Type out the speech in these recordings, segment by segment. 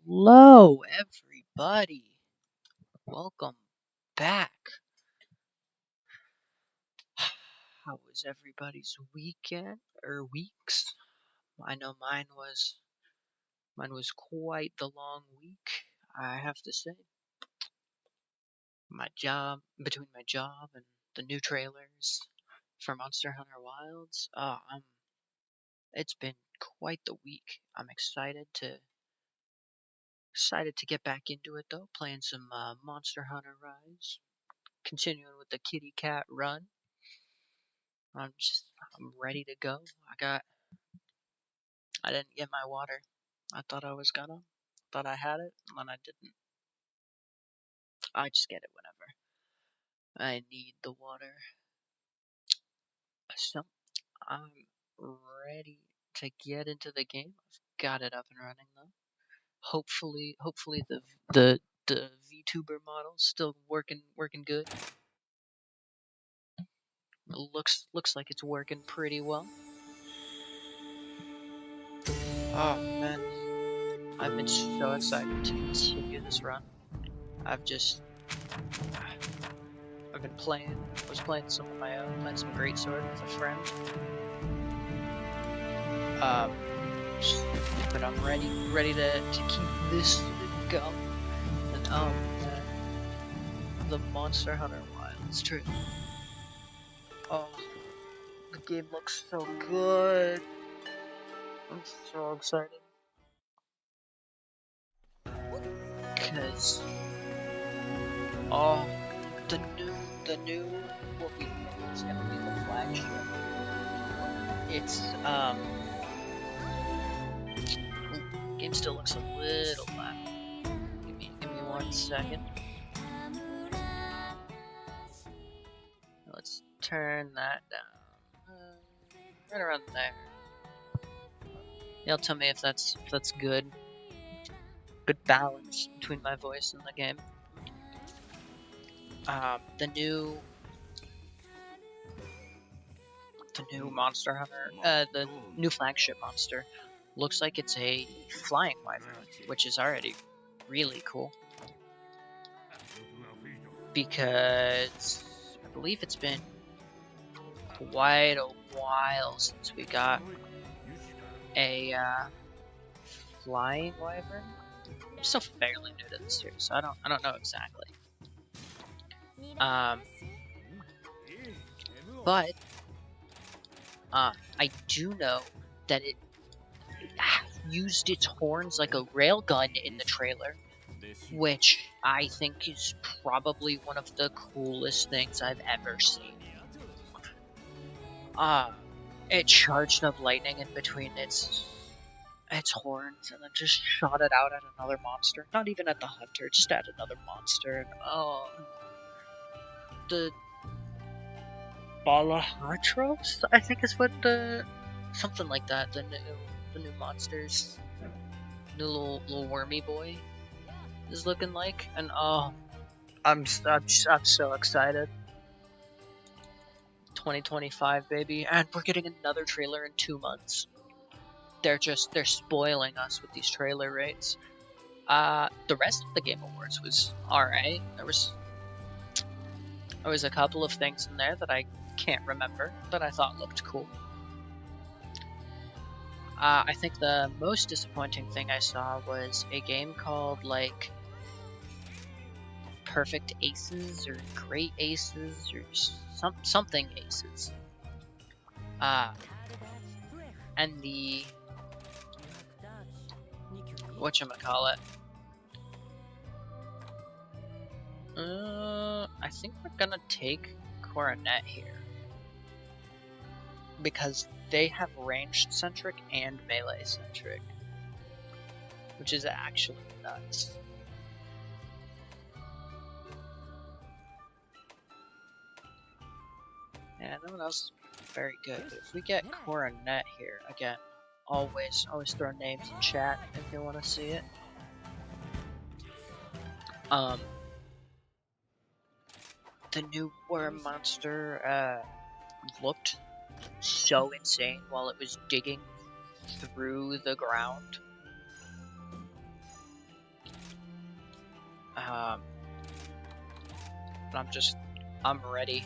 Hello, everybody. Welcome back. How was everybody's weekend or weeks? I know mine was quite the long week. I have to say, between my job and the new trailers for Monster Hunter Wilds, it's been quite the week. I'm excited to get back into it though, playing some Monster Hunter Rise, continuing with the kitty cat run. I'm ready to go. I didn't get my water. I thought I was gonna. Thought I had it, and then I didn't. I just get it whenever I need the water. So I'm ready to get into the game. I've got it up and running though. Hopefully the VTuber model's still working good. Looks like it's working pretty well. Oh man, I've been so excited to continue this run. I've been was playing some of my own, playing some Greatsword with a friend. Um, but I'm ready to keep this going. And the Monster Hunter Wilds trailer. Oh, the game looks so good. I'm so excited. Cause, oh, the new the new, what we think is gonna be the flagship. It's game still looks a little loud. Give me 1 second. Let's turn that down. Right around there. Y'all tell me if that's good. Good balance between my voice and the game. The new Monster Hunter, the new flagship monster, looks like it's a flying wyvern, which is already really cool. Because I believe it's been quite a while since we got a flying wyvern. I'm still fairly new to this series, so I don't know exactly. But I do know that it used its horns like a railgun in the trailer, which I think is probably one of the coolest things I've ever seen. It charged up lightning in between its horns and then just shot it out at another monster. Not even at the hunter, just at another monster. And the Balahatros, I think is what something like that. The new monsters, new little wormy boy is looking like, and I'm so excited. 2025, baby, and we're getting another trailer in 2 months. They're spoiling us with these trailer rates. The rest of the Game Awards was alright. There was a couple of things in there that I can't remember that I thought looked cool. I think the most disappointing thing I saw was a game called like Perfect Aces or Great Aces or something Aces. And the whatchamacallit, I think we're gonna take Coronet here because they have ranged centric and melee centric, which is actually nuts. Yeah, no one else is very good, but if we get Coronet here, again, always throw names in chat if you want to see it. The new worm monster looked so insane while it was digging through the ground. But I'm ready.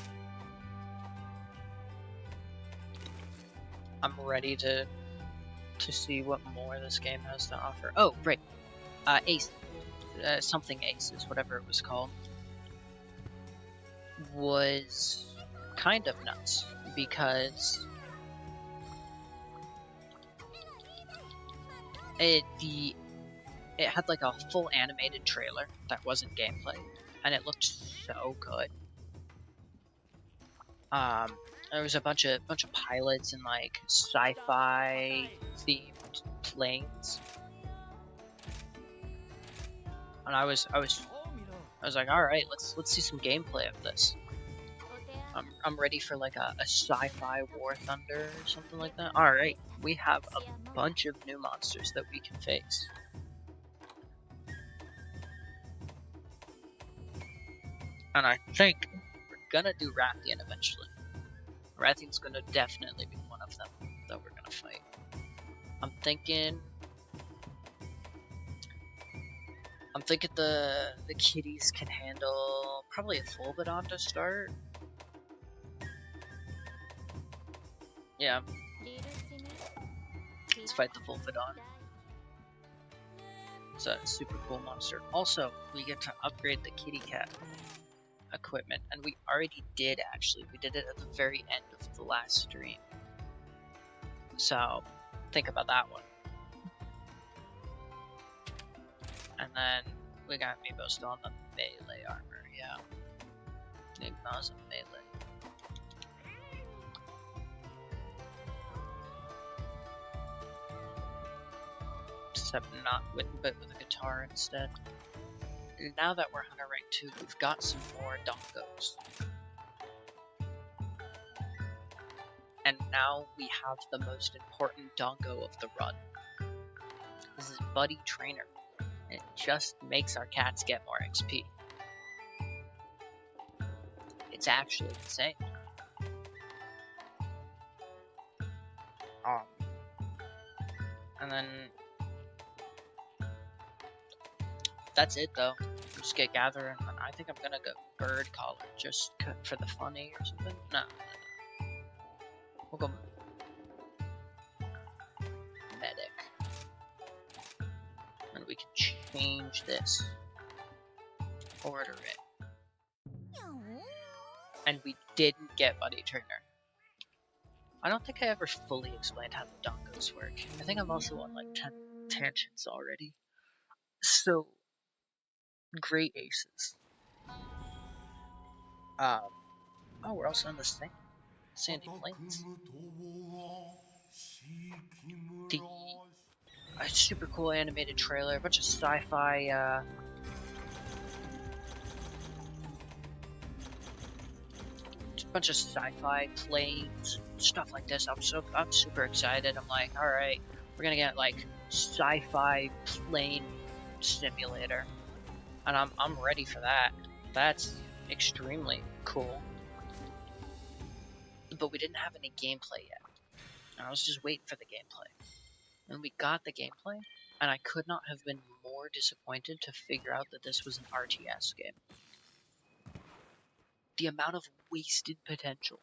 I'm ready to see what more this game has to offer. Oh, right. Ace. Something Aces, whatever it was called, was kind of nuts because it had like a full animated trailer that wasn't gameplay, and it looked so good. There was a bunch of pilots in like sci-fi themed planes, and I was like, all right, let's see some gameplay of this. I'm ready for like a sci-fi War Thunder or something like that. All right, we have a bunch of new monsters that we can face. And I think we're gonna do Rathian eventually. Rathian's gonna definitely be one of them that we're gonna fight. I'm thinking the kitties can handle probably a Fulbidon to start. Yeah. Let's fight the Fulbidon. It's a super cool monster. Also, we get to upgrade the kitty cat equipment, and we already did actually. We did it at the very end of the last stream. So, think about that one. And then we got Meebo still on the melee armor, yeah. Igna's a melee. Except not with, but with a guitar instead. Now that we're Hunter rank 2, we've got some more dongos. And now we have the most important dongo of the run. This is Buddy Trainer. It just makes our cats get more XP. It's actually insane. And then that's it though. Just get gathering. I think I'm gonna go bird collar just for the funny or something. No. We'll go medic. And we can change this. Order it. And we didn't get Buddy Trainer. I don't think I ever fully explained how the dongos work. I think I'm also on like 10 tangents already. So, great aces. Oh, we're also on the same sandy plains. A super cool animated trailer, a bunch of sci-fi, planes, stuff like this. I'm super excited. I'm like, all right, we're gonna get like sci-fi plane simulator, and I'm ready for that. That's extremely cool. But we didn't have any gameplay yet. And I was just waiting for the gameplay. And we got the gameplay, and I could not have been more disappointed to figure out that this was an RTS game. The amount of wasted potential.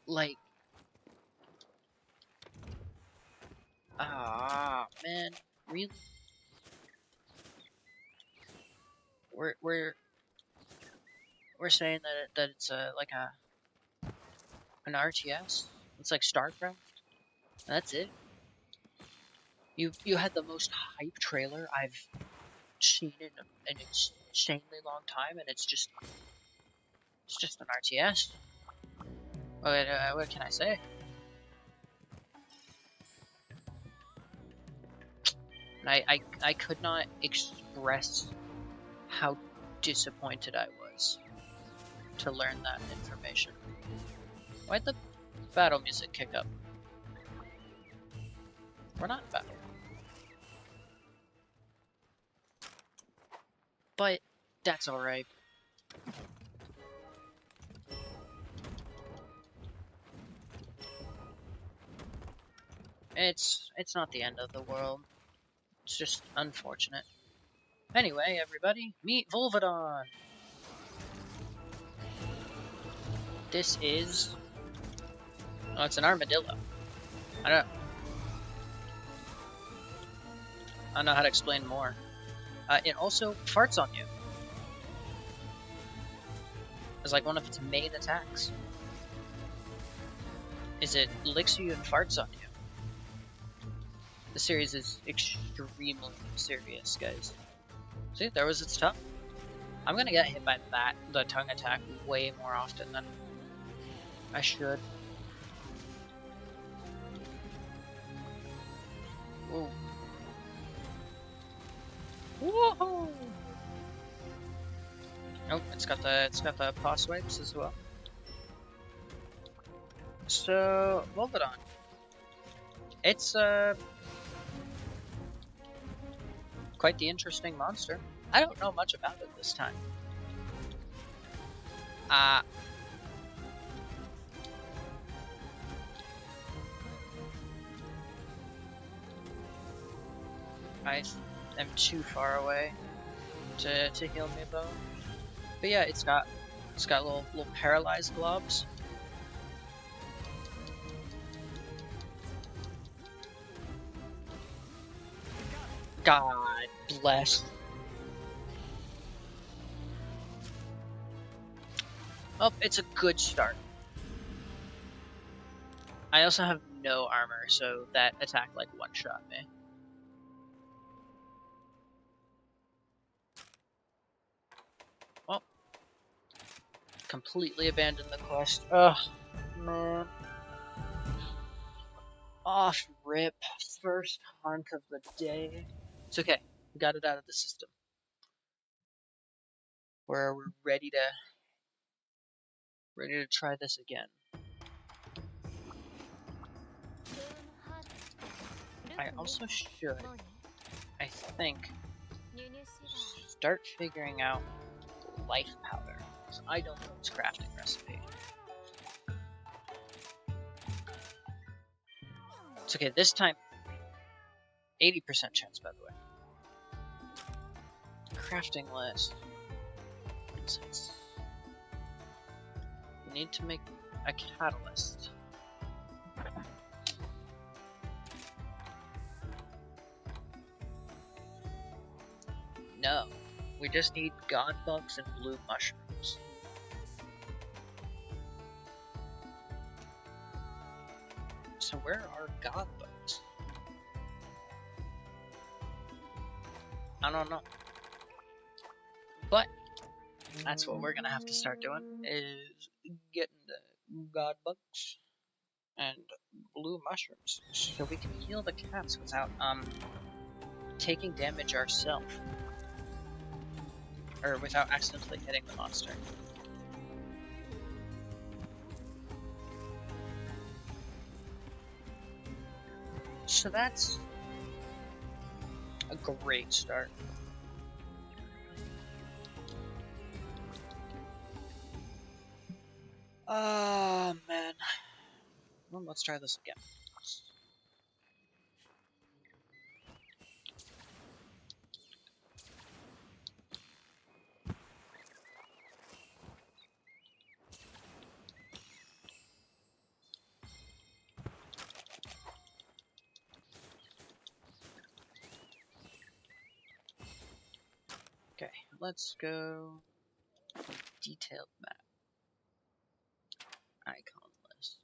Like, man, really? We're saying that it's like an RTS. It's like StarCraft. That's it. You had the most hype trailer I've seen in an insanely long time, and it's just an RTS. What can I say? And I could not express how disappointed I was to learn that information. Why'd the battle music kick up? We're not in battle. But that's alright. It's not the end of the world. It's just unfortunate. Anyway, everybody, meet Volvodon! This is... Oh, it's an armadillo. I don't know how to explain more. It also farts on you. It's like one of its main attacks. It licks you and farts on you. The series is extremely serious, guys. See, there was its tongue. I'm gonna get hit by the tongue attack, way more often than I should. Ooh. Woohoo! Nope, it's got the paw swipes as well. So, Volvodon. It's quite the monster. I don't know much about it this time. I am too far away to heal me though. But yeah, it's got little paralyzed globs. God bless. Oh, it's a good start. I also have no armor, so that attack like one-shot me. completely abandoned the quest. Ugh, man. Off rip. First hunt of the day. It's okay. We got it out of the system. We're ready to try this again. I also should, I think, start figuring out life powder. Because I don't know its crafting recipe. It's okay, this time, 80% chance, by the way. Crafting list. Insights. We need to make a catalyst. No, we just need god bugs and blue mushrooms. So where are god bugs? I don't know. But that's what we're gonna have to start doing, is getting the god bugs and blue mushrooms so we can heal the cats without taking damage ourselves. Or without accidentally hitting the monster. So that's a great start. Oh man. Well, let's try this again. Okay, let's go detailed map. Icon list.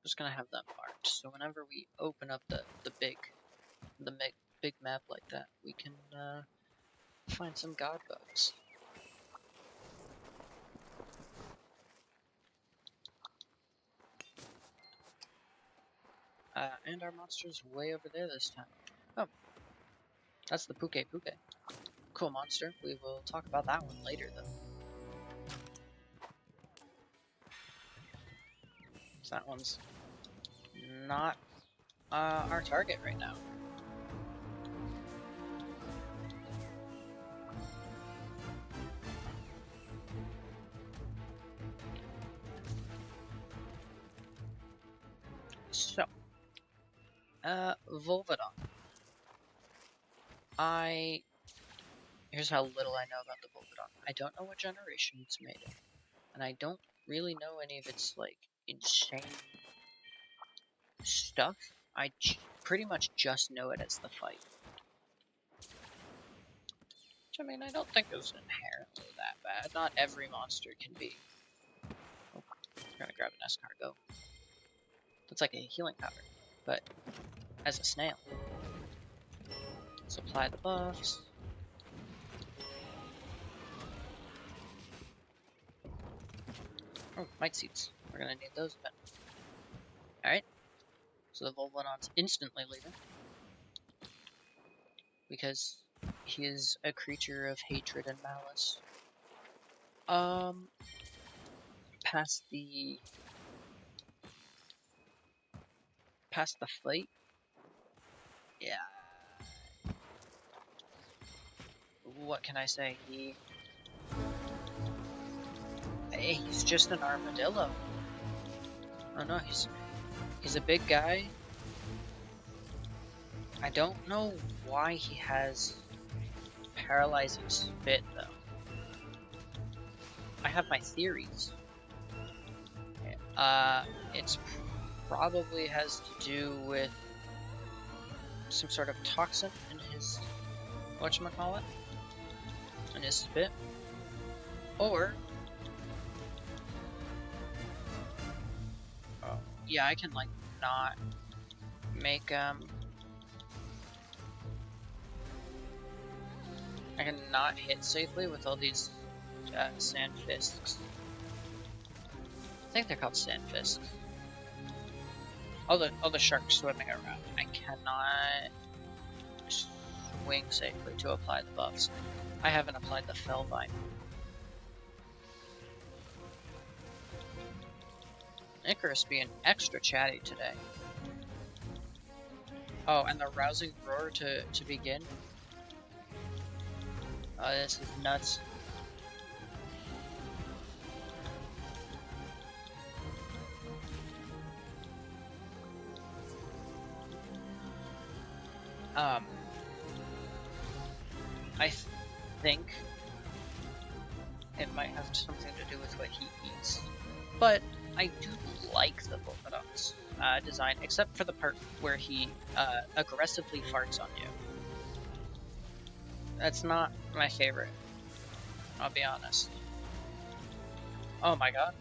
Just gonna have that marked, so whenever we open up the big map like that, we can find some god bugs. And our monster's way over there this time. Oh, that's the Puke. Cool monster. We will talk about that one later, though. So that one's not our target right now. So, Volvodon. Here's how little I know about the Volvodon. I don't know what generation it's made in, and I don't really know any of its, like, insane stuff. I pretty much just know it as the fight. Which, I mean, I don't think is inherently that bad. Not every monster can be. Oh, I'm gonna grab an escargot. That's like a healing powder, but as a snail. Let's apply the buffs. Oh, might seeds. We're gonna need those then. Alright. So the Volvodon's instantly leaving. Because he is a creature of hatred and malice. Past the fight. Yeah. What can I say? He's just an armadillo. Oh no, he's a big guy. I don't know why he has paralyzing spit though. I have my theories. It's probably has to do with some sort of toxin in his whatchamacallit, in his spit, or yeah, I can like not make I cannot hit safely with all these sand fists. I think they're called sand fists. All the sharks swimming around. I cannot swing safely to apply the buffs. I haven't applied the Fellvine. Icarus being extra chatty today. Oh, and the rousing roar to begin. Oh, this is nuts. I think it might have something to do with what he eats, but I do like the Volcanox design, except for the part where he aggressively farts on you. That's not my favorite, I'll be honest. Oh my god.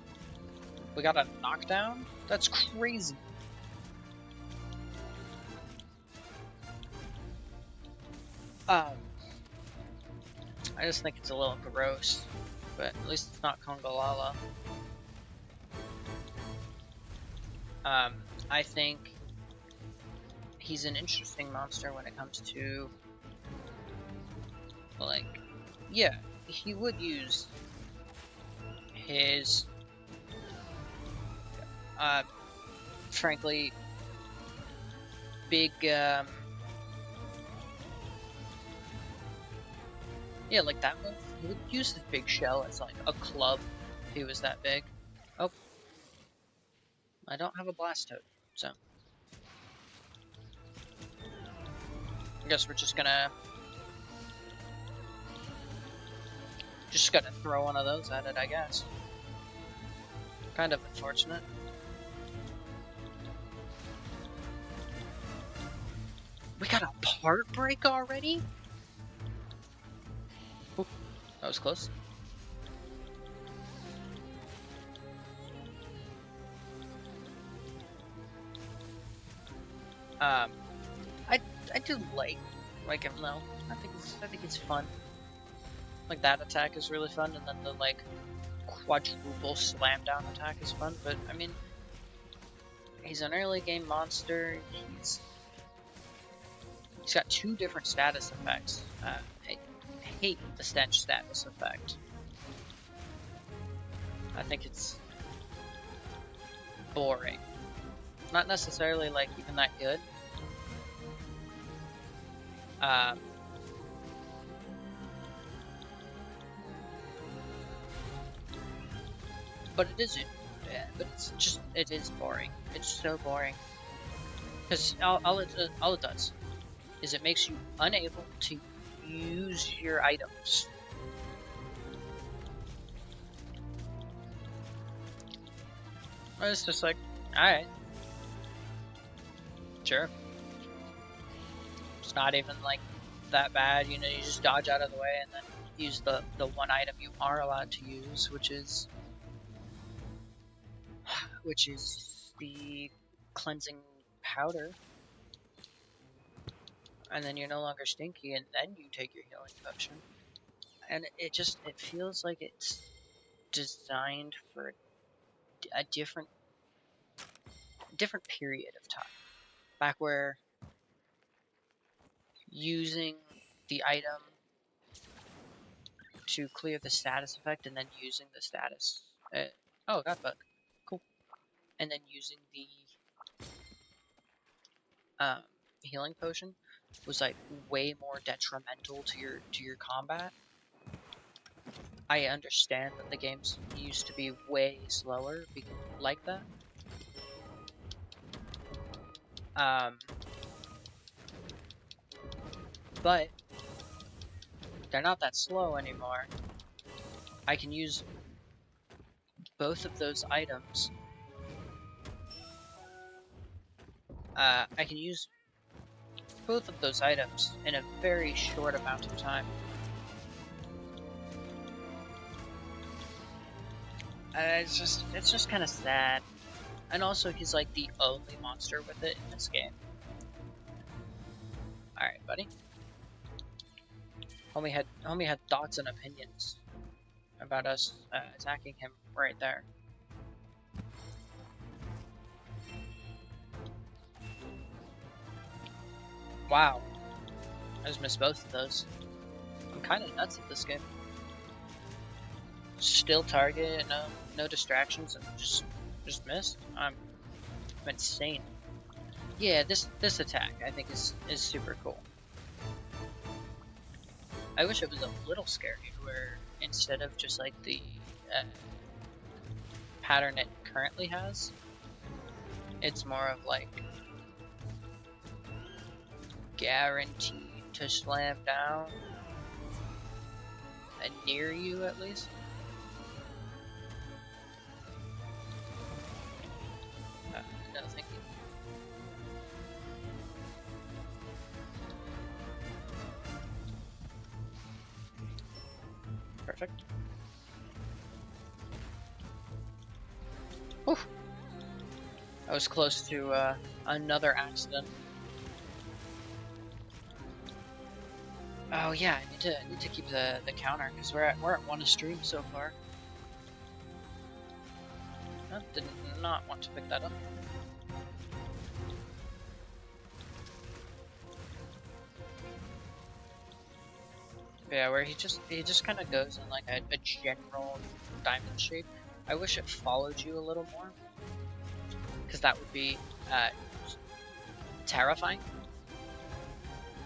We got a knockdown? That's crazy. I just think it's a little gross, but at least it's not Kongolala. I think he's an interesting monster when it comes to, like, yeah, he would use his, frankly, big, yeah, like that move. He would use his big shell as like a club if he was that big. Oh, I don't have a blast toad, so I guess we're just gonna throw one of those at it, I guess. Kind of unfortunate. We got a part break already? Ooh, that was close. I do like him though. I think it's fun. Like that attack is really fun, and then the like quadruple slam down attack is fun. But I mean, he's an early game monster. He's got two different status effects. I hate the stench status effect. I think it's boring. Not necessarily like even that good. But it isn't. Yeah, but it is boring. It's so boring. Because all it does is it makes you unable to use your items. It's just like, alright. Sure. It's not even like that bad, you know, you just dodge out of the way and then use the one item you are allowed to use, which is the cleansing powder. And then you're no longer stinky, and then you take your healing potion. And it feels like it's designed for a different period of time. Back where using the item to clear the status effect and then using the status... oh, got bug. Cool. And then using the healing potion was like way more detrimental to your combat. I understand that the games used to be way slower like that. But they're not that slow anymore. I can use both of those items. I can use both of those items in a very short amount of time. It's just kind of sad. And also, he's like the only monster with it in this game. Alright, buddy. Homie had thoughts and opinions about us attacking him right there. Wow, I just missed both of those. I'm kind of nuts at this game. Still target, no distractions, and just missed. I'm insane. Yeah, this attack I think is super cool. I wish it was a little scary, where instead of just like the pattern it currently has, it's more of like guaranteed to slam down and near you at least. No, thank you. Perfect. Whew. I was close to another accident. Oh yeah, I need to keep the counter because we're at 1 a stream so far. I did not want to pick that up. Yeah, where he just kind of goes in like a general diamond shape. I wish it followed you a little more, because that would be terrifying,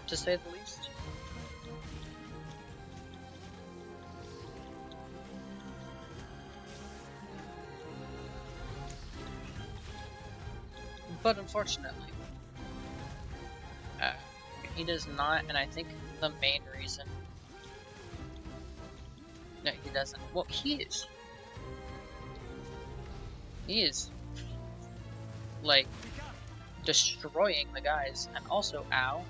to say the least. But unfortunately, he does not, and I think the main reason... No, he doesn't. Well, he is. He is, like, destroying the guys, and also, ow.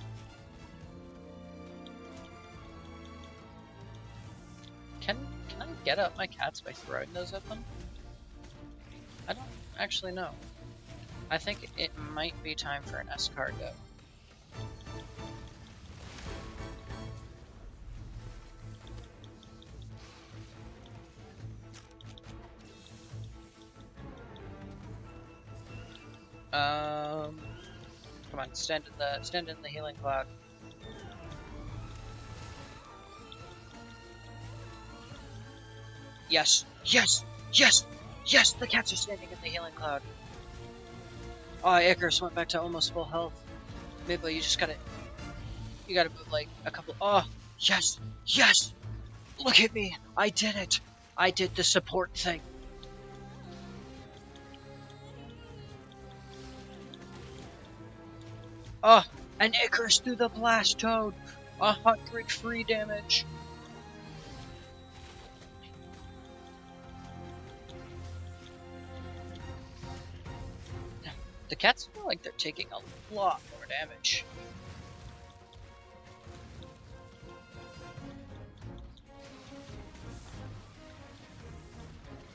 Can I get up my cats by throwing those at them? I don't actually know. I think it might be time for an escargot. Come on, stand in the healing cloud. Yes, yes, yes, yes! The cats are standing in the healing cloud. Oh, Icarus went back to almost full health. Maybe you just gotta move like a couple. Oh, yes, yes! Look at me! I did it! I did the support thing. Oh, and Icarus threw the blast toad. 100 free damage. The cats feel like they're taking a lot more damage.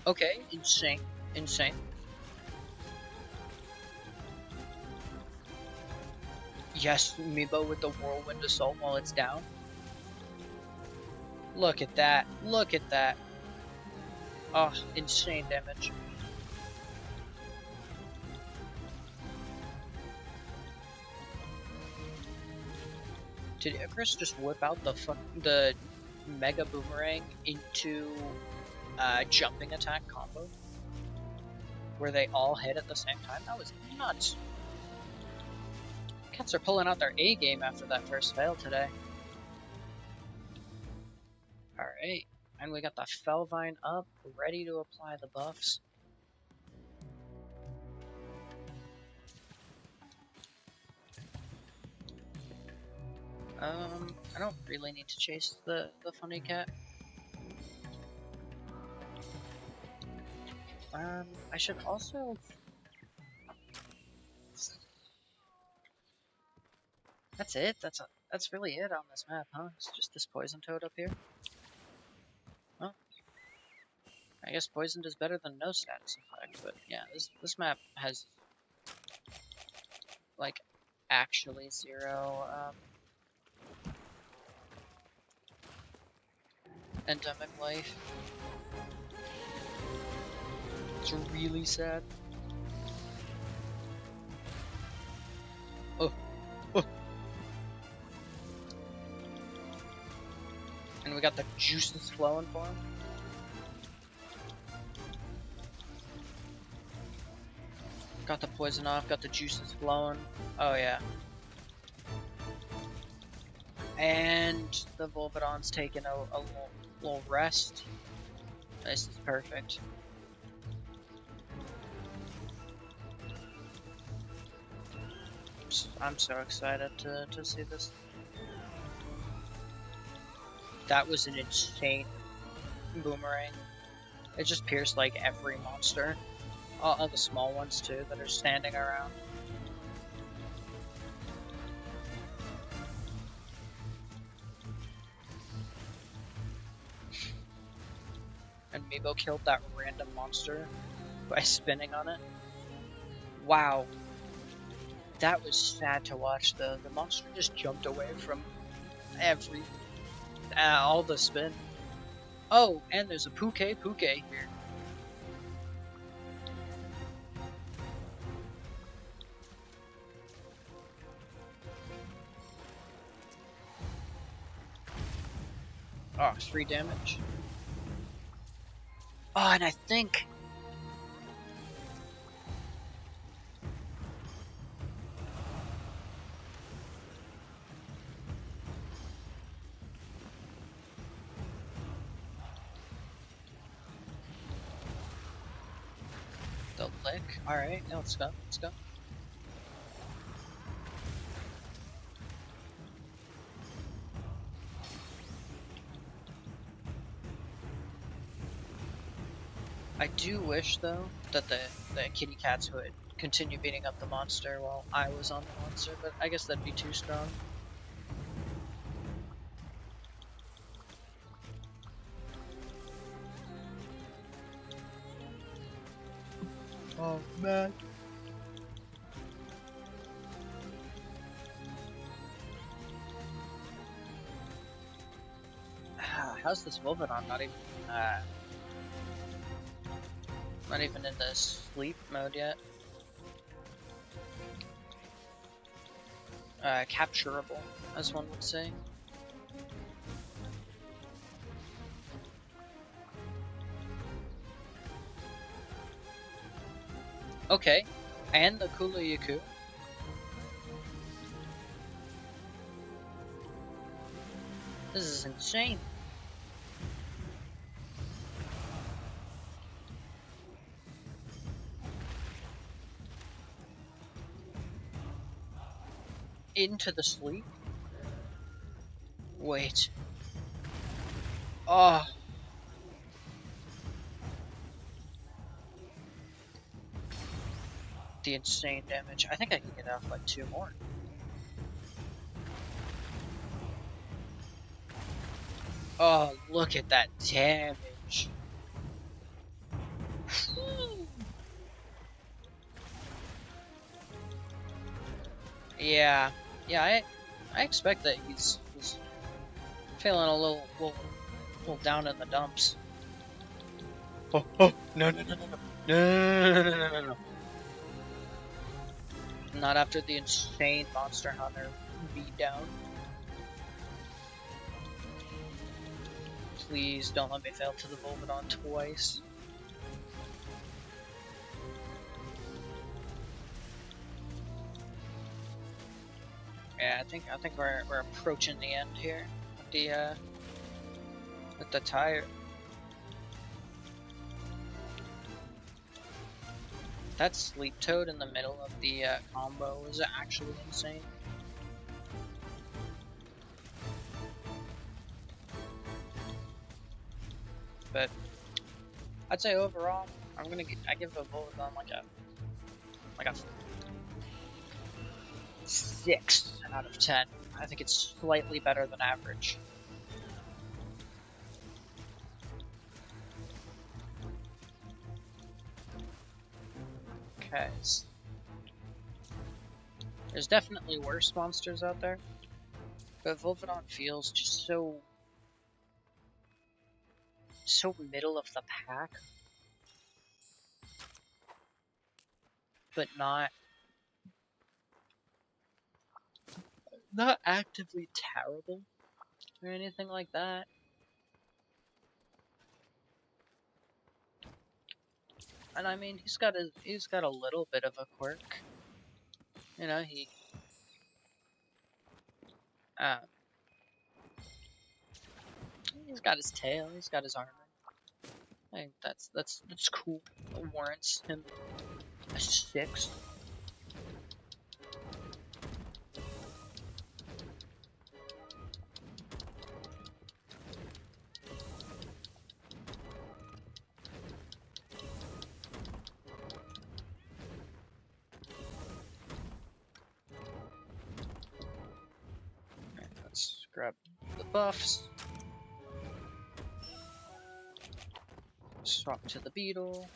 Okay, insane, insane. Yes, Amiibo with the whirlwind assault while it's down. Look at that, look at that. Oh, insane damage. Did Icarus just whip out the Mega Boomerang into jumping attack combo? Where they all hit at the same time? That was nuts. Cats are pulling out their A game after that first fail today. Alright, and we got the Felvine up, ready to apply the buffs. I don't really need to chase the funny cat. I should also... That's it? That's really it on this map, huh? It's just this poison toad up here? Well, I guess poisoned is better than no status effect, but yeah, this map has, like, actually zero, endemic life. It's really sad. Oh, oh. And we got the juices flowing for him. Got the poison off, got the juices flowing. Oh yeah. And the Volvidon's taking a little rest. This is perfect. I'm so excited to see this. That was an insane boomerang. It just pierced like every monster. All the small ones too that are standing around. And Meebo killed that random monster by spinning on it. Wow. That was sad to watch. The monster just jumped away from all the spin. Oh, and there's a Puke here. Oh, 3 damage. Oh, and I think... the lick? Alright, now let's go, let's go. I do wish, though, that the kitty cats would continue beating up the monster while I was on the monster, but I guess that'd be too strong. Oh, man. How's this Wolverine not even in the sleep mode yet? Capturable, as one would say. Okay, and the Kula Yaku. This is insane. Into the sleep? Wait. Oh. The insane damage. I think I can get off like 2 more. Oh, look at that damage. Yeah, I expect that he's feeling a little down in the dumps. Oh, no. Not after the insane Monster Hunter beat down. Please don't let me fail to the Volvidon twice. Yeah, I think we're approaching the end here with the tire. That Sleep Toad in the middle of the combo is actually insane. But I'd say overall, I give the Volvidon like a 6 out of 10. I think it's slightly better than average. Because there's definitely worse monsters out there, but Volvidon feels just so so middle of the pack, but not actively terrible or anything like that. And I mean, he's got a little bit of a quirk. You know, uh, he's got his tail, he's got his armor. I think that's cool. It warrants him a 6. Right, let's grab the buffs. Swap to the beetle.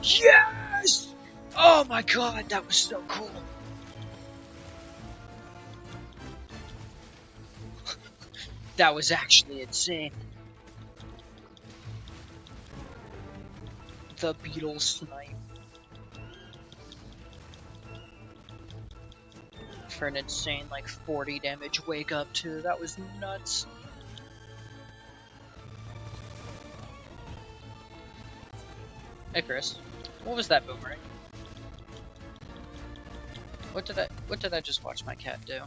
Yes! Oh my god, that was so cool. That was actually insane. The beetle snipe. For an insane like 40 damage wake up too. That was nuts. Hey Chris, what was that boomerang? What did I just watch my cat do?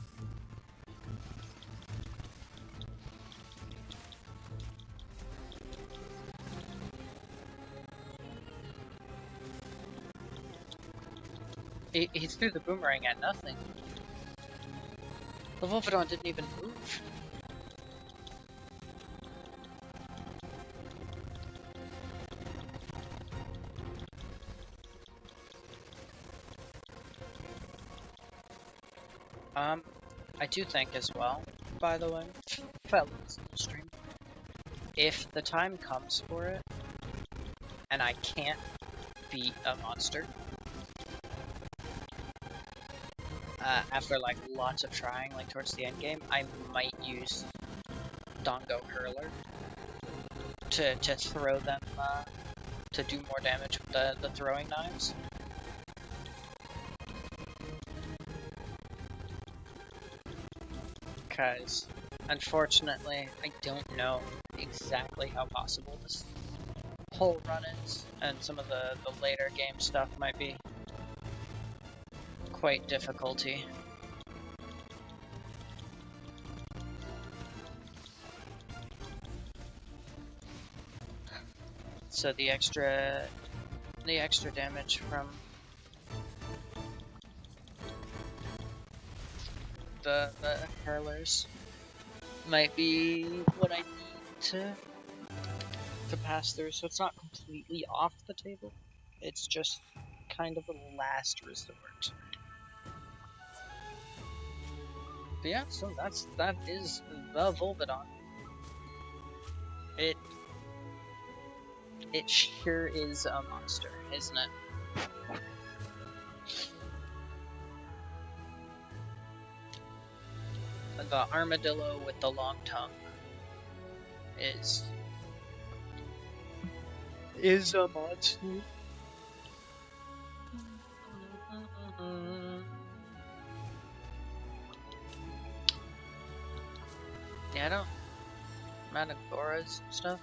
He threw the boomerang at nothing. The Wolfodon didn't even move. I do think as well, by the way, fellas in the stream, if the time comes for it, and I can't beat a monster, after like lots of trying, like towards the end game, I might use Dongo Hurler to throw them, to do more damage with the throwing knives. Because, unfortunately, I don't know exactly how possible this whole run is, and some of the later game stuff might be quite difficulty. So the extra damage from the hurlers might be what I need to pass through, so it's not completely off the table. It's just kind of a last resort. But yeah, so that is the Volvidon. It sure is a monster, isn't it? The armadillo with the long tongue is a monster. Yeah, I don't. Managoras and stuff.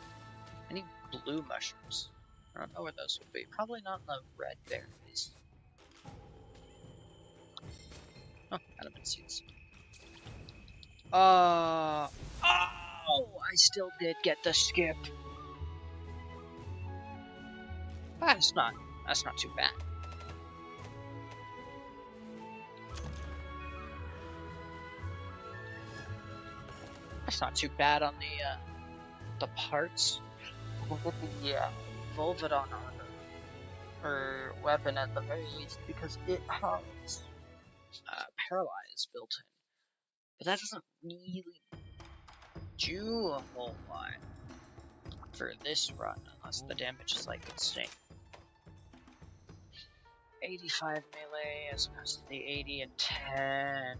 I need blue mushrooms. I don't know where those would be. Probably not in the red berries. Oh, adamant seeds. Oh, I still did get the skip. That's not too bad. That's not too bad on the parts. Yeah, Volvidon armor or weapon at the very least, because it has paralyze built in. But that doesn't really do a whole lot for this run, unless the damage is like insane. 85 melee as opposed to the 80 and 10.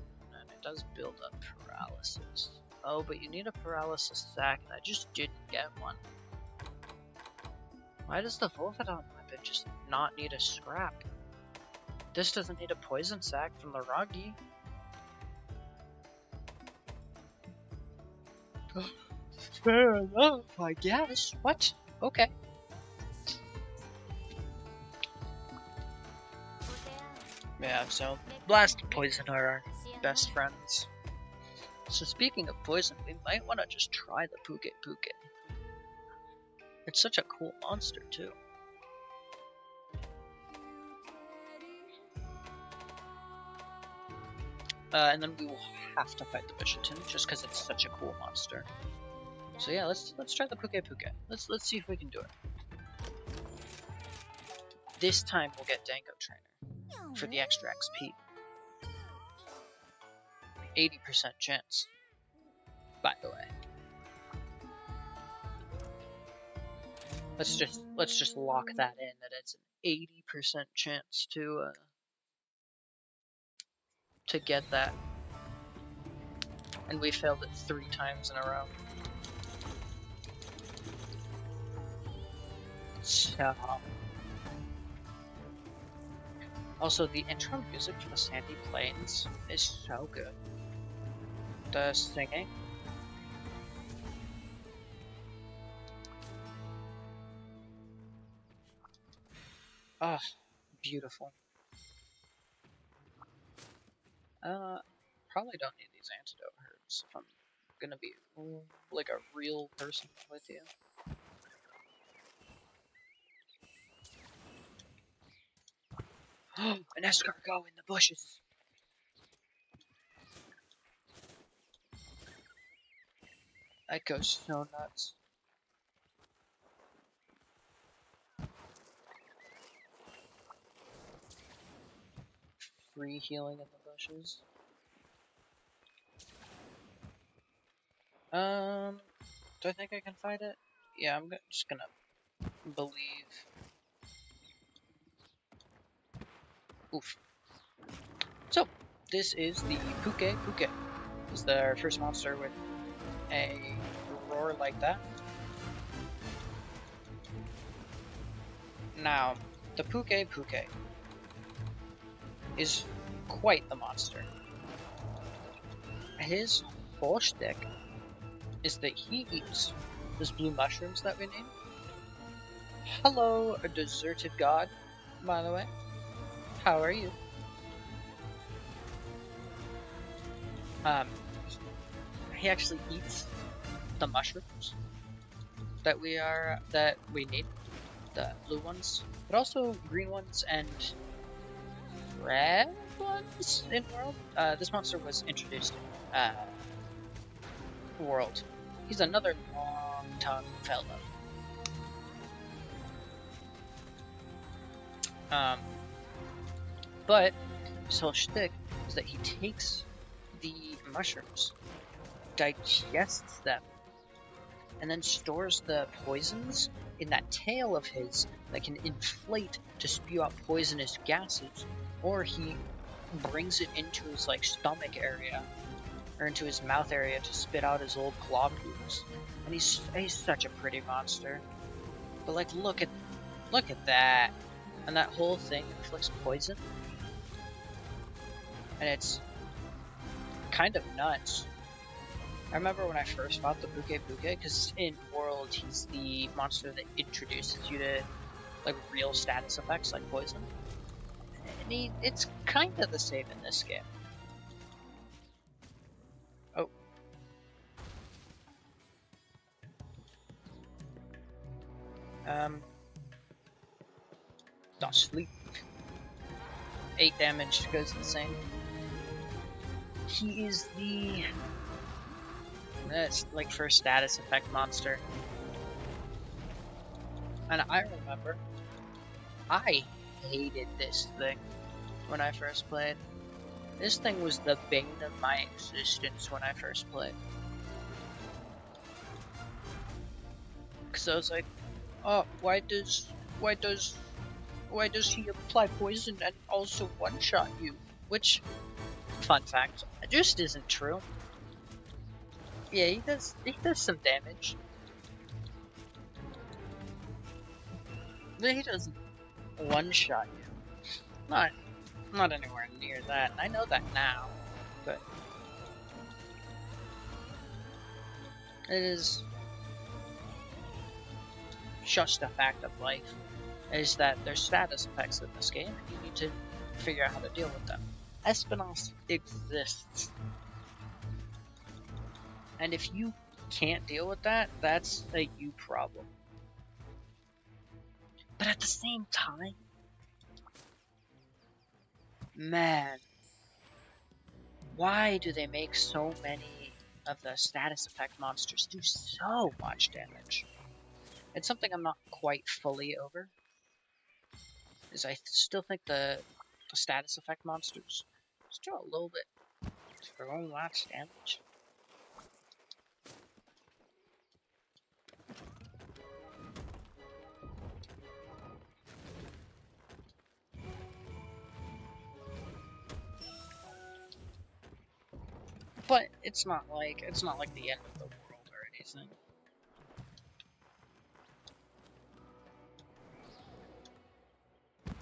does build up paralysis. Oh, but you need a paralysis sack, and I just didn't get one. Why does the Volvidon weapon just not need a scrap? This doesn't need a poison sack from the Ragi. Fair enough, I guess. What? Okay. Yeah, so Blast and Poison are our best friends. So speaking of poison, we might want to just try the Puke Puke. It's such a cool monster, too. And then we will have to fight the Bishatin, just because it's such a cool monster. So yeah, let's try the Puke Puke. Let's see if we can do it. This time we'll get Dango Trainer for the extra XP. 80% chance, by the way. Let's just lock that in, that it's an 80% chance to get that. And we failed it 3 times in a row. So, also, the intro music for the Sandy Plains is so good. The singing. Ah, beautiful. Probably don't need these antidote herbs if I'm gonna be like a real person with you. An escargot in the bushes. That goes so nuts. Free healing in the bushes. Do I think I can fight it? Yeah, I'm just gonna believe. Oof. So, this is the Puke Puke. This is their first monster with a roar like that. Now, the Puke Puke is quite the monster. His whole shtick is that he eats those blue mushrooms that we named. Hello, a deserted god, by the way. How are you? He actually eats the mushrooms that we need, the blue ones, but also green ones and red ones in World. This monster was introduced in World. He's another long-tongued fellow. But his whole shtick is that he takes the mushrooms, digests them, and then stores the poisons in that tail of his that can inflate to spew out poisonous gases, or he brings it into his stomach area or into his mouth area to spit out his old claw poops. And he's such a pretty monster. But look at that. And that whole thing inflicts poison. And it's kind of nuts. I remember when I first fought the Puke Puke, because in World he's the monster that introduces you to real status effects like poison. And it's kind of the same in this game. Oh. Don't sleep. 8 damage goes insane. He is the first status effect monster. And I remember I hated this thing when I first played. This thing was the bane of my existence when I first played. Cause I was like, oh, why does he apply poison and also one-shot you? Which, fun fact, just isn't true. Yeah, he does some damage. But he doesn't one-shot you. Not anywhere near that. I know that now, but it is just a fact of life. Is that there's status effects in this game, and you need to figure out how to deal with them. Espinos exists, and if you can't deal with that, that's a you problem. But at the same time, man, why do they make so many of the status effect monsters do so much damage? It's something I'm not quite fully over. Is I still think the status effect monsters still a little bit throw lots of damage. But it's not like the end of the world or anything.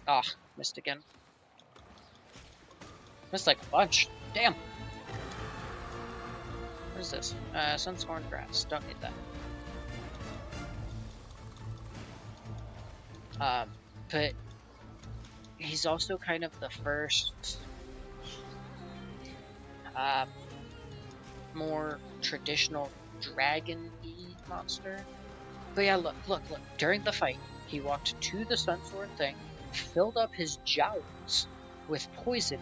Ah, missed again. Missed like a bunch. Damn. What is this? Sunscorn grass. Don't need that. But he's also kind of the first more traditional dragon-y monster. But yeah, look. During the fight, he walked to the Sunsword thing, filled up his jowls with poison,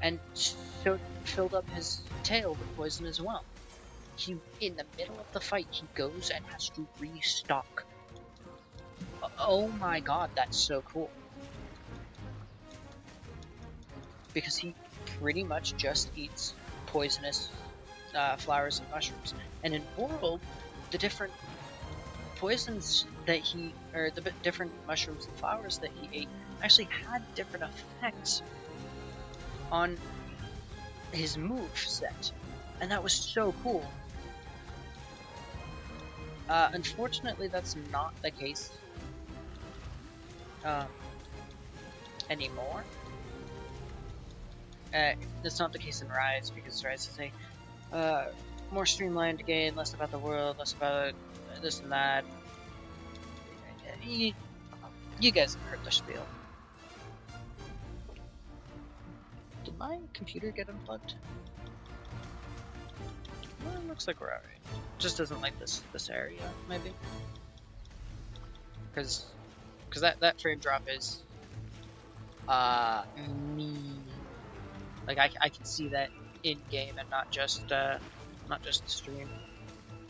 and filled up his tail with poison as well. In the middle of the fight, he goes and has to restock. Oh my god, that's so cool. Because he pretty much just eats poisonous flowers and mushrooms. And in World, the different poisons that the different mushrooms and flowers that he ate actually had different effects on his move set. And that was so cool. Unfortunately, that's not the case anymore. That's not the case in Rise, because Rise is a more streamlined game, less about the world, less about this and that. You guys have heard the spiel. Did my computer get unplugged? Well, it looks like we're alright. Just doesn't like this area, maybe. Because that frame drop is me. Like I can see that in game and not just the stream.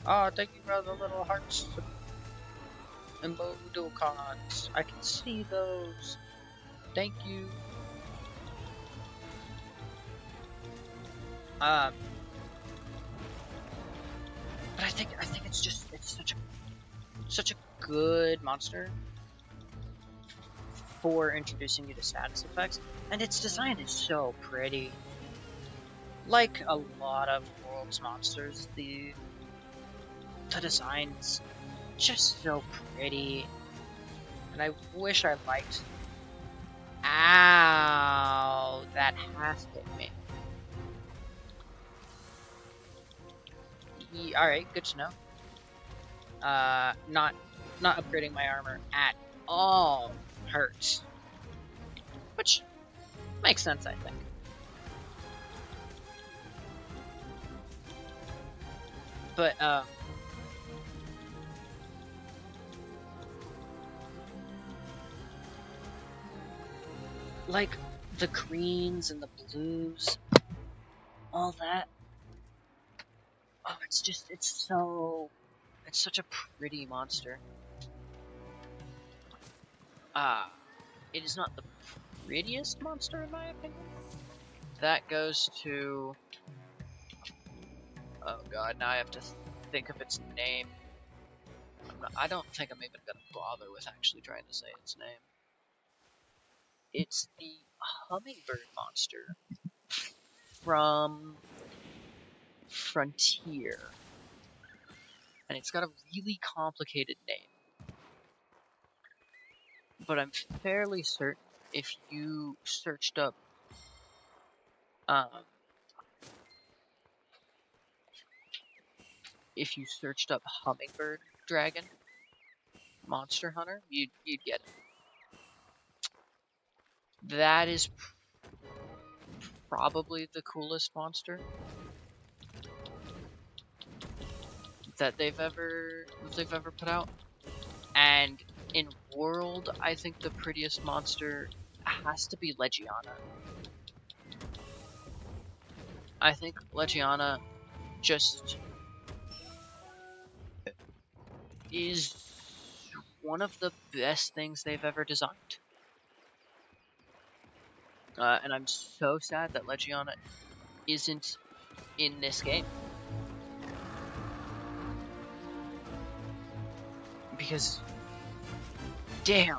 Oh, thank you for the little hearts and Budokons. I can see those. Thank you. But I think it's such a good monster for introducing you to status effects, and its design is so pretty. Like a lot of World's monsters, the design's just so pretty, and I wish I liked. Ow! That has hit me. Alright, good to know. Not upgrading my armor at all hurts. Which makes sense, I think. But, like, the greens and the blues, all that. Oh, it's such a pretty monster. It is not the prettiest monster in my opinion. That goes to... Oh god, now I have to think of its name. I don't think I'm even gonna bother with actually trying to say its name. It's the hummingbird monster from Frontier, and it's got a really complicated name. But I'm fairly certain if you searched up Hummingbird Dragon Monster Hunter, you'd get it. That is probably the coolest monster that they've ever put out. And in World, I think the prettiest monster has to be Legiana. I think Legiana just is one of the best things they've ever designed. And I'm so sad that Legiana isn't in this game. Because, damn.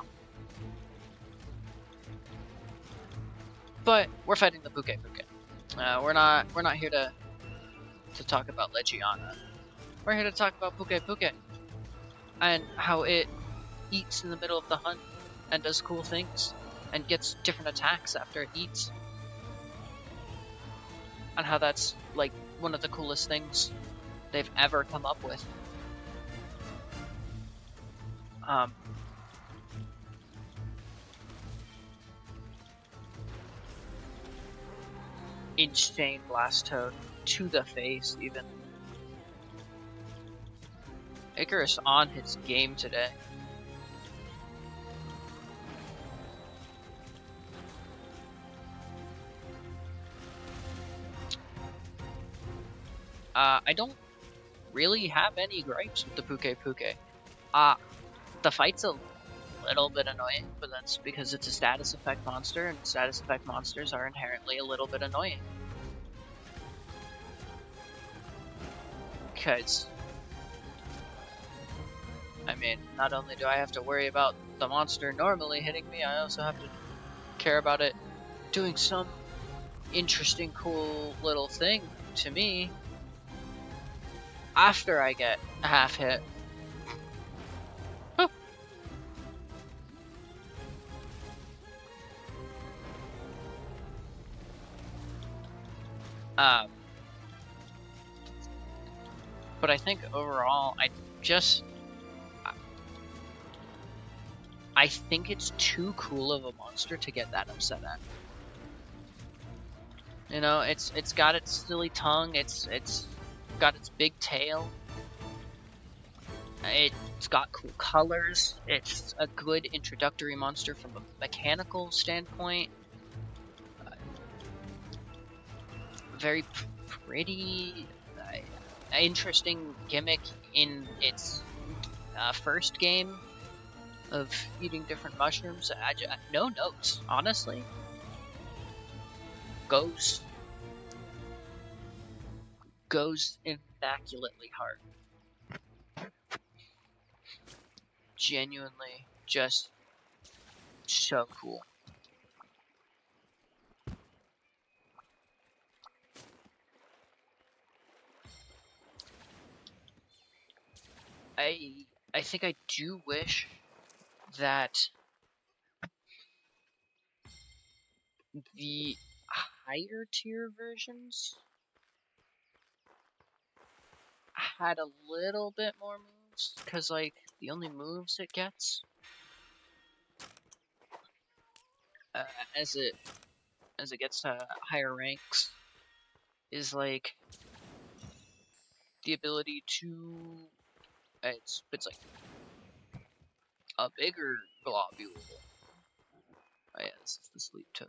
But we're fighting the Puke. We're not here to talk about Legiana. We're here to talk about Puke and how it eats in the middle of the hunt and does cool things and gets different attacks after it eats, and how that's like one of the coolest things they've ever come up with. Insane blast toad to the face, even. Icarus on his game today. I don't really have any gripes with the Puke. The fight's a little bit annoying, but that's because it's a status effect monster, and status effect monsters are inherently a little bit annoying. Because, I mean, not only do I have to worry about the monster normally hitting me, I also have to care about it doing some interesting, cool little thing to me after I get a half hit. Oh. But I think overall, I think it's too cool of a monster to get that upset at. You know, it's got its silly tongue, it's got its big tail, it's got cool colors, it's a good introductory monster from a mechanical standpoint. Very pretty, interesting gimmick in its first game of eating different mushrooms. No notes, honestly. Goes immaculately hard. Genuinely just so cool. I think I do wish that the higher tier versions had a little bit more moves, because like the only moves it gets as it gets to higher ranks is like the ability to it's like a bigger globule. Oh yeah, this is the sleep toad.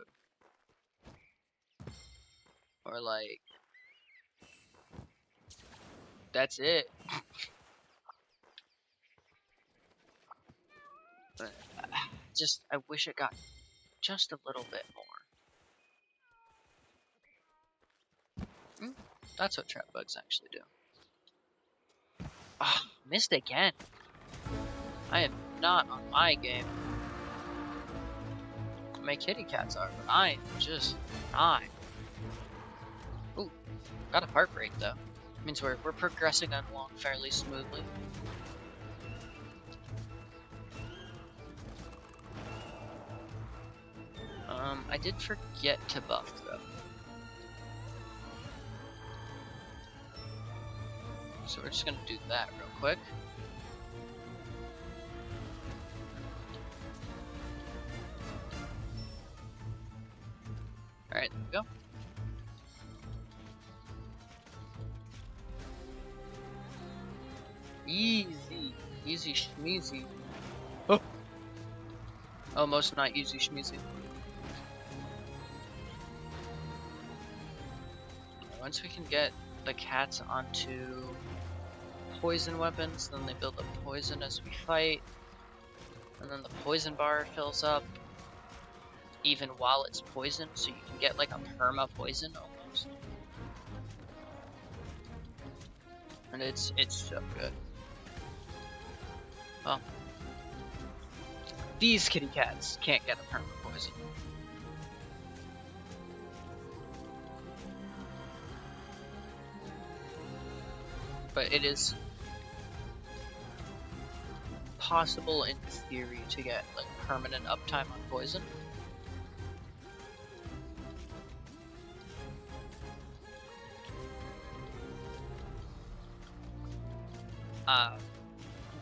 Or like that's it. I wish it got just a little bit more. That's what trap bugs actually do. Ah, missed again. I am not on my game. My kitty cats are, but I am just not. Got a heartbreak though. Means we're progressing along fairly smoothly. I did forget to buff though. So we're just gonna do that real quick. Alright, there we go. Easy. Easy schmeezy. Oh! Almost not easy schmeezy. Once we can get the cats onto poison weapons, then they build up poison as we fight. And then the poison bar fills up even while it's poison, so you can get like a perma poison almost. And it's so good. Well, these kitty cats can't get a perma poison. But it is possible in theory to get like permanent uptime on poison.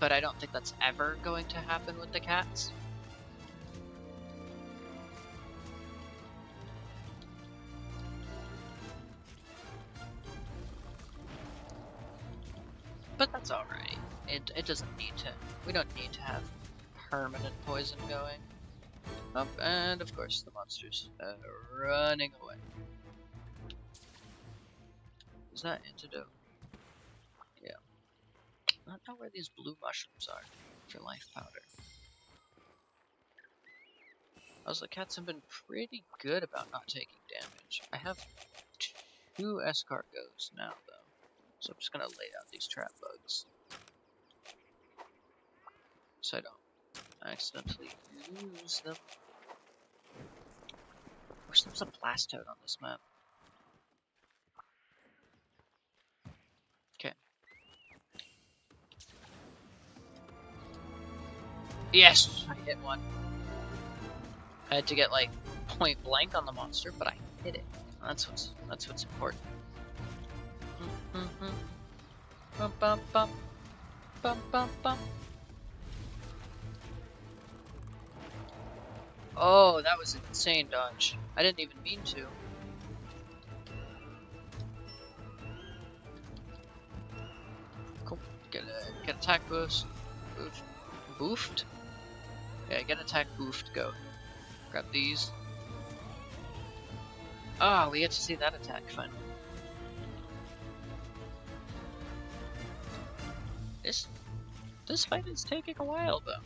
But I don't think that's ever going to happen with the cats. But that's alright. It doesn't need to. We don't need to have permanent poison going. Oh, and of course the monsters running away. Is that antidote? Yeah. I don't know where these blue mushrooms are for life powder. The cats have been pretty good about not taking damage. I have 2 escargots now though, so I'm just gonna lay out these trap bugs so I don't accidentally lose them. Wish there was a blast toad on this map. Okay. Yes, I hit one. I had to get like point blank on the monster, but I hit it. That's what's important. Bum, bum, bum. Bum, bum, bum. Oh, that was an insane dodge. I didn't even mean to. Cool. Get attack boost. Boofed? Yeah, get attack boofed. Go. Grab these. Ah, we get to see that attack finally. This fight is taking a while though.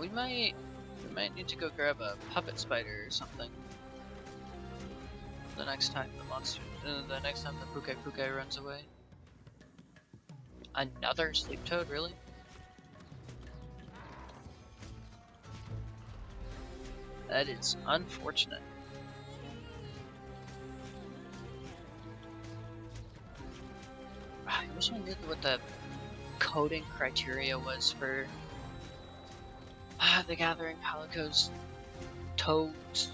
We might need to go grab a puppet spider or something. The next time the next time the Puke runs away. Another sleep toad, really? That is unfortunate. I wish I knew what the coding criteria was for the Gathering Palicos toads.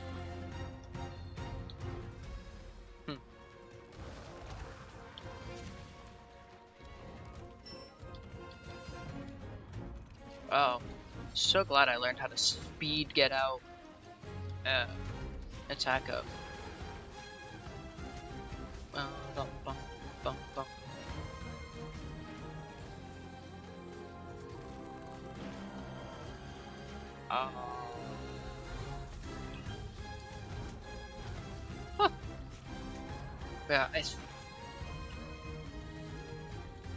Oh, so glad I learned how to speed get out, attack up. Bum, bum, bum, bum. Yeah,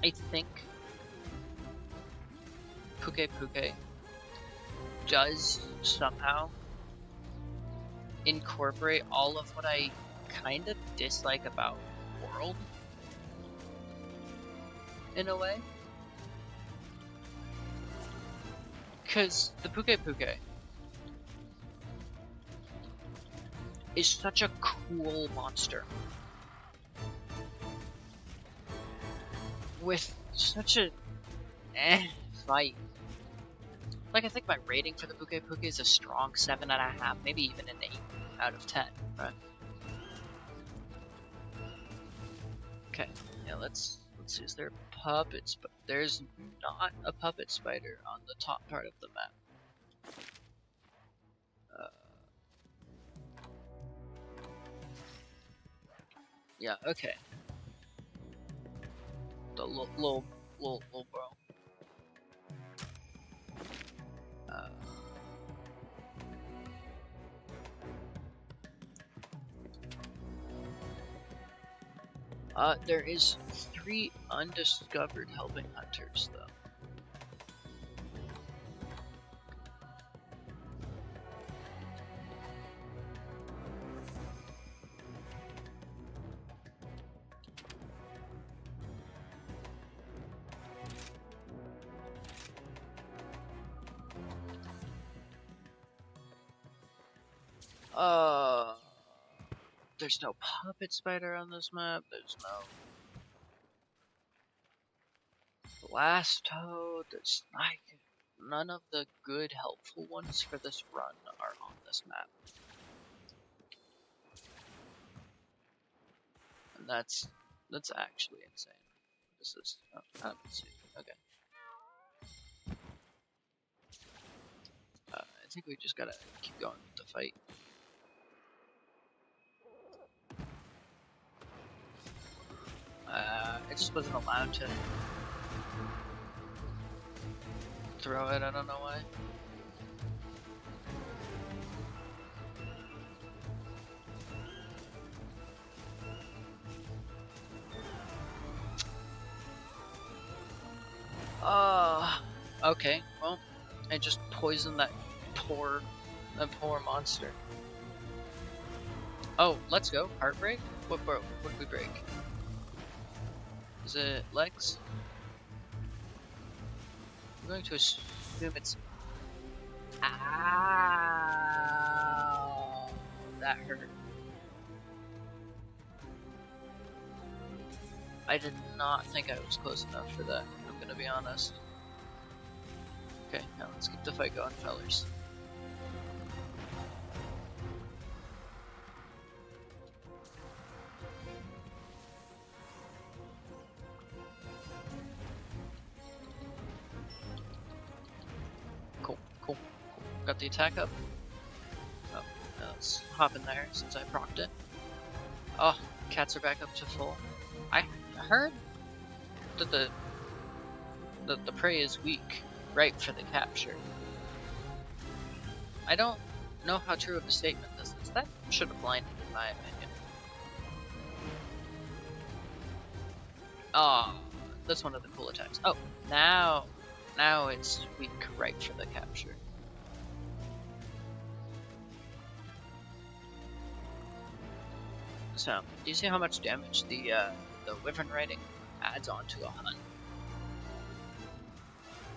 I think Puke does somehow incorporate all of what I kind of dislike about World in a way. Because the Puke is such a cool monster. With such a fight. Like, I think my rating for the Puke Puke is a strong 7.5, maybe even an 8 out of 10, right? Okay, yeah, let's see, is there puppets? But there's not a puppet spider on the top part of the map. Yeah, okay. The little bro. There is 3 undiscovered helping hunters, though. There's no puppet spider on this map. There's no blast toad. There's like none of the good helpful ones for this run are on this map. And that's actually insane. This is I don't see. Okay. I think we just gotta keep going with the fight. I just wasn't allowed to throw it, I don't know why. Okay, well, I just poisoned that poor monster. Oh, let's go. Heartbreak? What broke? What did we break? Is it legs? I'm going to assume it's... Ow! That hurt. I did not think I was close enough for that, I'm gonna be honest. Okay, now let's keep the fight going, fellers. Cool. Got the attack up. Oh, let's hop in there since I procced it. Oh, cats are back up to full. I heard that the prey is weak, ripe for the capture. I don't know how true of a statement this is. That should have blinded, in my opinion. Oh, that's one of the cool attacks. Oh, now it's weak, ripe for the capture. So, do you see how much damage the wyvern riding adds on to a hunt?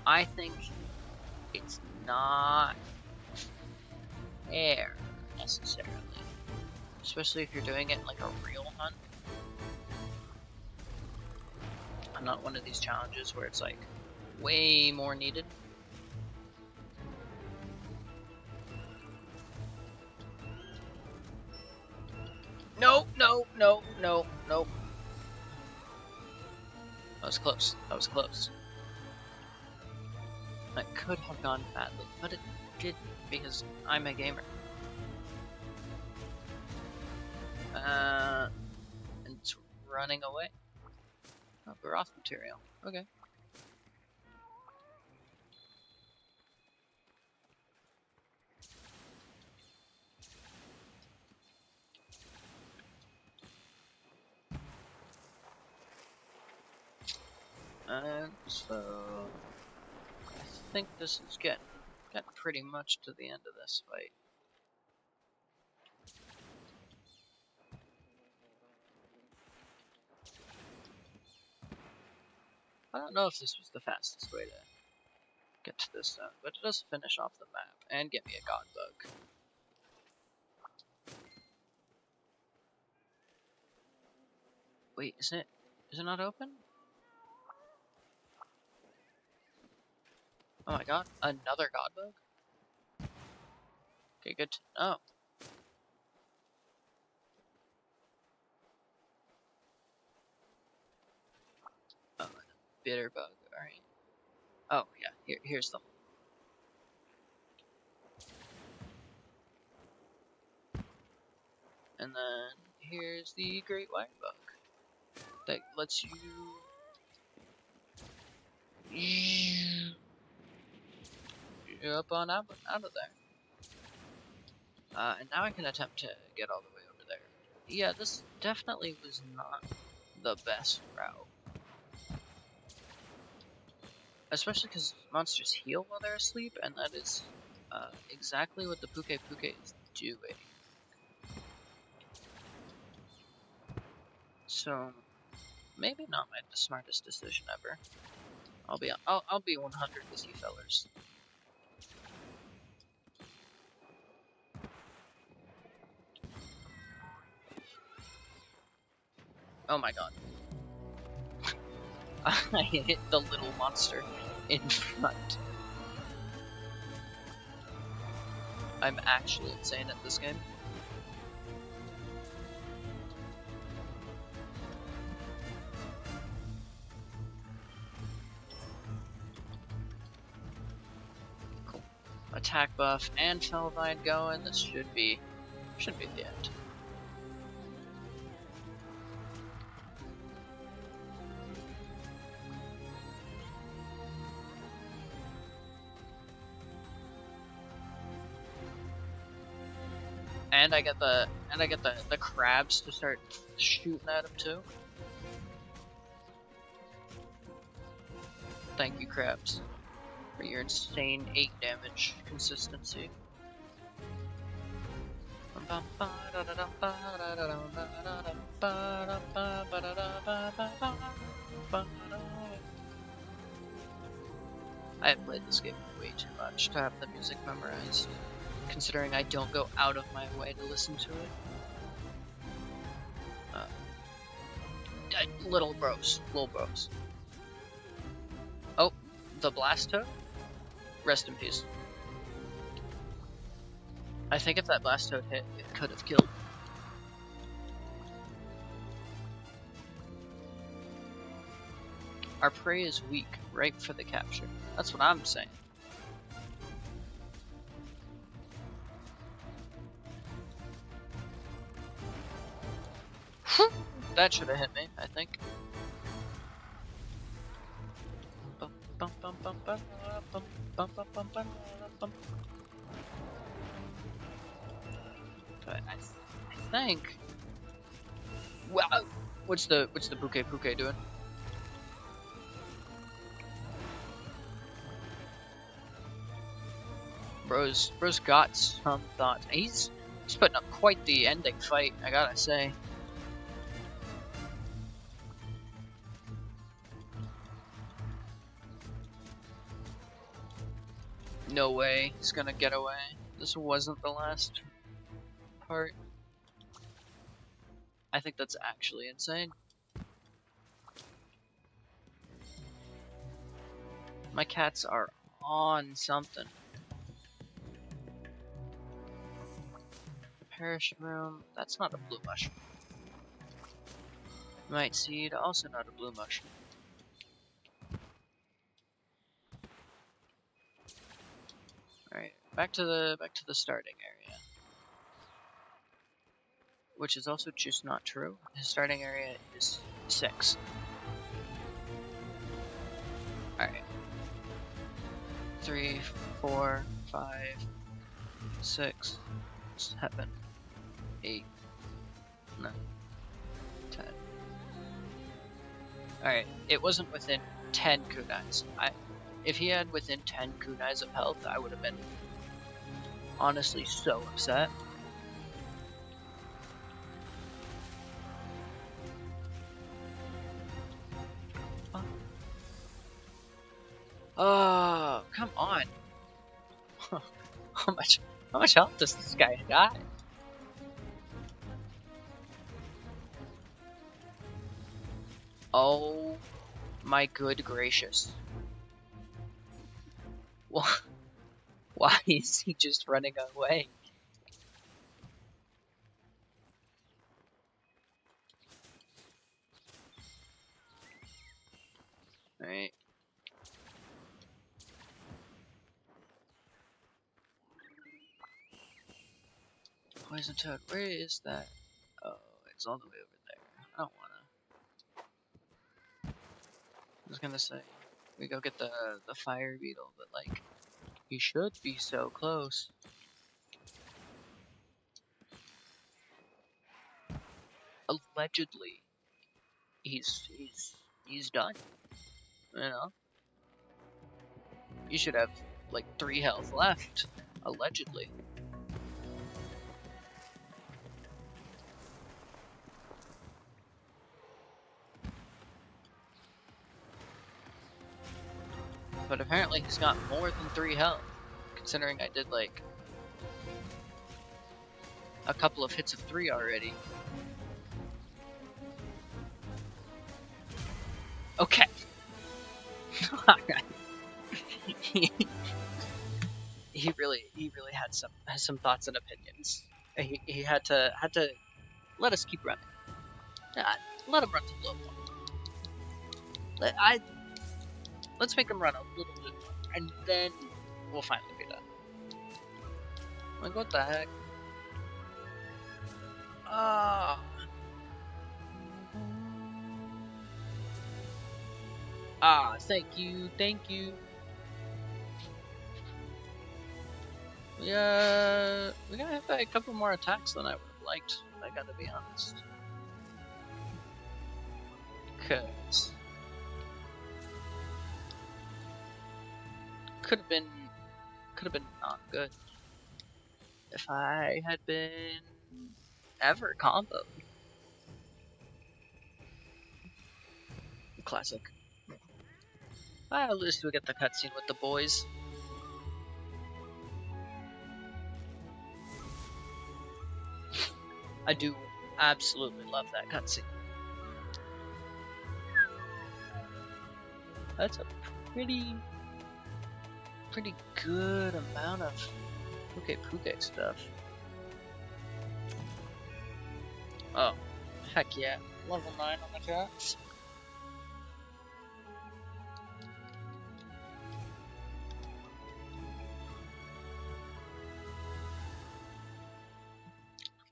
I think it's not fair, necessarily. Especially if you're doing it like a real hunt. I'm not one of these challenges where it's like way more needed. No. That was close. That could have gone badly, but it didn't because I'm a gamer. And it's running away. Oh, Baroth material. Okay. And so I think this is getting pretty much to the end of this fight. I don't know if this was the fastest way to get to this zone, but it does finish off the map and get me a god bug. Wait, is it not open? Oh my god, another god bug? Okay, good to know. Oh, bitter bug, alright. Oh, yeah, here's the hole. And then here's the great white bug that lets you up on out of there. And now I can attempt to get all the way over there. Yeah, this definitely was not the best route. Especially because monsters heal while they're asleep, and that is exactly what the Puke is doing. So, maybe not the smartest decision ever. I'll be 100 with you fellers. Oh my god. I hit the little monster in front. I'm actually insane at this game. Cool. Attack buff and Felvine going. This should be the end. And I get the crabs to start shooting at him too. Thank you, crabs, for your insane 8 damage consistency. I have played this game way too much to have the music memorized, considering I don't go out of my way to listen to it. Little bros. Oh, the Blasto? Rest in peace. I think if that Blasto hit, it could have killed. Our prey is weak, ripe for the capture. That's what I'm saying. That should have hit me, I think. But I think. Wow, what's the Puke doing? Bro's got some thoughts. He's putting up quite the ending fight, I gotta say. No way he's gonna get away. This wasn't the last part. I think that's actually insane. My cats are on something. Parachute room, that's not a blue mushroom. Might seed, also not a blue mushroom. Alright, back to the starting area. Which is also just not true. His starting area is 6. Alright. 3, 4, 5, 6, 7, 8, 9, 10. Alright, it wasn't within 10 kunais. If he had within 10 kunais of health, I would have been honestly so upset. Oh, come on. How much health does this guy got? Oh my good gracious. Why is he just running away? Alright. Poison toad, where is that? Oh, it's all the way over there. I don't wanna. I was gonna say, we go get the fire beetle, but like, he should be so close. Allegedly, he's done. You know, you should have like 3 health left. Allegedly. But apparently he's got more than 3 health, considering I did like a couple of hits of 3 already. Okay. Alright. he really had some thoughts and opinions. He had to let us keep running. Let him run to a little more. Let's make him run a little bit more, and then we'll finally be done. Like, what the heck? Thank you. We gotta have a couple more attacks than I would have liked. I gotta be honest. Cause could have been not good if I had been ever comboed. Classic. At least we get the cutscene with the boys. I do absolutely love that cutscene. That's a pretty good amount of Puke stuff. Oh, heck yeah. Level 9 on the cats.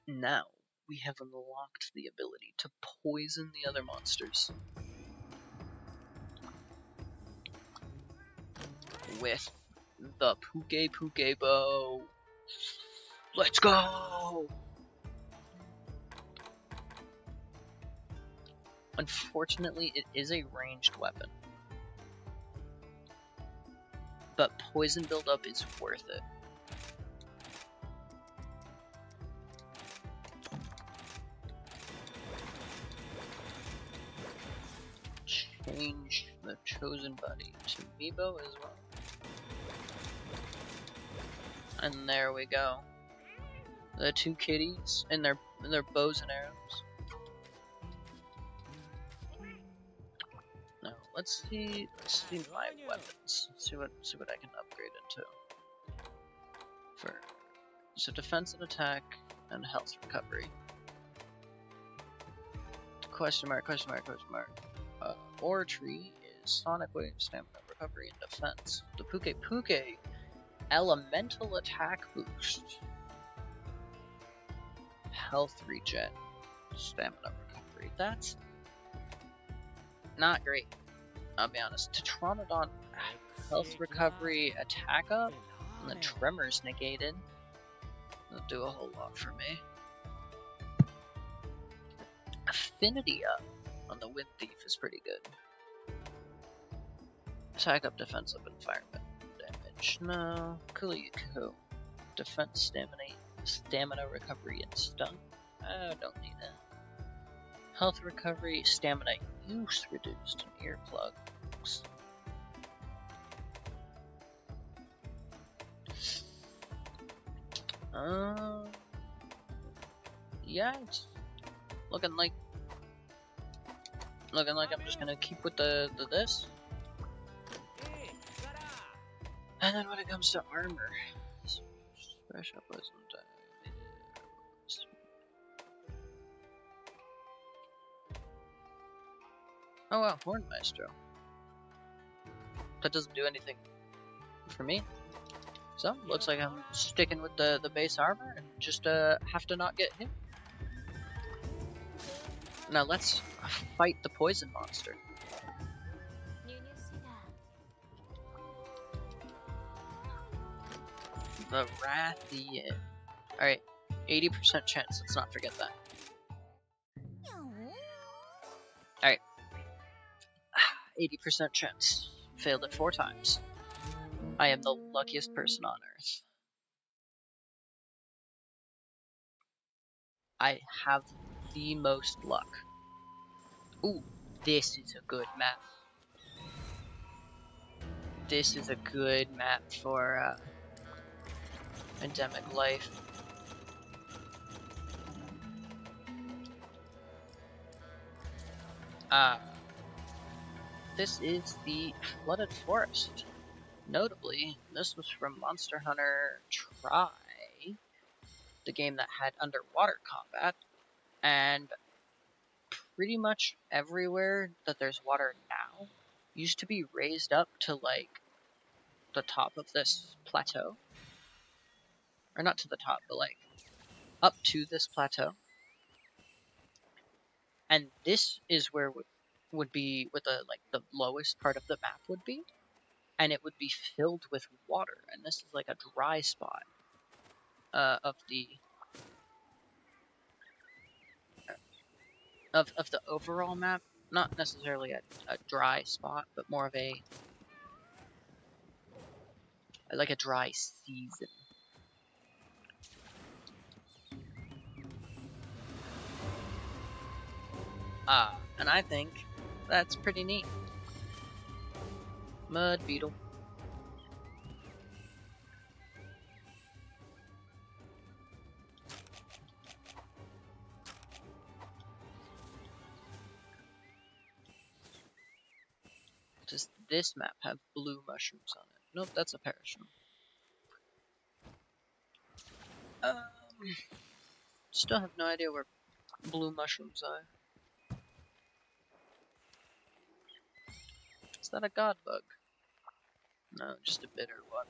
Now, we have unlocked the ability to poison the other monsters with the Puke bow. Let's go! Unfortunately, it is a ranged weapon, but poison buildup is worth it. Change the chosen buddy to Meebo as well. And there we go. The 2 kitties and their bows and arrows. Now let's see my weapons. See what I can upgrade into. So defense and attack and health recovery. Question mark. Ore tree is sonic wave, stamina recovery, and defense. The Puke elemental attack boost. Health regen, stamina recovery. That's not great, I'll be honest. Tetranodon health recovery, attack up, and the tremors negated. That'll do a whole lot for me. Affinity up on the Wind Thief is pretty good. Attack up, defense up, environment damage. No. Kuliku. Defense, stamina recovery, and stun. I don't need that. Health recovery, stamina use reduced, and earplugs. Yeah, it's looking like Looking like I'm just gonna keep with the this. And then when it comes to armor, special poison damage. Oh wow, Horn Maestro. That doesn't do anything for me. So, looks like I'm sticking with the base armor and just have to not get hit. Now let's fight the poison monster. The Rathian. Alright, 80% chance, let's not forget that. Alright. 80% chance. Failed it 4 times. I am the luckiest person on Earth. I have the most luck. Ooh, this is a good map. This is a good map for endemic life. This is the Flooded Forest. Notably, this was from Monster Hunter Tri, the game that had underwater combat, and pretty much everywhere that there's water now used to be raised up to like the top of this plateau. Or not to the top, but like up to this plateau. And this is where would be where the lowest part of the map would be, and it would be filled with water. And this is like a dry spot of the overall map. Not necessarily a dry spot, but more of a like a dry season. And I think that's pretty neat. Mud beetle. Does this map have blue mushrooms on it? Nope, that's a parachute. Still have no idea where blue mushrooms are. Is that a god bug? No, just a bitter one.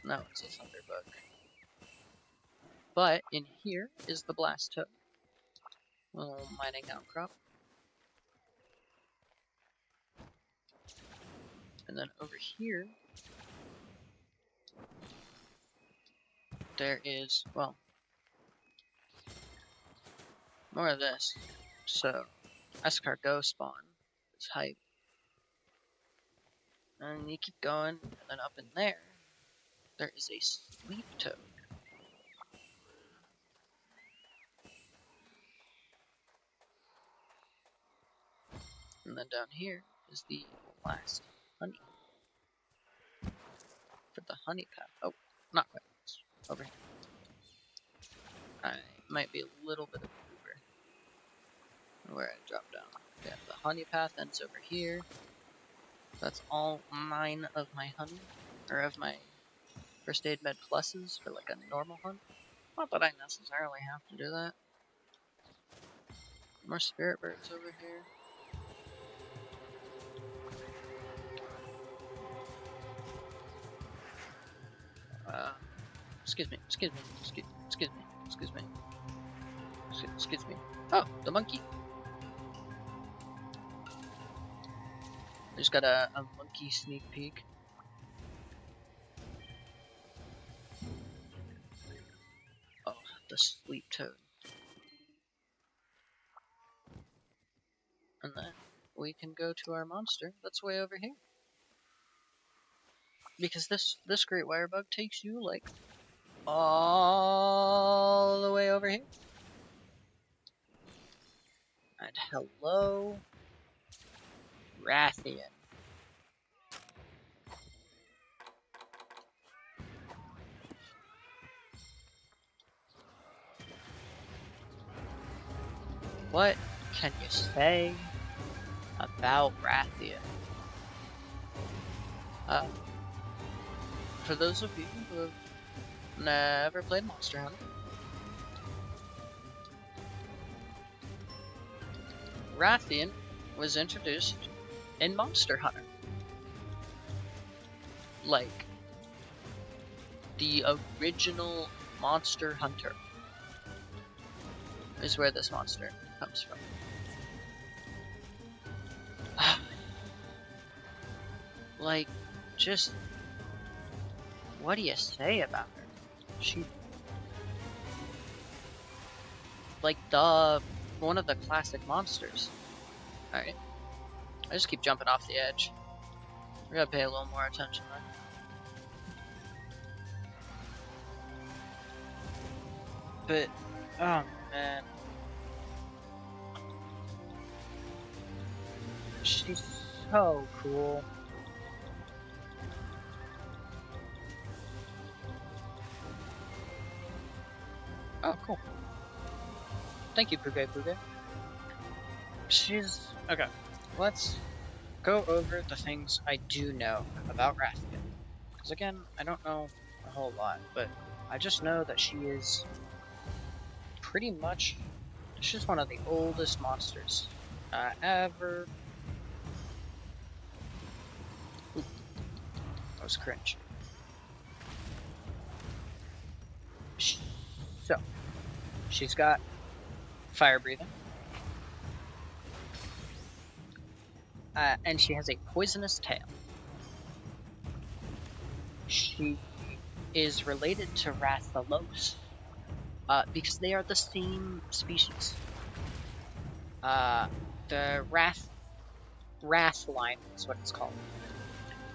No, it's a thunderbug. But in here is the blast toad. Little mining outcrop. And then over here, there is, well, more of this. So, escargot spawn is hype. And you keep going, and then up in there is a sleep toad. And then down here is the last honey. For the honey path. Oh, not quite. It's over here. I might be a little bit of a goober. Where I drop down. Yeah, the honey path ends over here. That's all 9 of my honey. Or of my first aid med pluses for like a normal hunt. Not that I necessarily have to do that. More spirit birds over here. Excuse me. Oh, the monkey. I just got a monkey sneak peek. Oh, the sleep toad. And then we can go to our monster that's way over here. Because this great wire bug takes you like all the way over here. And hello, Rathian. What can you say about Rathian? For those of you who have never played Monster Hunter, Rathian was introduced in Monster Hunter. Like, the original Monster Hunter is where this monster comes from. Like, just, what do you say about her? She, like, one of the classic monsters. Alright. I just keep jumping off the edge. We gotta pay a little more attention there. But, oh man. She's so cool. Oh, cool. Thank you, Puge Puge. She's... okay. Let's go over the things I do know about Rathian. Because again, I don't know a whole lot, but I just know that she is pretty much... she's one of the oldest monsters ever. Ooh, that was cringe. So, she's got fire breathing. And she has a poisonous tail. She is related to Rathalos because they are the same species. The Wrath line is what it's called.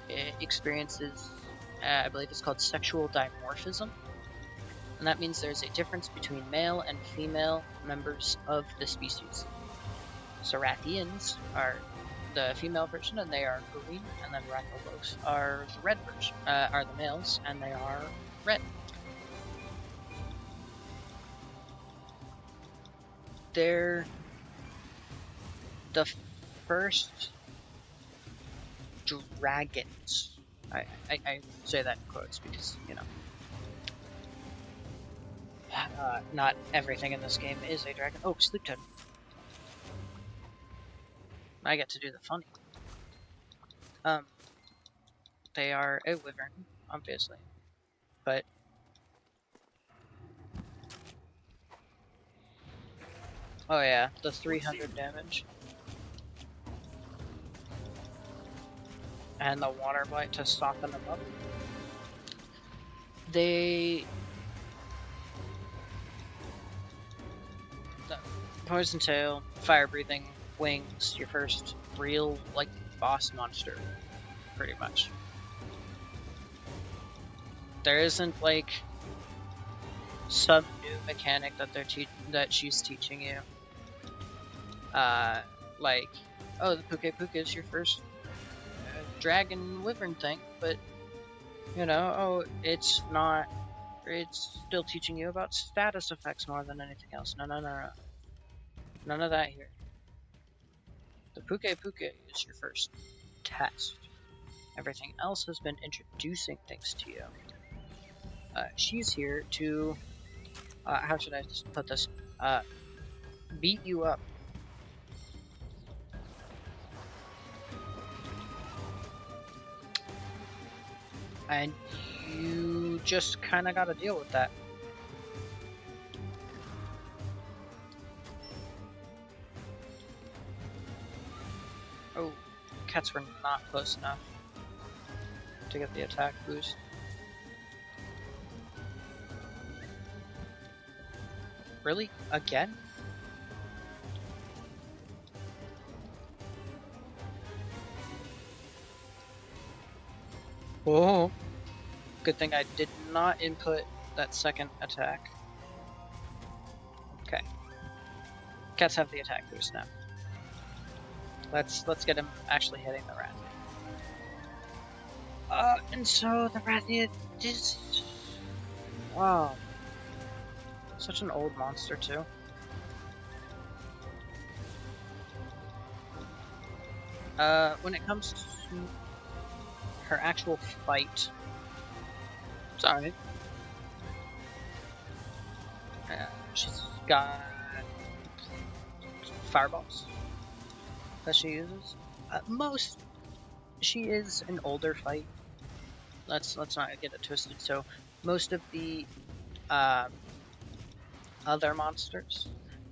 It experiences, I believe it's called sexual dimorphism, and that means there's a difference between male and female members of the species. So Rathians are the female version, and they are green, and then Rathalos are the red version, are the males, and they are red. They're the first dragons. I say that in quotes because, you know, not everything in this game is a dragon. Oh, sleep totem. I get to do the funny. They are a wyvern, obviously, but oh yeah, the 300 damage. And the water bite to soften them up. The poison tail, fire breathing, wings, your first real, like, boss monster, pretty much. There isn't, like, some new mechanic that she's teaching you. Like, oh, the Puke Puke is your first dragon wyvern thing, but, you know, oh, it's not, it's still teaching you about status effects more than anything else. No. None of that here. The Puke Puke is your first test. Everything else has been introducing things to you. She's here to, how should I put this? Beat you up. And you just kind of got to deal with that. Oh, cats were not close enough to get the attack boost. Really? Again? Oh, good thing I did not input that second attack. Okay. Cats have the attack boost now. Let's get him actually hitting the Rathian. And so the Rathian is... wow. Such an old monster, too. When it comes to her actual fight, it's alright. She's got fireballs that she uses. She is an older fight. Let's not get it twisted. So most of the other monsters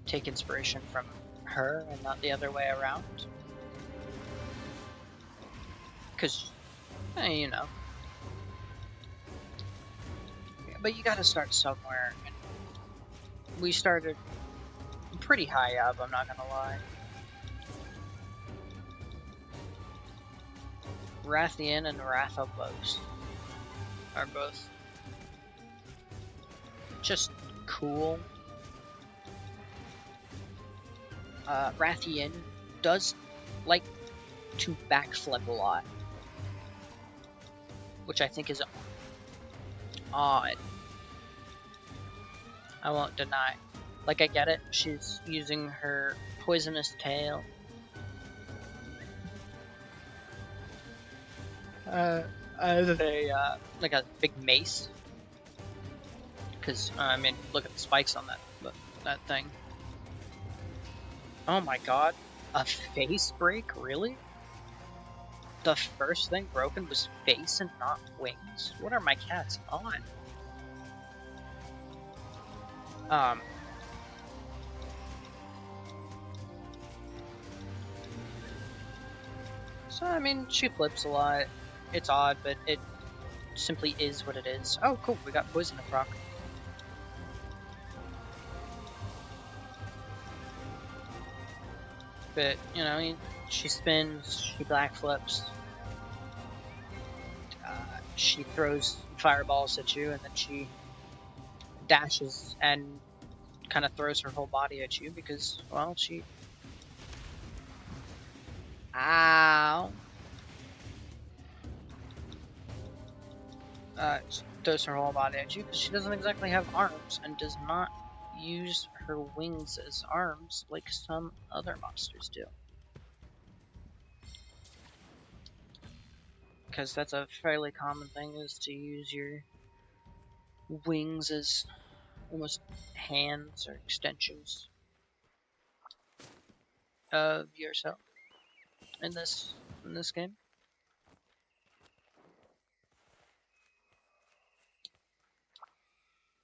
take inspiration from her and not the other way around. Because, you know. But you gotta start somewhere. And we started pretty high up, I'm not gonna lie. Rathian and Rathalos are both just cool. Rathian does like to backflip a lot, which I think is odd. I won't deny. Like, I get it, she's using her poisonous tail as a, like a big mace. Because, I mean, look at the spikes on that thing. Oh my god, a face break? Really? The first thing broken was face and not wings? What are my cats on? So, I mean, she flips a lot. It's odd, but it simply is what it is. Oh, cool, we got poison to proc. But, you know, she spins, she black flips, she throws fireballs at you, and then she dashes and kind of throws her whole body at you because, well, she... Ow! She throws her whole body at you because she doesn't exactly have arms and does not use her wings as arms like some other monsters do. Because that's a fairly common thing, is to use your wings as almost hands or extensions of yourself in this game.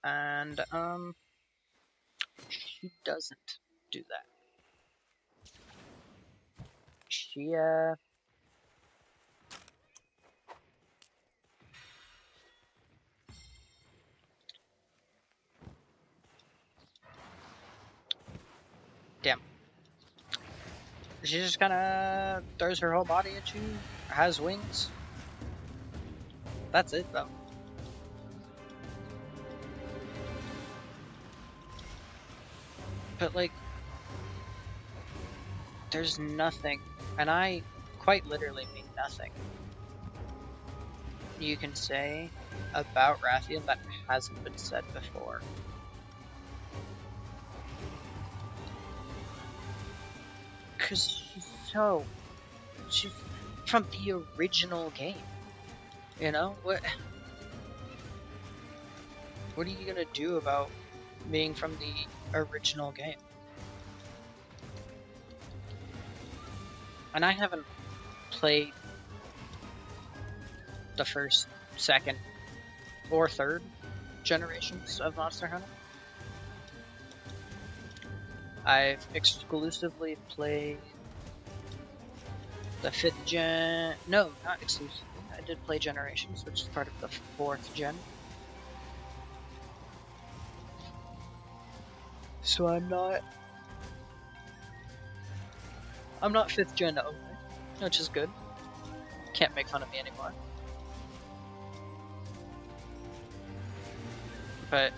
And she doesn't do that. She damn. She just kind of throws her whole body at you, has wings. That's it, though. But, like, there's nothing, and I quite literally mean nothing, you can say about Rathian that hasn't been said before. Because she's from the original game, you know? What are you gonna do about being from the original game? And I haven't played the first, second, or third generations of Monster Hunter. I've exclusively played the 5th gen... No, not exclusively. I did play Generations, which is part of the 4th gen. So I'm not 5th gen only, which is good. Can't make fun of me anymore. But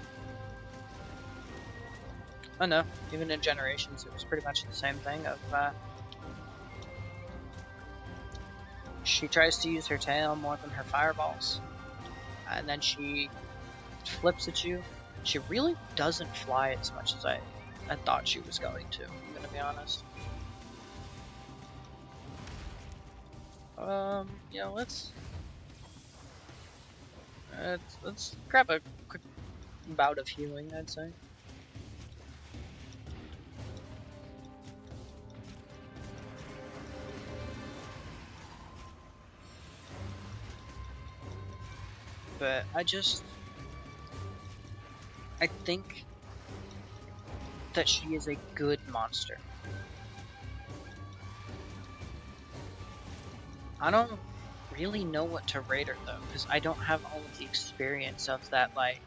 oh no, even in Generations it was pretty much the same thing of she tries to use her tail more than her fireballs, and then she flips at you. She really doesn't fly as much as I thought she was going to, I'm gonna be honest. You know, let's grab a quick bout of healing, I'd say. But I think that she is a good monster. I don't really know what to rate her though, because I don't have all of the experience of that. Like,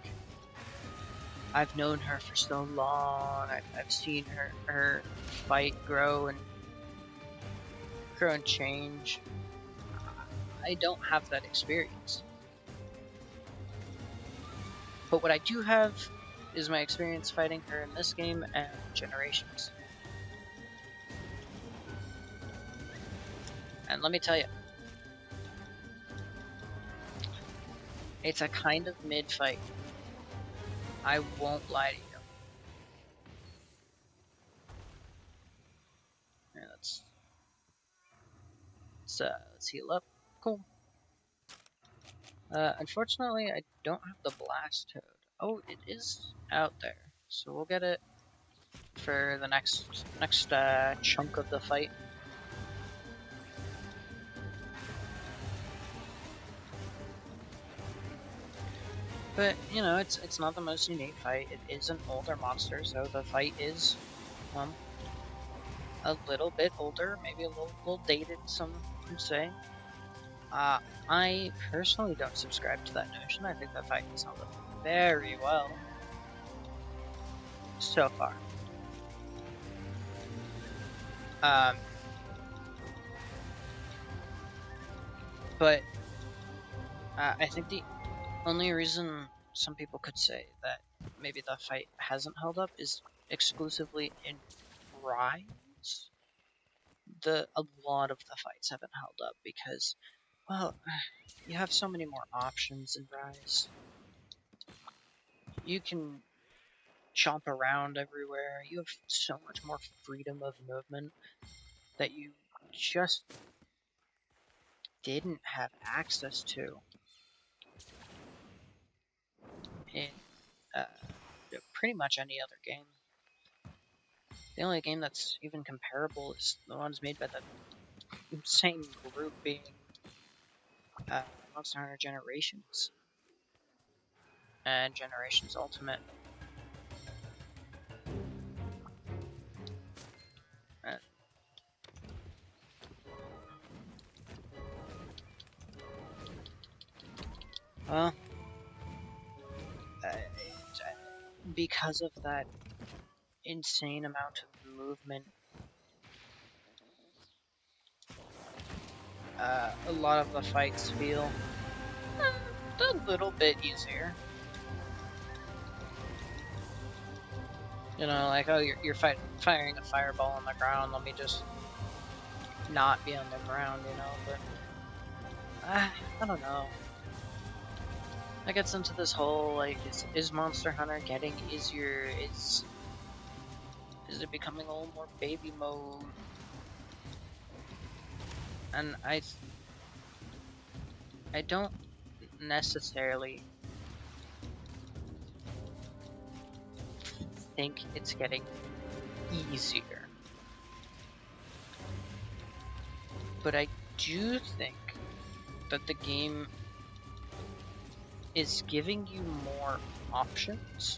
I've known her for so long. I've seen her fight grow and change. I don't have that experience. But what I do have is my experience fighting her in this game and Generations. And let me tell you, it's a kind of mid fight. I won't lie to you. Here, let's heal up. Cool. Unfortunately, I don't have the blast toad. Oh, it is out there, so we'll get it for the next chunk of the fight. But you know, it's not the most unique fight. It is an older monster, so the fight is a little bit older, maybe a little dated. Some would say. I personally don't subscribe to that notion. I think that fight has held up very well so far. But I think the only reason some people could say that maybe the fight hasn't held up is exclusively in Rise. A lot of the fights haven't held up because, well, you have so many more options in Rise. You can chomp around everywhere. You have so much more freedom of movement that you just didn't have access to in pretty much any other game. The only game that's even comparable is the ones made by the same group, being Monster Hunter Generations and Generations Ultimate. Well, because of that insane amount of movement, a lot of the fights feel a little bit easier. You know, like, oh, you're firing a fireball on the ground, let me just not be on the ground, you know, but I don't know. That gets into this whole, like, is Monster Hunter getting easier? Is it becoming a little more baby mode? And I don't necessarily think it's getting easier. But I do think that the game is giving you more options.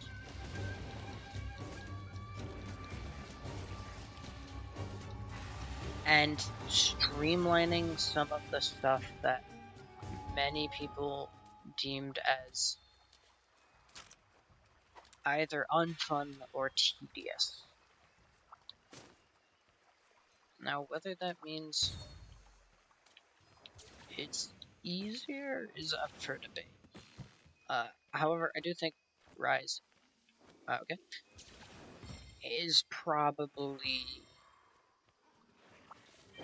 And streamlining some of the stuff that many people deemed as either unfun or tedious. Now, whether that means it's easier is up for debate. However, I do think Rise, is probably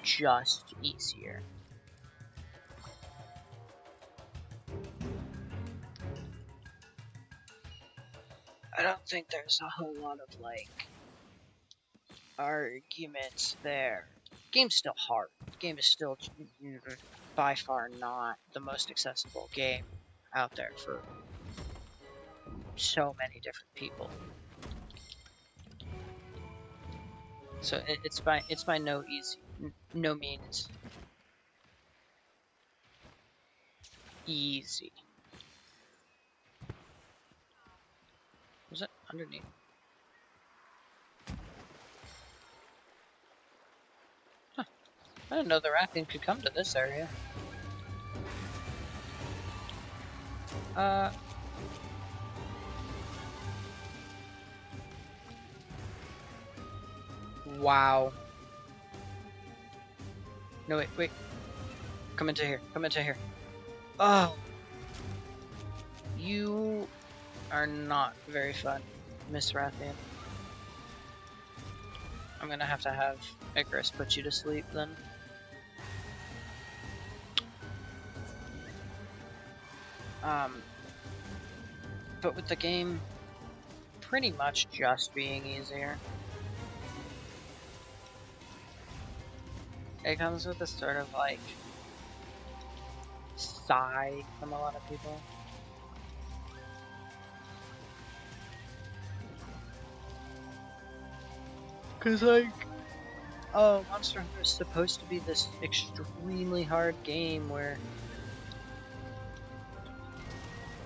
just easier. I don't think there's a whole lot of, like, arguments there. Game's still hard. Game is still by far not the most accessible game out there for so many different people. So it's by no means easy. Was it underneath? Huh. I didn't know the raccoon could come to this area. Wow. No, wait. Come into here. Come into here. Oh. You are not very fun, Miss Rathian. I'm gonna have to have Icarus put you to sleep then. But with the game pretty much just being easier, it comes with a sort of like sigh from a lot of people. Cause like, oh, Monster Hunter is supposed to be this extremely hard game where,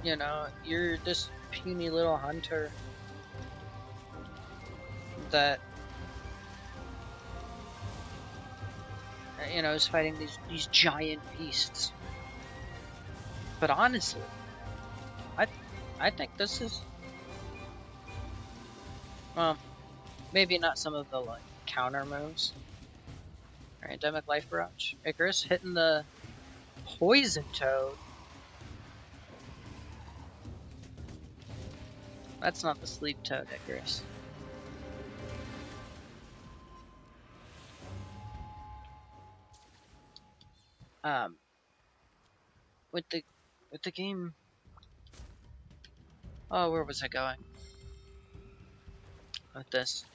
you know, you're this puny little hunter that, you know, is fighting these giant beasts. But honestly, I think this is, well, maybe not some of the like counter moves. Alright, Endemic Life Barrage. Icarus hitting the Poison Toad. That's not the Sleep Toad, Icarus. With the game. Oh, where was I going with this?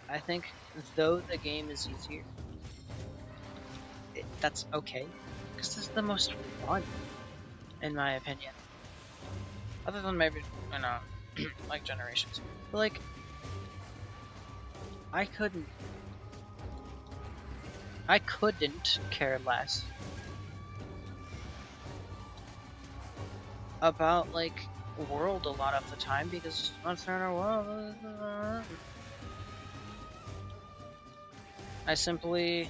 I think though the game is easier, that's okay, because this is the most fun, in my opinion. Other than maybe, you know, like Generations. But like, I couldn't care less about like World a lot of the time, because Monster Hunter World, I simply,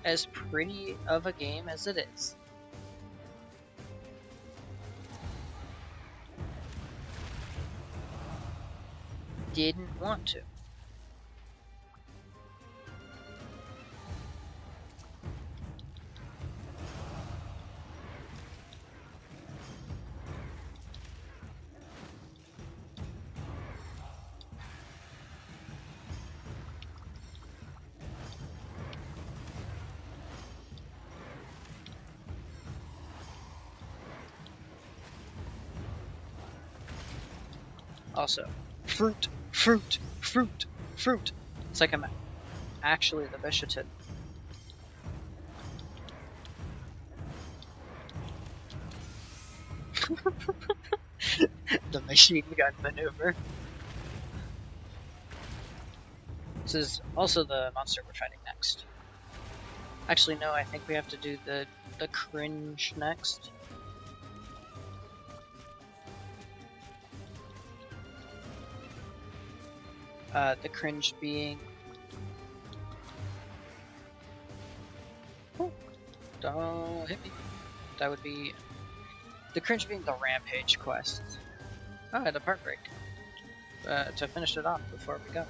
as pretty of a game as it is, didn't want to. Also, fruit. It's like I'm actually the Bishotin. The machine gun maneuver. This is also the monster we're fighting next. Actually, no, I think we have to do the cringe next. The cringe being... Oh, don't hit me. That would be... The cringe being the Rampage quest. Oh, the part break. To finish it off before we go.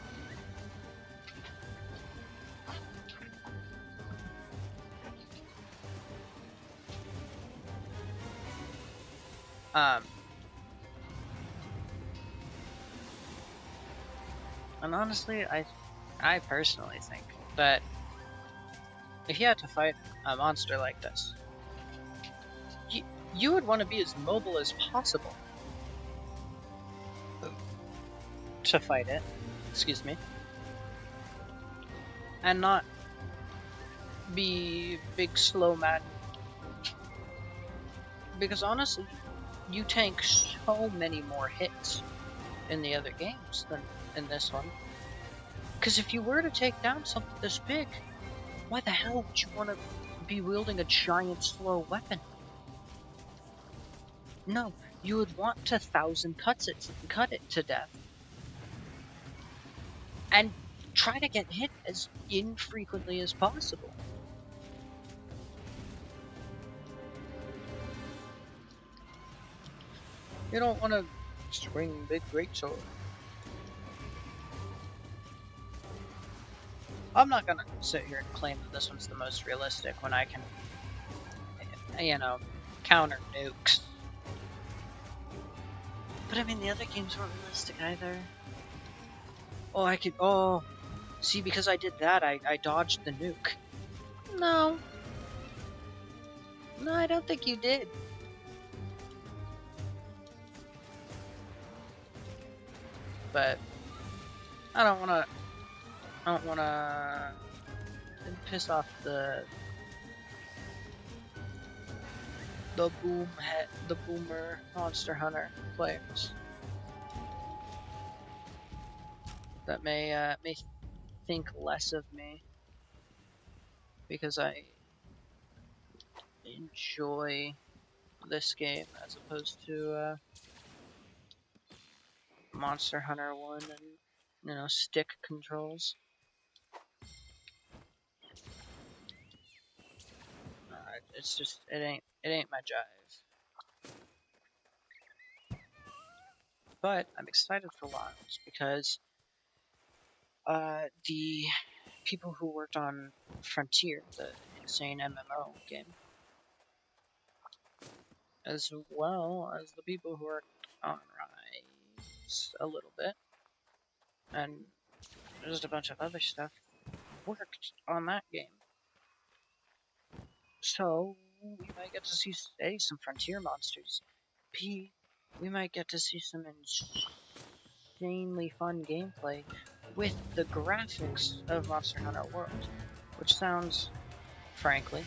And honestly, I personally think that if you had to fight a monster like this, you would want to be as mobile as possible. to fight it, excuse me, and not be big slow Madden. Because honestly, you tank so many more hits in the other games than in this one. Because if you were to take down something this big, why the hell would you want to be wielding a giant slow weapon? No, you would want to cut it to death, and try to get hit as infrequently as possible. You don't want to swing big greatsword. I'm not gonna sit here and claim that this one's the most realistic when I can, counter nukes. But I mean, the other games weren't realistic either. See, because I did that, I dodged the nuke. No, I don't think you did. But I don't wanna piss off the boomer Monster Hunter players that may think less of me because I enjoy this game as opposed to Monster Hunter 1 and stick controls. It's just it ain't my jive. But I'm excited for Wilds because the people who worked on Frontier, the insane MMO game, as well as the people who worked on Rise a little bit, and just a bunch of other stuff, worked on that game. So we might get to see A, some Frontier monsters, B, we might get to see some insanely fun gameplay with the graphics of Monster Hunter World, which sounds, frankly,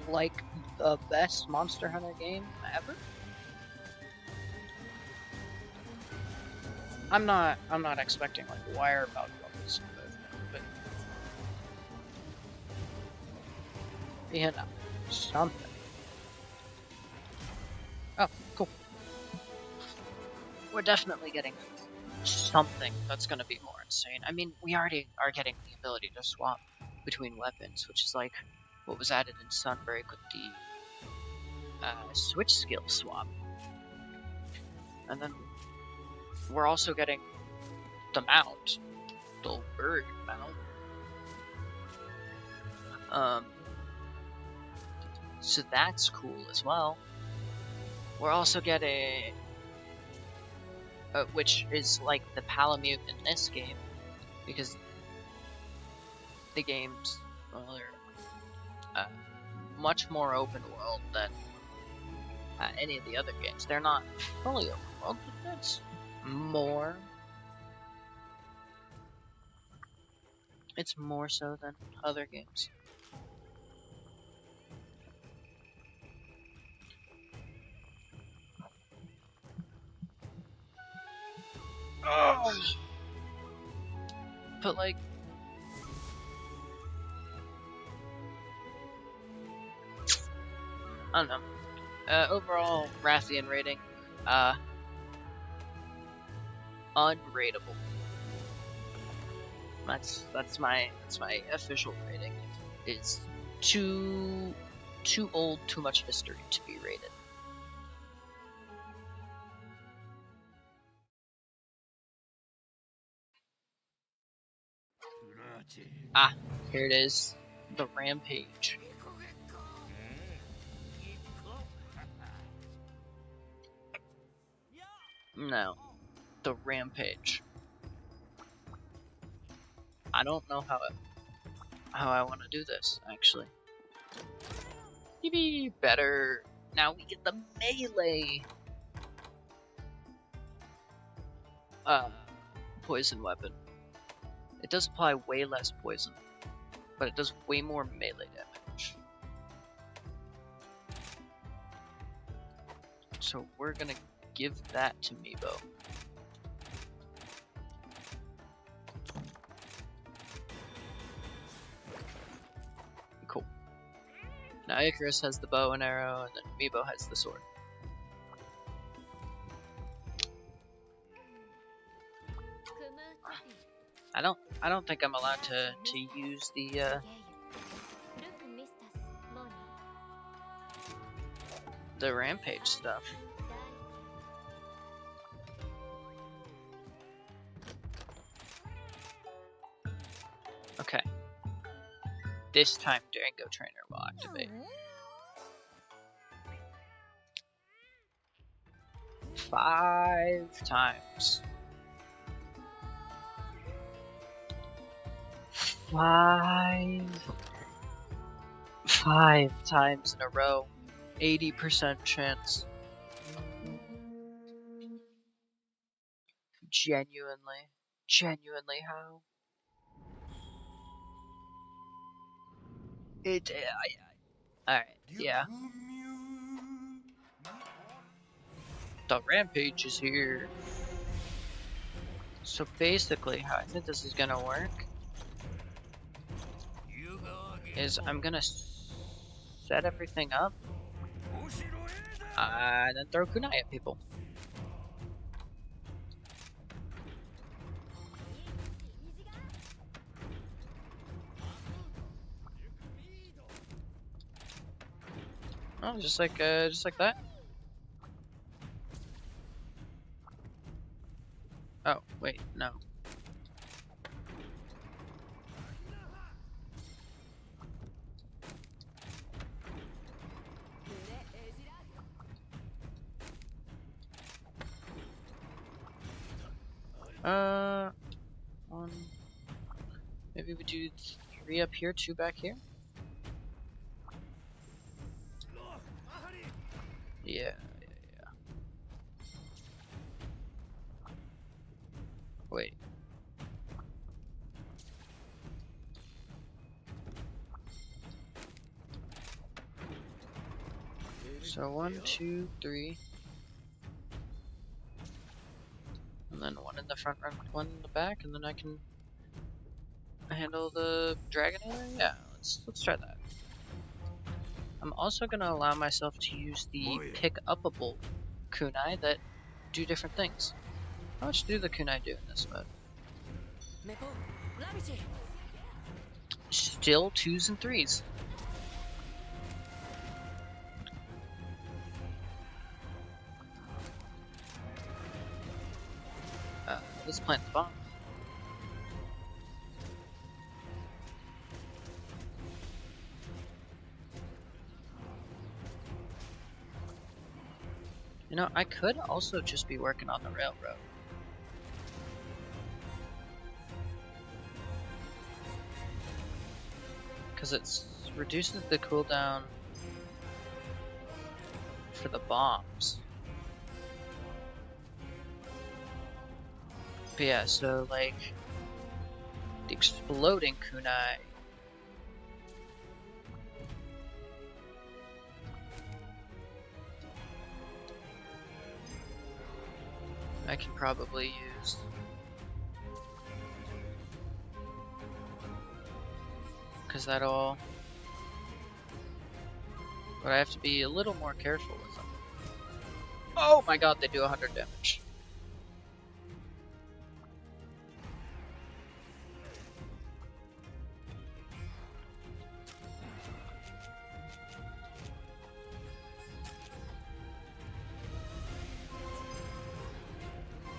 like the best Monster Hunter game ever. I'm not expecting like wire bug levels, but something. Oh, cool. We're definitely getting something that's going to be more insane. I mean, we already are getting the ability to swap between weapons, which is like what was added in Sunbreak with the switch skill swap. And then we're also getting the mount, the bird mount. So that's cool as well. We're also getting, which is like the Palamute in this game, because the game's much more open world than any of the other games. They're not fully open world, but it's more. It's more so than other games. Oh. But like, I don't know. Overall, Rathian rating, unrateable. That's my official rating. It's too old, too much history to be rated. Ah, here it is, the Rampage. No, the Rampage. I don't know how I want to do this, actually. Maybe better. Now we get the melee. poison weapon. It does apply way less poison, but it does way more melee damage. So we're gonna give that to Meebo. Cool. Now Icarus has the bow and arrow, and then Meebo has the sword. I don't think I'm allowed to use the rampage stuff. Okay. This time Durango Trainer will activate. 5 times. 5 times in a row. 80% chance. Genuinely how? Alright, yeah. The rampage is here. So basically how I think this is gonna work is I'm gonna set everything up and then throw kunai at people. Oh, just like that. Oh, wait, no. One. Maybe we do 3 up here, 2 back here. Yeah. Wait. So 1, 2, 3. And then 1 in the front, 1 in the back, and then I can handle the dragon area? Yeah, let's try that. I'm also gonna allow myself to use the pick-upable kunai that do different things. How much do the kunai do in this mode? Still 2s and 3s. Let's plant the bomb. You know, I could also just be working on the railroad. Because it reduces the cooldown for the bombs. But yeah, so like the exploding kunai I can probably use. Because that'll... But I have to be a little more careful with them. Oh my god, they do 100 damage.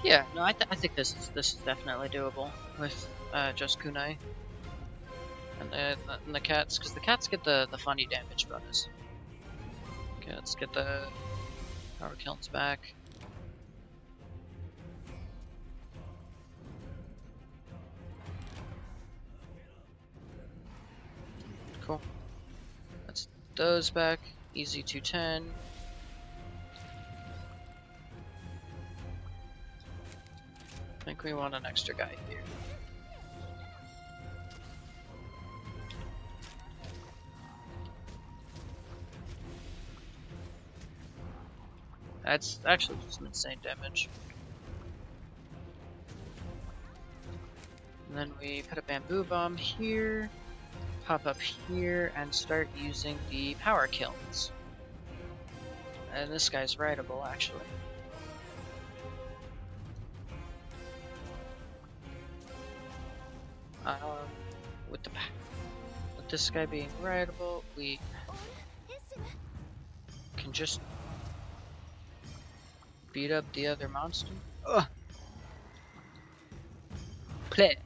Yeah, no, I think this is definitely doable with just kunai and the cats, because the cats get the funny damage bonus. Okay, let's get the power kilns back. Cool. That's those back. Easy 210. think we want an extra guy here. That's actually just some insane damage. And then we put a bamboo bomb here, pop up here, and start using the power kilns. And this guy's rideable, actually. With this guy being rideable, we can just beat up the other monster. Ugh. Play.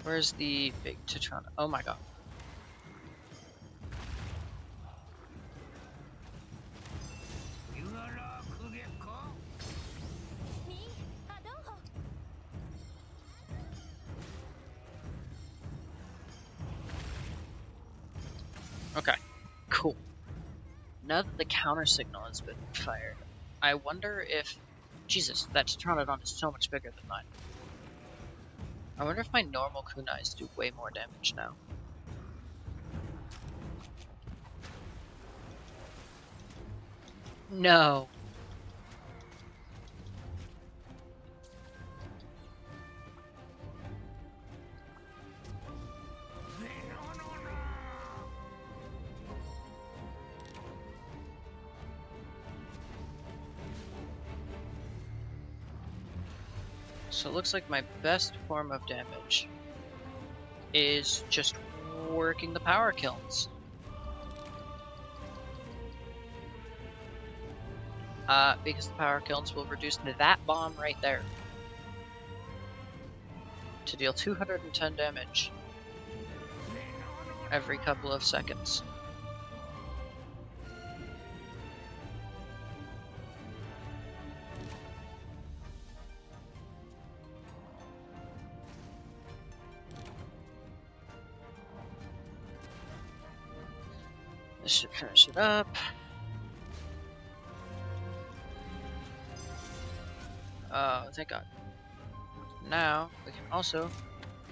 Where's the big Tetrona? Oh my god. Okay, cool. Now that the counter signal has been fired, I wonder if... Jesus, that Tetranodon is so much bigger than mine. I wonder if my normal kunais do way more damage now. No. So it looks like my best form of damage is just working the power kilns. Because the power kilns will reduce that bomb right there to deal 210 damage every couple of seconds. This should finish it up. Thank God. Now, we can also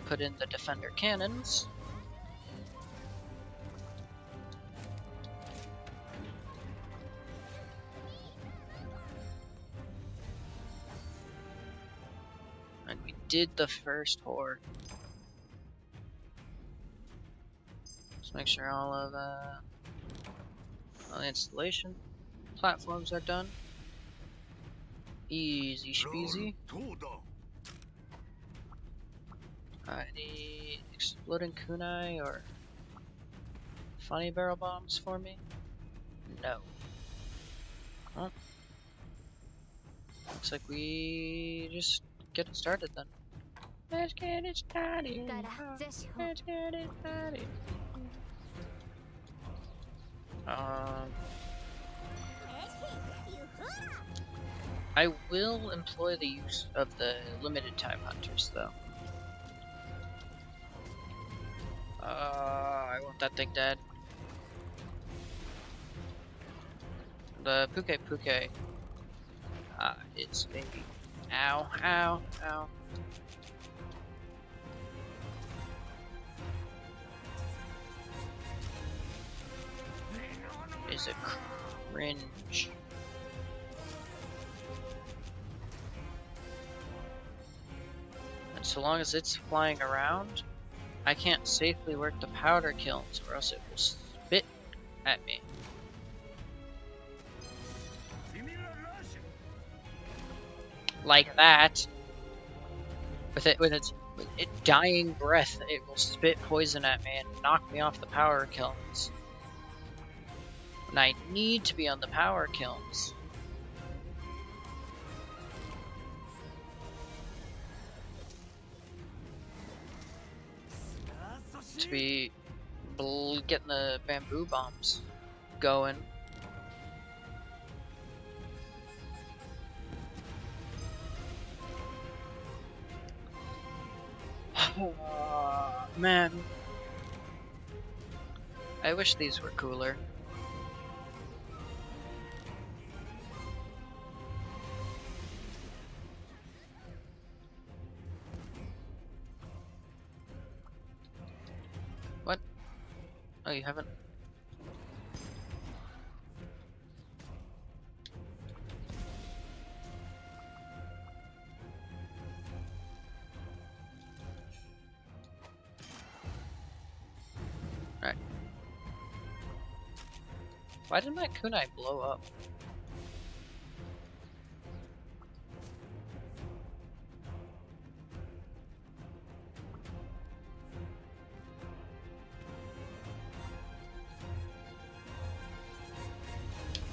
put in the defender cannons. And we did the first horde. Let's make sure all of the installation platforms are done. Easy speasy. Any exploding kunai or funny barrel bombs for me? No. Huh. Looks like we just get it started then. Let's get it started. Let's get it started. I will employ the use of the limited time hunters though. I want that thing dead. The Puke is maybe. Ow, ow, ow. Is a cringe. And so long as it's flying around, I can't safely work the powder kilns or else it will spit at me. Like that. With its dying breath, it will spit poison at me and knock me off the power kilns. And I need to be on the power kilns. To be getting the bamboo bombs going. Man, I wish these were cooler. Oh, you haven't? Alright. Why did my kunai blow up?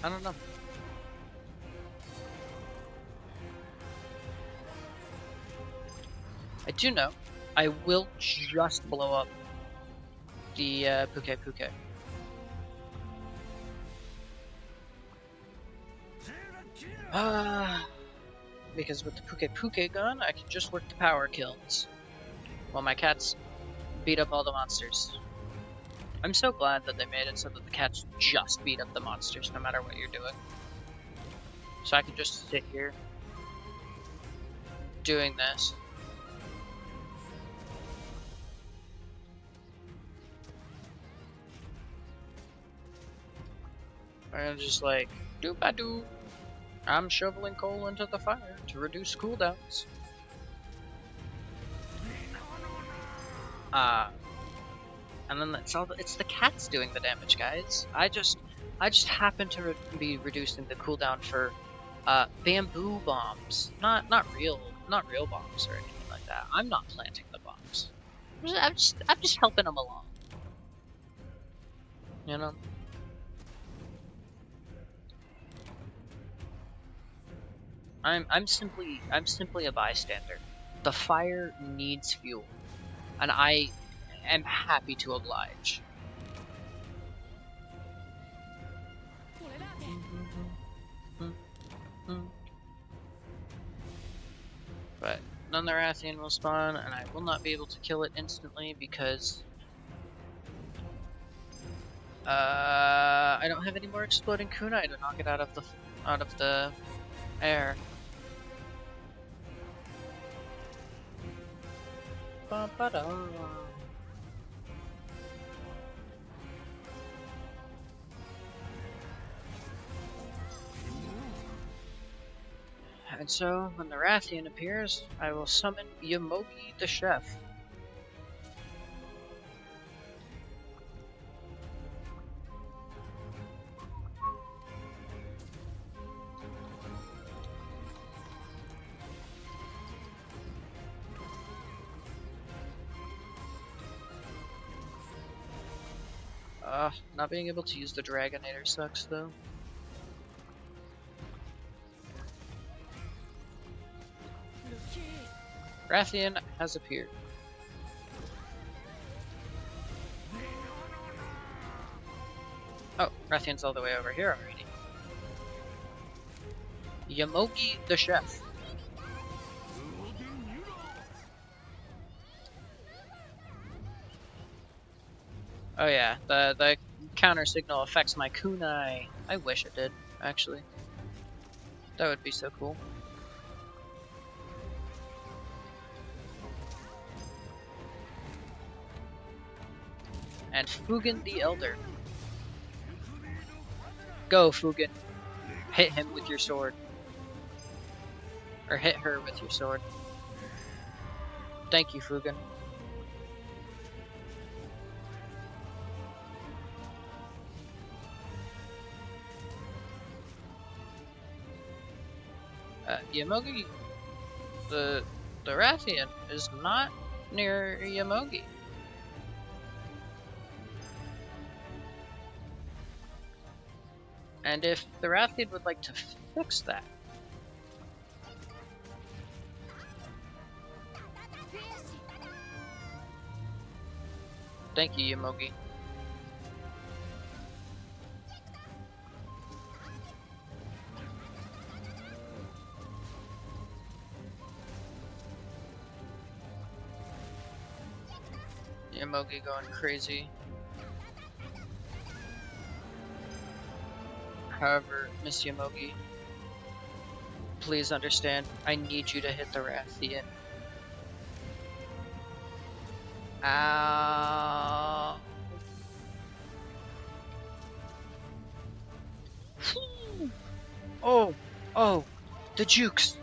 I don't know. I do know I will just blow up the Puke. Because with the Puke gun, I can just work the power kills while my cats beat up all the monsters. I'm so glad that they made it so that the cats just beat up the monsters no matter what you're doing. So I can just sit here doing this. And just like, doop-a-doo. I'm shoveling coal into the fire to reduce cooldowns. And then it's the cats doing the damage, guys. I just happen to be reducing the cooldown for bamboo bombs, not real bombs or anything like that. I'm not planting the bombs. I'm just helping them along. You know. I'm simply a bystander. The fire needs fuel, and I am happy to oblige. But none the Rathian will spawn, and I will not be able to kill it instantly because I don't have any more exploding kunai to knock it out of the air. Ba-ba-da. And so, when the Rathian appears, I will summon Yamogi the Chef. Not being able to use the Dragonator sucks, though. Rathian has appeared. Oh, Rathian's all the way over here already. Yamogi the Chef. Oh yeah, the counter signal affects my kunai. I wish it did, actually. That would be so cool. And Fugen the Elder. Go, Fugen. Hit him with your sword. Or hit her with your sword. Thank you, Fugen. Yamogi, the Rathian is not near Yamogi. And if the Rathian would like to fix that, thank you, Yamogi. Yamogi going crazy. However, Miss Yamogi, please understand, I need you to hit the Rathian. Ow. Oh, oh, the jukes.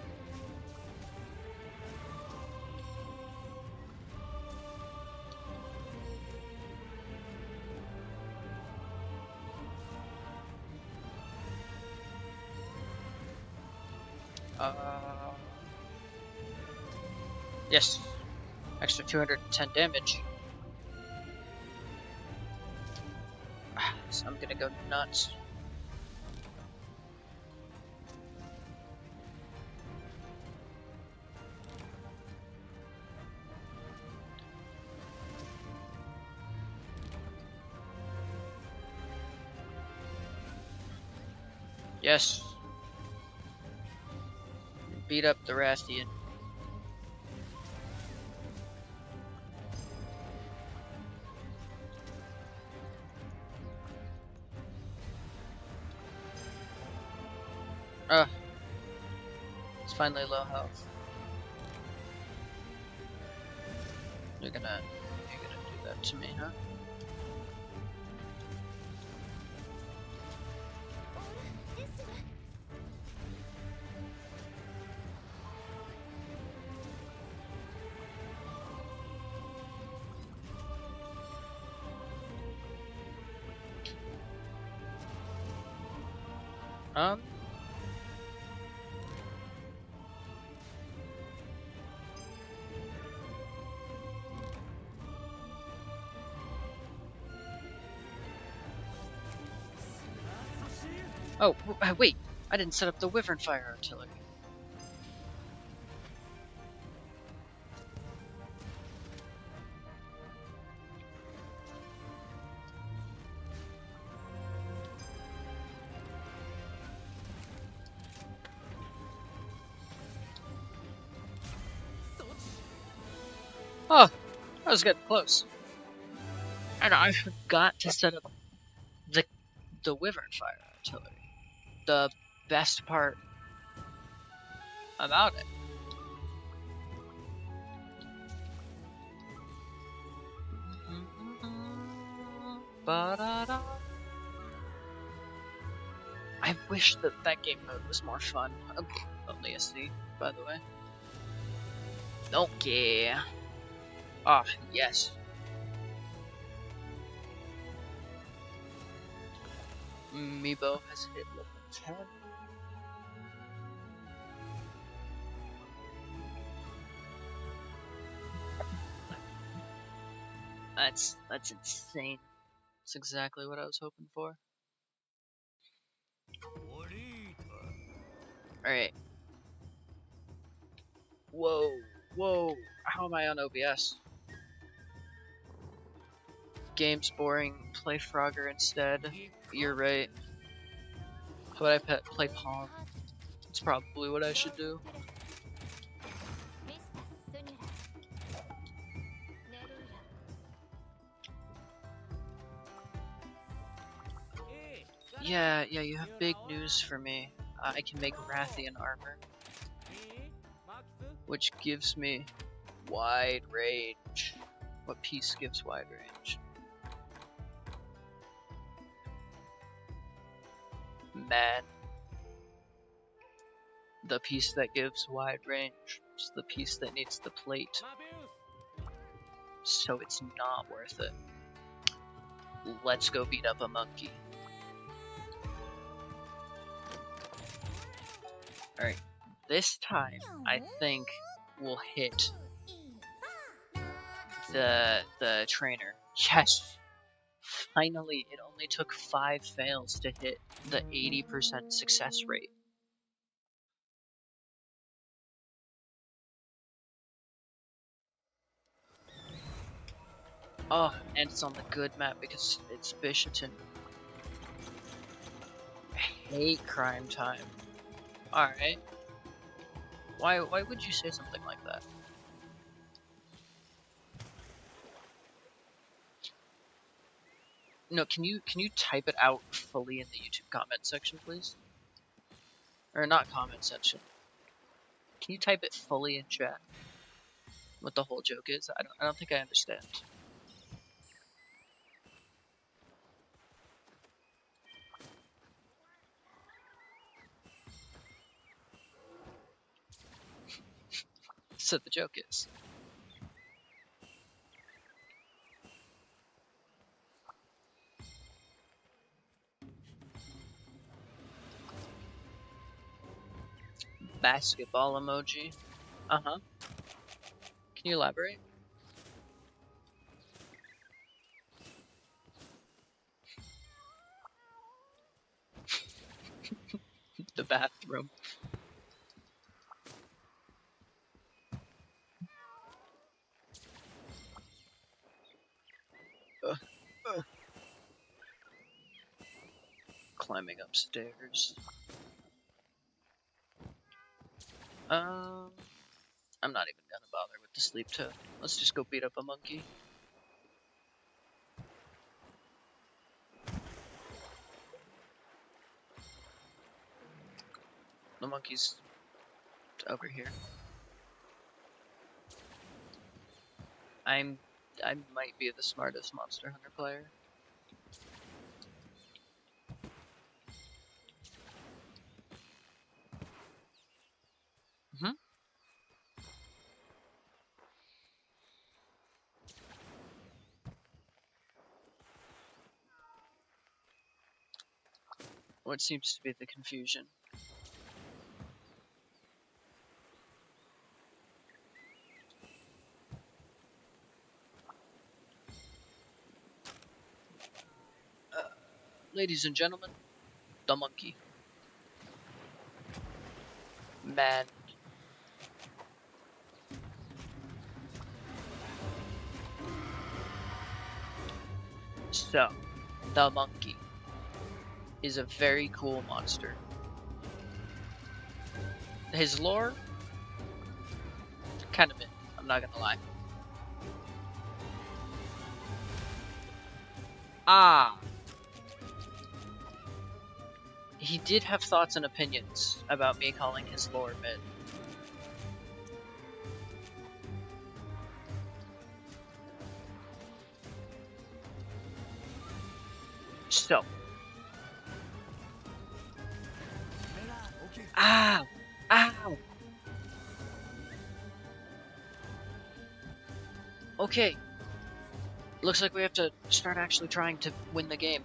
Yes, extra 210 damage. So I'm gonna go nuts. Yes. Beat up the Rathian. It's finally low health. You're gonna do that to me, huh? Um. Oh, wait. I didn't set up the Wyvern Fire Artillery. Oh, I was getting close. I know, I forgot to set up the Wyvern Fire Artillery. The best part about it. Ba-da-da. I wish that game mode was more fun. Only a C, by the way. Okay. Ah, yes. Meebo has hit level 10. That's insane. That's exactly what I was hoping for. Alright. Whoa, whoa. How am I on OBS? Game's boring. Play Frogger instead. You're right. How about I play Pong? That's probably what I should do. Yeah, you have big news for me. I can make Rathian armor, which gives me wide range. What piece gives wide range? Man. The piece that gives wide range is the piece that needs the plate. So it's not worth it. Let's go beat up a monkey. Alright, this time I think we'll hit the trainer. Yes! Finally, it only took 5 fails to hit the 80% success rate. Oh, and it's on the good map because it's Bishoton. I hate crime time. Alright. Why would you say something like that? No, can you type it out fully in the YouTube comment section, please? Or not comment section. Can you type it fully in chat? What the whole joke is? I don't think I understand. So the joke is, basketball emoji. Uh-huh. Can you elaborate? The bathroom. Ugh, ugh. Climbing upstairs. I'm not even gonna bother with the sleep toad. Let's just go beat up a monkey. The monkey's over here. I might be the smartest Monster Hunter player. Hmm. What seems to be the confusion? Ladies and gentlemen, the monkey. Man. So, the monkey is a very cool monster. His lore, kind of mid, I'm not gonna lie. Ah! He did have thoughts and opinions about me calling his lore mid. So. Ow! Ow! Okay. Looks like we have to start actually trying to win the game.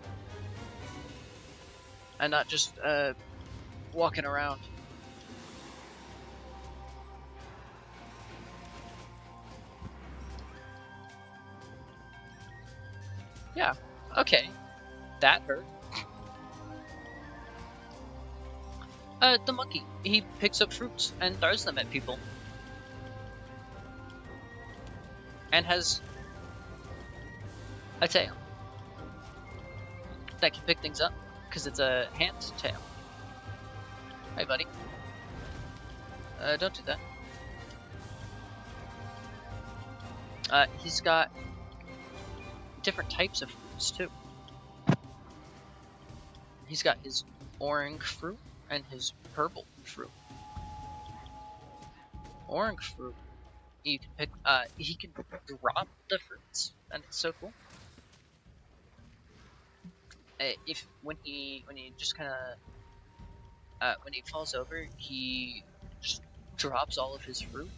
And not just, walking around. Yeah, okay. That hurt. The monkey. He picks up fruits and throws them at people. And has a tail that can pick things up, because it's a hand tail. Hey, buddy. Don't do that. He's got different types of fruits, too. He's got his orange fruit and his purple fruit. Orange fruit, you can pick, he can drop the fruits, and it's so cool. When he just kind of, when he falls over, he just drops all of his fruit.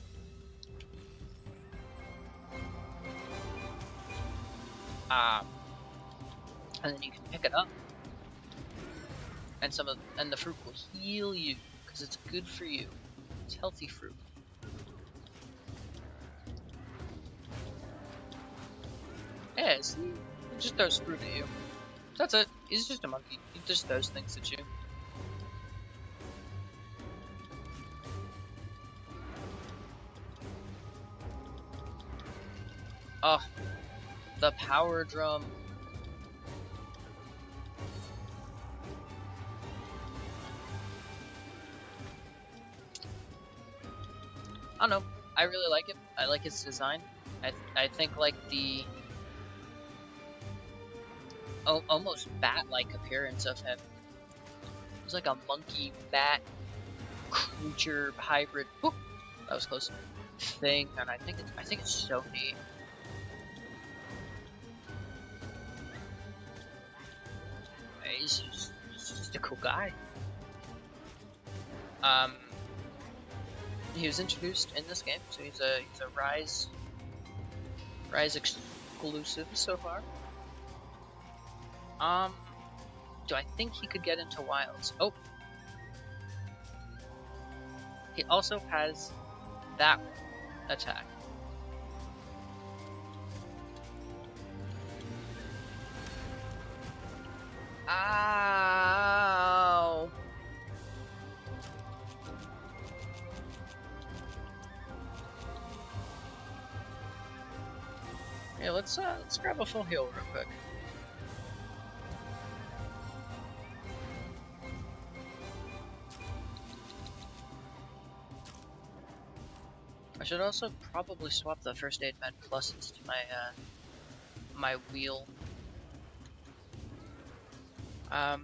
And then you can pick it up, and the fruit will heal you because it's good for you. It's healthy fruit. Yeah, see, he just throws fruit at you. That's it. He's just a monkey. He just throws things at you. Oh, the power drum. I don't know. I really like it. I like its design. I think like the almost bat-like appearance of him. It's like a monkey bat creature hybrid. Whoop, that was close. Thing, and I think it's so neat. He's just a cool guy. He was introduced in this game, so he's a Rise exclusive so far. Do I think he could get into Wilds? Oh, he also has that attack. Ow! Yeah, let's grab a full heal real quick. I should also probably swap the first aid med pluses to my my wheel. I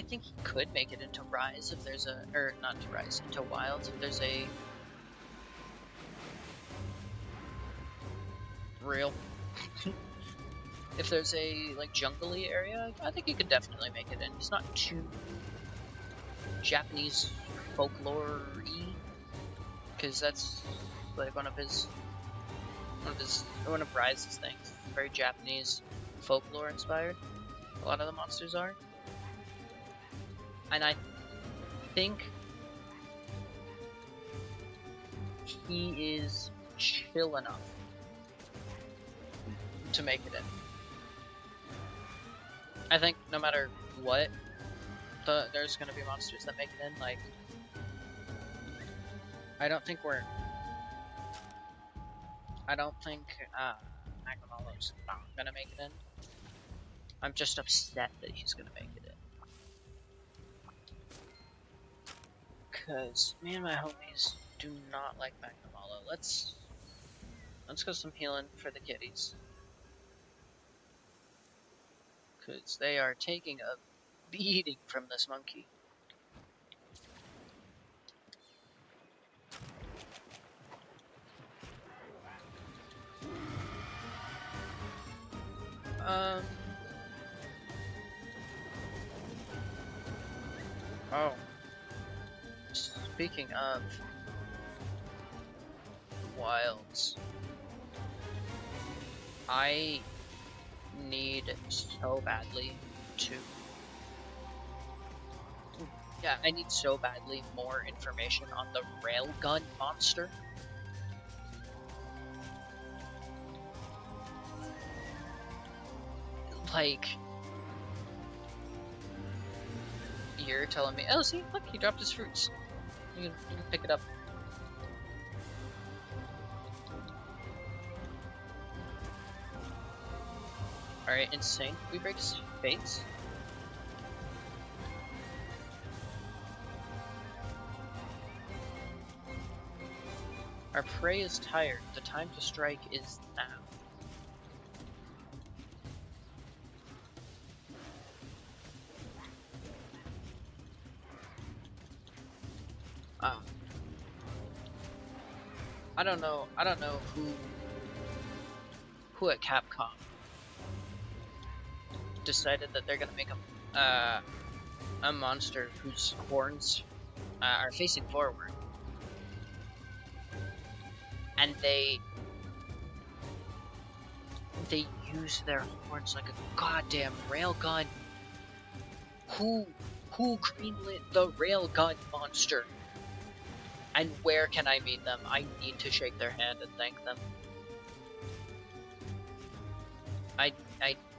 think he could make it into Rise if there's a, or not to Rise, into Wilds if there's a real. If there's a like jungly area, I think he could definitely make it in. He's not too Japanese folklore-y, because that's like one of Rise's things. Very Japanese folklore inspired. A lot of the monsters are, and I think he is chill enough to make it in. I think no matter what, there's gonna be monsters that make it in. Like, I don't think Magnamalo's not gonna make it in. I'm just upset that he's gonna make it in. Cause me and my homies do not like Magnamalo. Let's go some healing for the kitties. Cause they are taking a beating from this monkey. Oh. Speaking of wilds, I need so badly more information on the railgun monster. Like, you're telling me, oh, see, look, he dropped his fruits. You can pick it up. Alright, insane. We break his face. Our prey is tired. The time to strike is now. I don't know who at Capcom decided that they're gonna make a monster whose horns are facing forward, and they use their horns like a goddamn railgun. Who greenlit the railgun monster? And where can I meet them? I need to shake their hand and thank them. I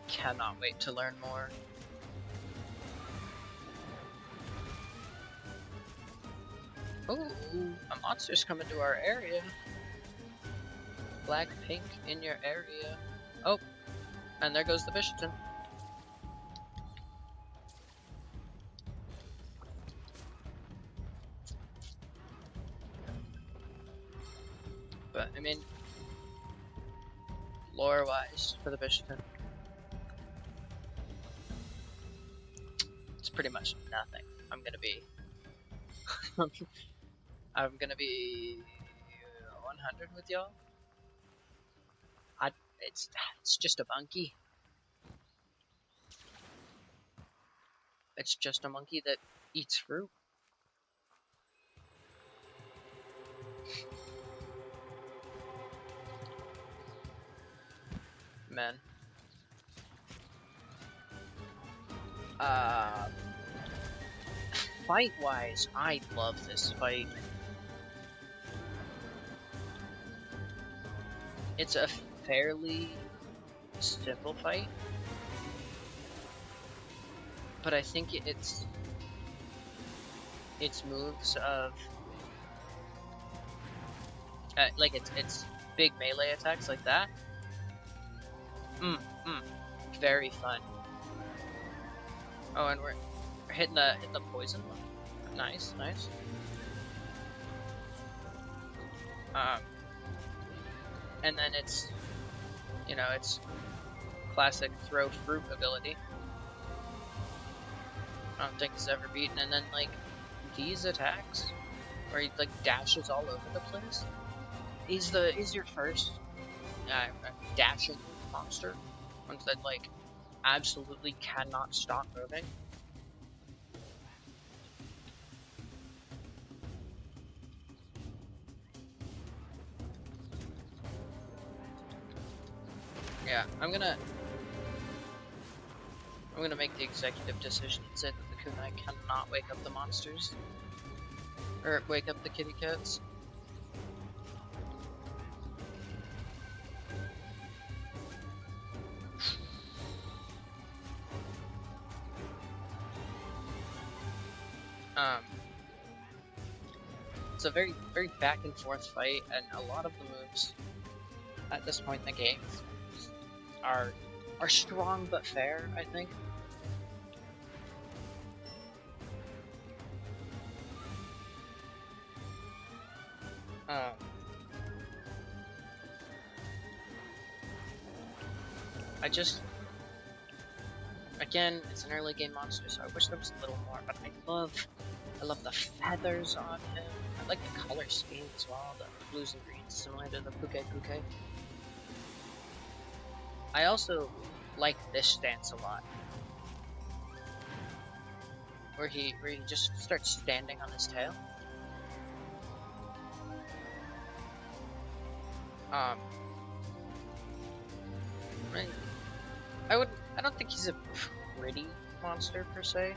cannot wait to learn more. Ooh, a monster's coming to our area. Black pink in your area. Oh, and there goes the Bishopton. But, I mean, lore-wise, for the Bishopton, it's pretty much nothing. I'm gonna be 100 with y'all. It's just a monkey. It's just a monkey that eats fruit. Man. Uh, Fight-wise, I love this fight. It's a fairly simple fight, but I think its moves of like its big melee attacks like that. Very fun. Oh, and we're hitting the poison one. Nice, nice. And then it's, you know, it's classic throw fruit ability. I don't think it's ever beaten. And then like these attacks, where he like dashes all over the place. He's your first dashing monster, ones that like absolutely cannot stop moving. Yeah, I'm gonna make the executive decision and say that the kunai cannot wake up the monsters. Or wake up the kitty cats. It's a very, very back and forth fight, and a lot of the moves at this point in the game are strong but fair, I think. Again, it's an early game monster, so I wish there was a little more, but I love the feathers on him. I like the color scheme as well, the blues and greens, similar to the Puke Puke. I also like this stance a lot, where he just starts standing on his tail. I don't think he's a pretty monster per se,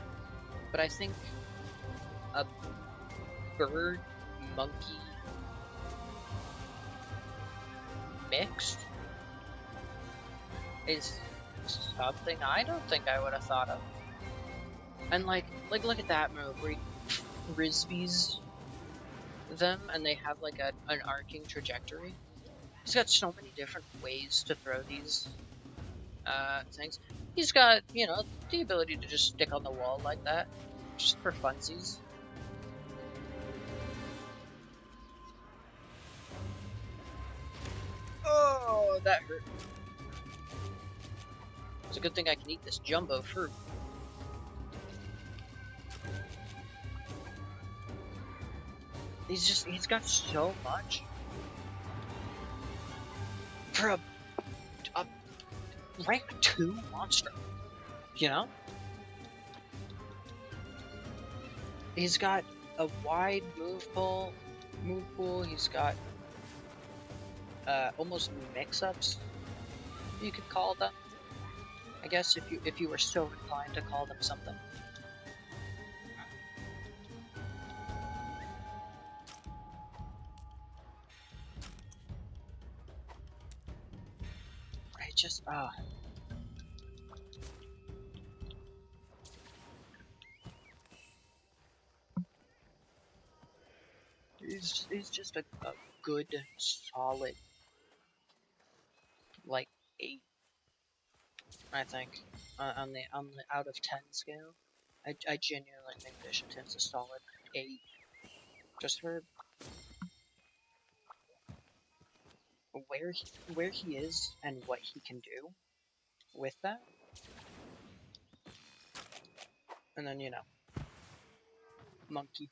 but I think a bird monkey mixed is something I don't think I would have thought of. And like look at that move where he frisbees them and they have like an arcing trajectory. He's got so many different ways to throw these things. He's got, you know, the ability to just stick on the wall like that, just for funsies. Oh, that hurt. It's a good thing I can eat this jumbo fruit. He's got so much. For a rank 2 monster, you know? He's got a wide move pool. He's got almost mix-ups, you could call them. I guess if you were so inclined to call them something. I just he's just a good, solid, like 8, I think, on the out of 10 scale. I genuinely think Bishop Tim's a solid 8, just for where he is and what he can do with that. And then, you know, monkey.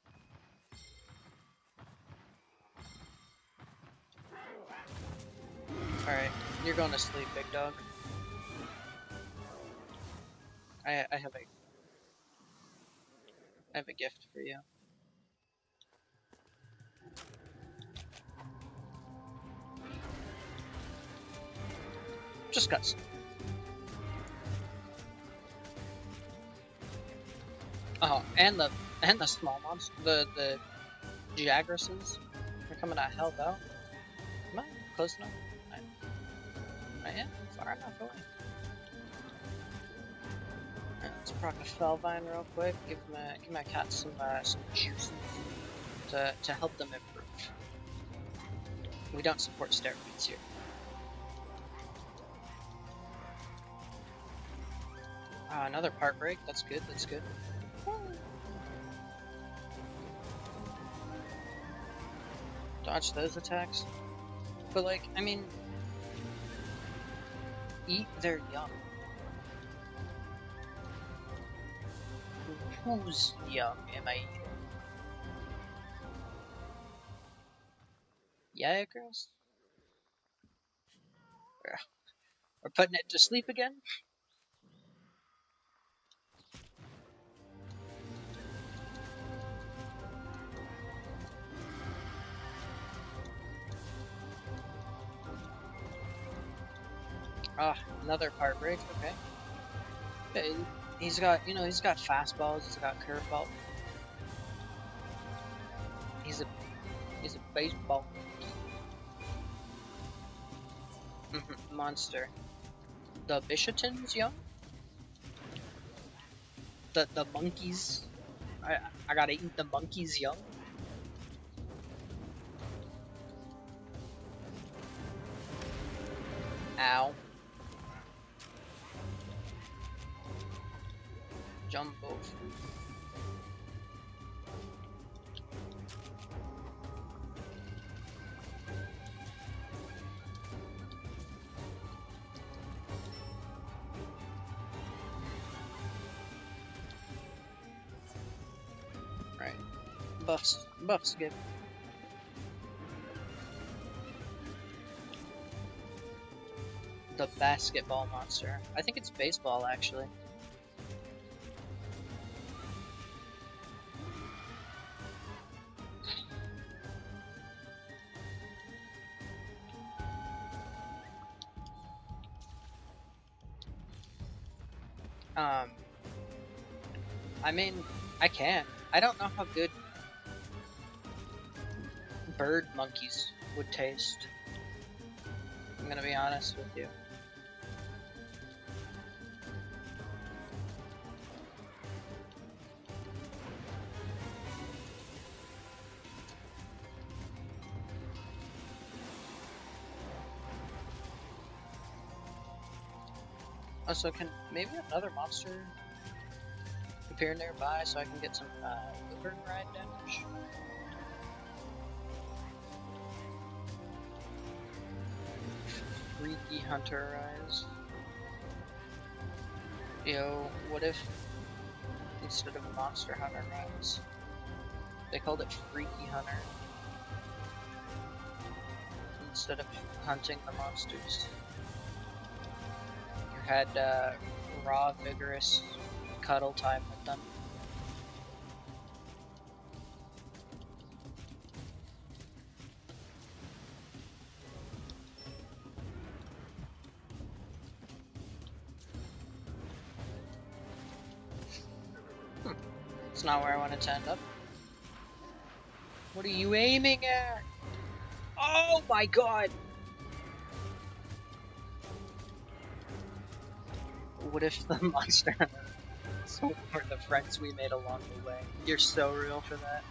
Alright, you're going to sleep, big dog. I have a gift for you. Just cuts. Oh, and the small monster, the Jagresses are coming to help out. Am I close enough? I am far enough away. Alright, let's proc a Felvine real quick. Give my cat some juices to help them improve. We don't support steroids here. Another part break. That's good. That's good. Dodge those attacks. But like, I mean, eat their young. Whose young am I eating? Yeah, girls? We're putting it to sleep again? Ah, another part break, okay. Yeah, he's got fastballs, he's got curveball. He's a baseball monster. The Bishotins young? The monkeys. I gotta eat the monkeys young. Ow. Jumbo fruit. Right. Buffs good. The basketball monster. I think it's baseball actually. I mean, I can. I don't know how good bird monkeys would taste. I'm gonna be honest with you. Also, can maybe another monster appear nearby so I can get some liver ride damage? Freaky Hunter Rise. Yo, what if instead of Monster Hunter Rise, they called it Freaky Hunter instead of hunting the monsters? You had raw, vigorous cuddle time with them. It's not where I wanted to end up. What are you aiming at? Oh my god! What if the monster were the friends we made along the way? You're so real for that.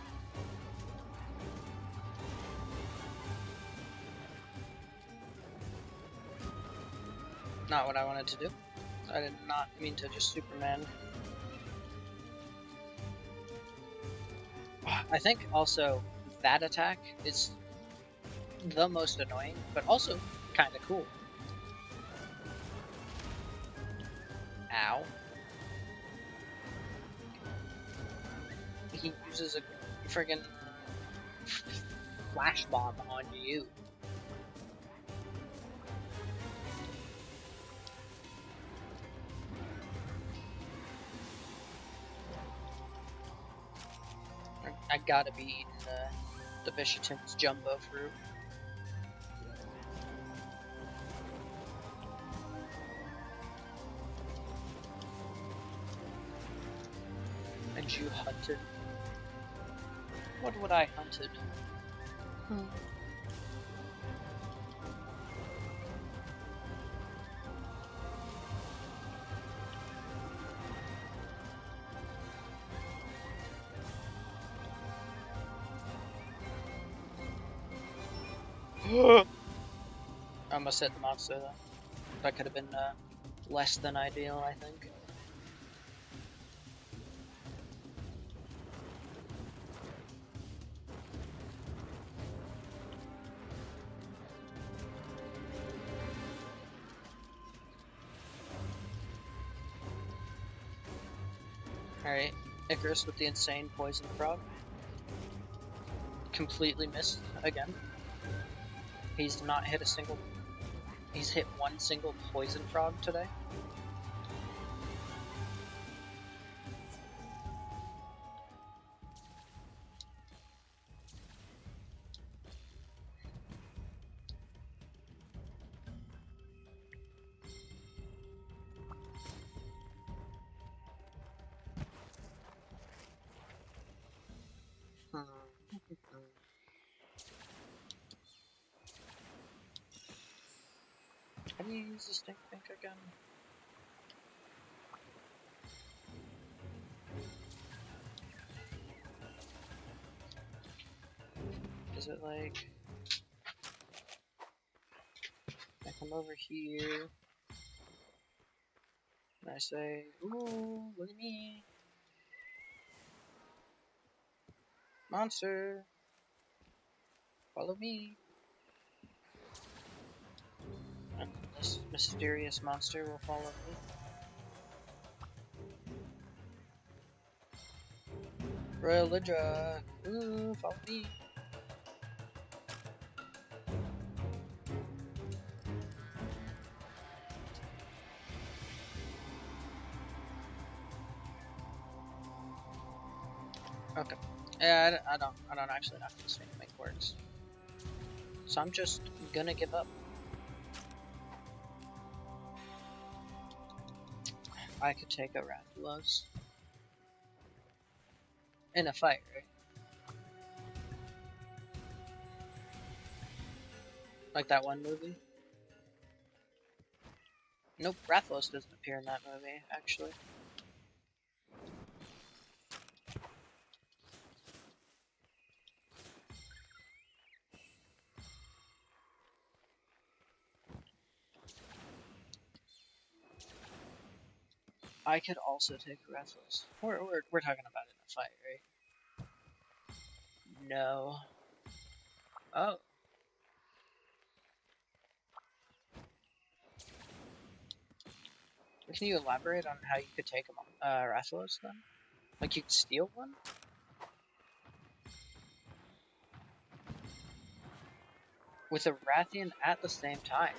Not what I wanted to do. I did not mean to just Superman. I think also that attack is the most annoying, but also kind of cool. Ow. He uses a friggin' flash bomb on you. I gotta be eating the Bishotin's jumbo fruit. would you hunted? What would I hunted? I almost hit the monster though. That could have been less than ideal, I think. Alright, Icarus with the insane poison frog. Completely missed again. He's not hit a single... He's hit one single poison frog today. How do you use the stink bank again? Is it like... I come over here, and I say, ooh, look at me. Monster, follow me. And this mysterious monster will follow me. Royal Lidra, ooh, follow me. Okay. Yeah, I don't actually know how this thing works. So I'm just gonna give up. I could take a Rathalos. In a fight, right? Like that one movie? Nope, Rathalos doesn't appear in that movie, actually. I could also take Rathalos. We're talking about it in a fight, right? No. Oh. Can you elaborate on how you could take a Rathalos then? Like you could steal one? With a Rathian at the same time.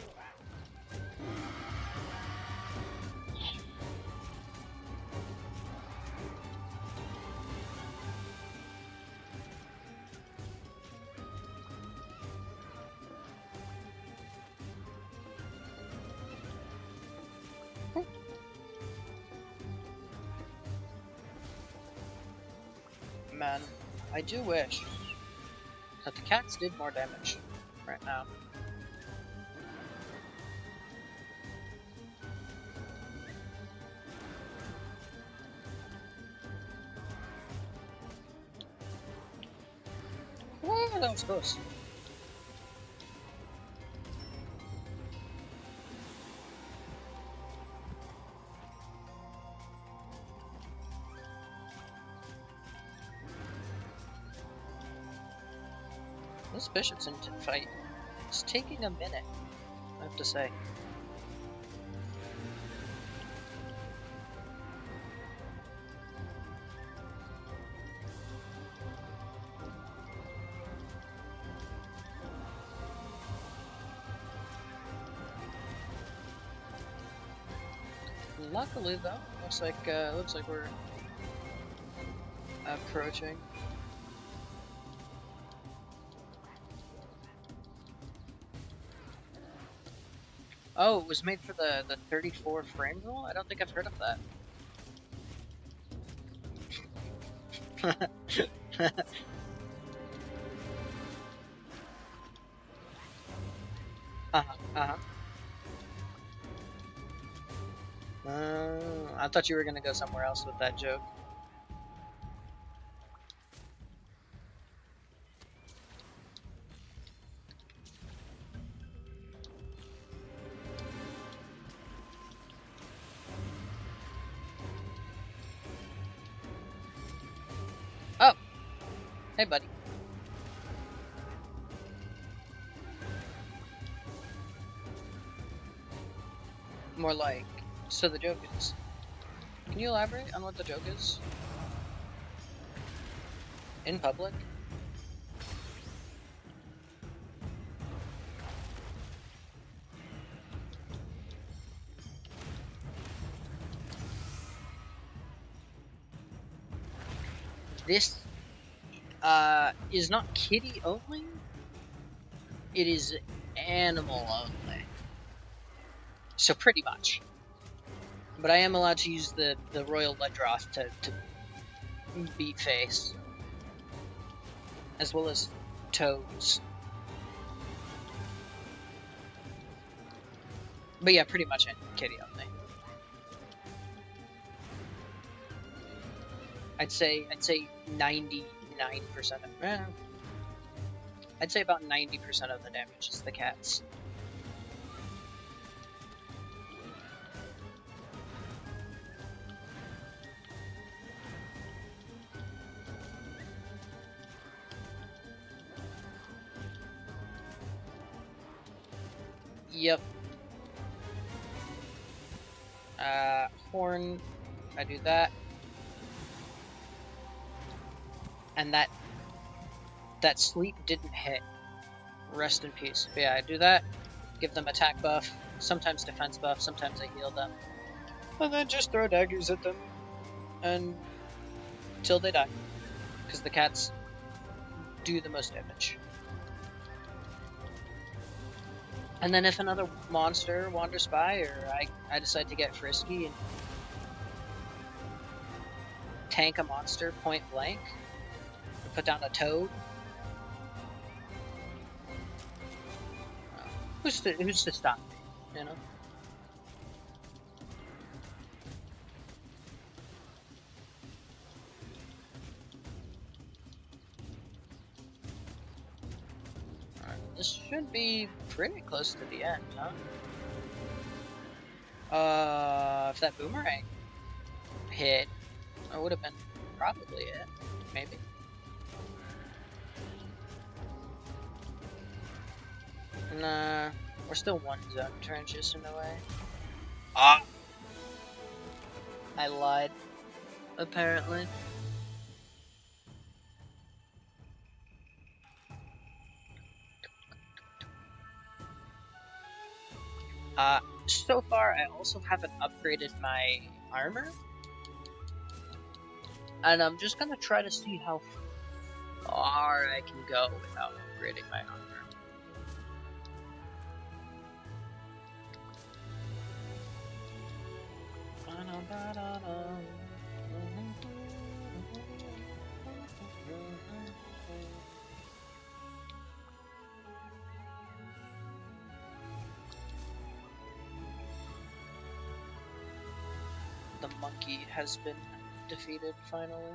Man, I do wish that the cats did more damage right now. Whoa, that was close. This bishop's in fight. It's taking a minute, I have to say. Luckily, though, looks like we're approaching. Oh, it was made for the 34 frame rule? I don't think I've heard of that. Uh-huh, uh-huh. I thought you were gonna go somewhere else with that joke. Oh, hey buddy. More like, so the joke is. Can you elaborate on what the joke is? In public? This is not kitty only. It is animal only. So pretty much. But I am allowed to use the royal Ledroth to beat face. As well as toads. But yeah, pretty much kitty only. I'd say 99% of I'd say about 90% of the damage is the cats. Yep. Horn, I do that. And that sleep didn't hit. Rest in peace. But yeah, I do that. Give them attack buff, sometimes defense buff, sometimes I heal them. And then just throw daggers at them. Until they die. Because the cats do the most damage. And then if another monster wanders by, or I decide to get frisky and tank a monster point blank, put down a toad, who's to stop me, you know? Alright, this should be pretty close to the end, huh? If that boomerang hit, it would have been probably it, maybe. Nah, we're still one zone transition away. Ah! I lied, apparently. So far I also haven't upgraded my armor. And I'm just gonna try to see how far I can go without upgrading my armor. The monkey has been defeated finally.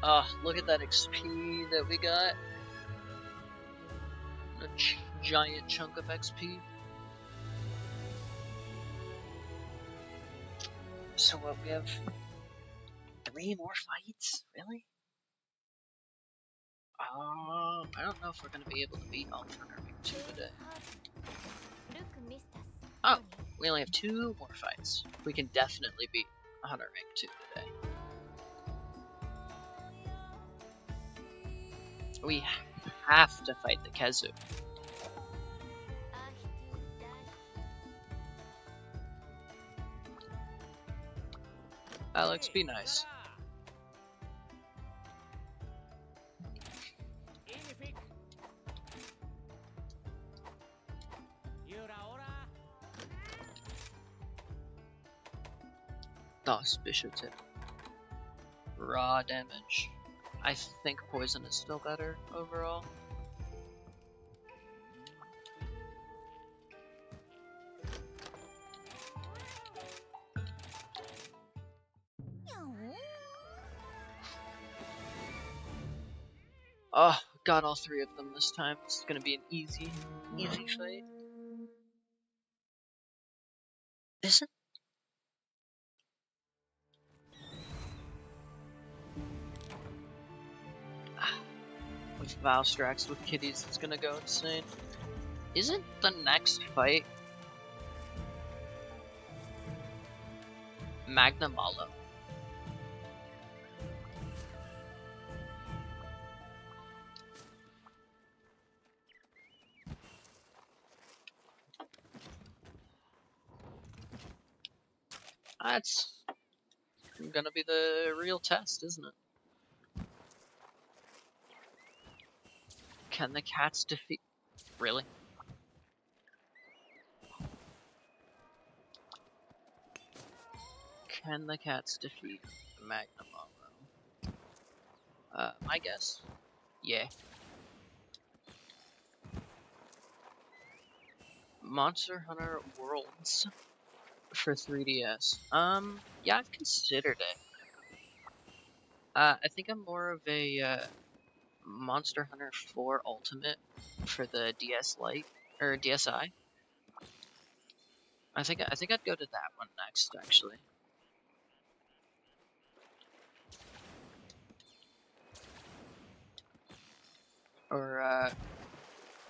Oh, look at that XP that we got. A giant chunk of XP. So what, we have 3 more fights? Really? I don't know if we're gonna be able to beat all of Hunter Ring 2 today. Oh, we only have 2 more fights. We can definitely beat Hunter Ring 2 today. We have to fight the Kezu. Alex, be nice. Auspicious tip. Raw damage. I think poison is still better overall. Oh, got all three of them this time. It's gonna be an easy fight. Isn't with Valstrax with kitties, it's gonna go insane. Isn't the next fight Magnamalo? That's gonna be the real test, isn't it? Can the cats defeat? Really? Can the cats defeat Magnamalo? My guess? Yeah. Monster Hunter Worlds for 3DS. Yeah, I've considered it. I think I'm more of a Monster Hunter 4 Ultimate for the DS Lite or DSi. I think I'd go to that one next, actually. Or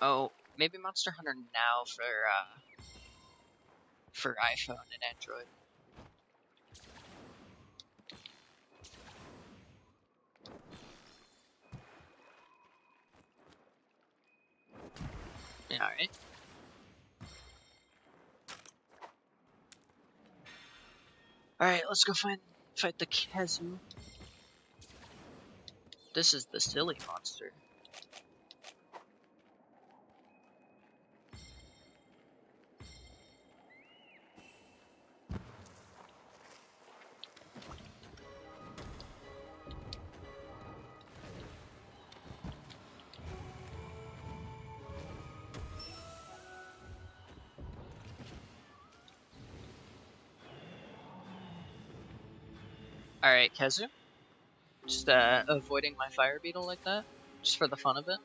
oh, maybe Monster Hunter Now for iPhone and Android. Yeah, alright. Alright, let's go fight the Kezu. This is the silly monster. Alright, Kezu. Just avoiding my fire beetle like that. Just for the fun of it.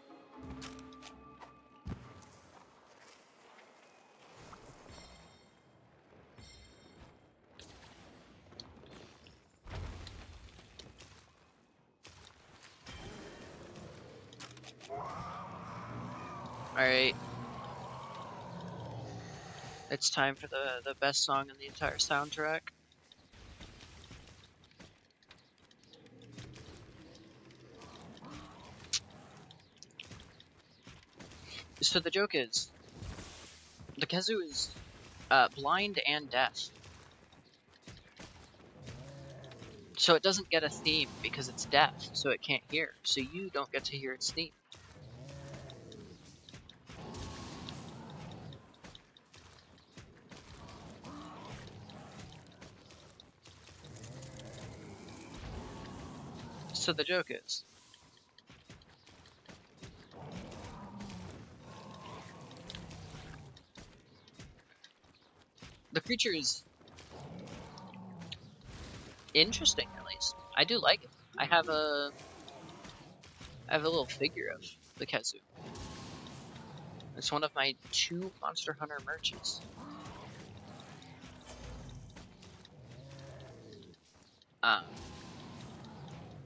Alright. It's time for the best song in the entire soundtrack. So the joke is, the Kezu is blind and deaf. So it doesn't get a theme because it's deaf, so it can't hear. So you don't get to hear its theme. So the joke is, the creature is interesting, at least. I do like it. I have a little figure of the Kezu. It's one of my 2 Monster Hunter merches.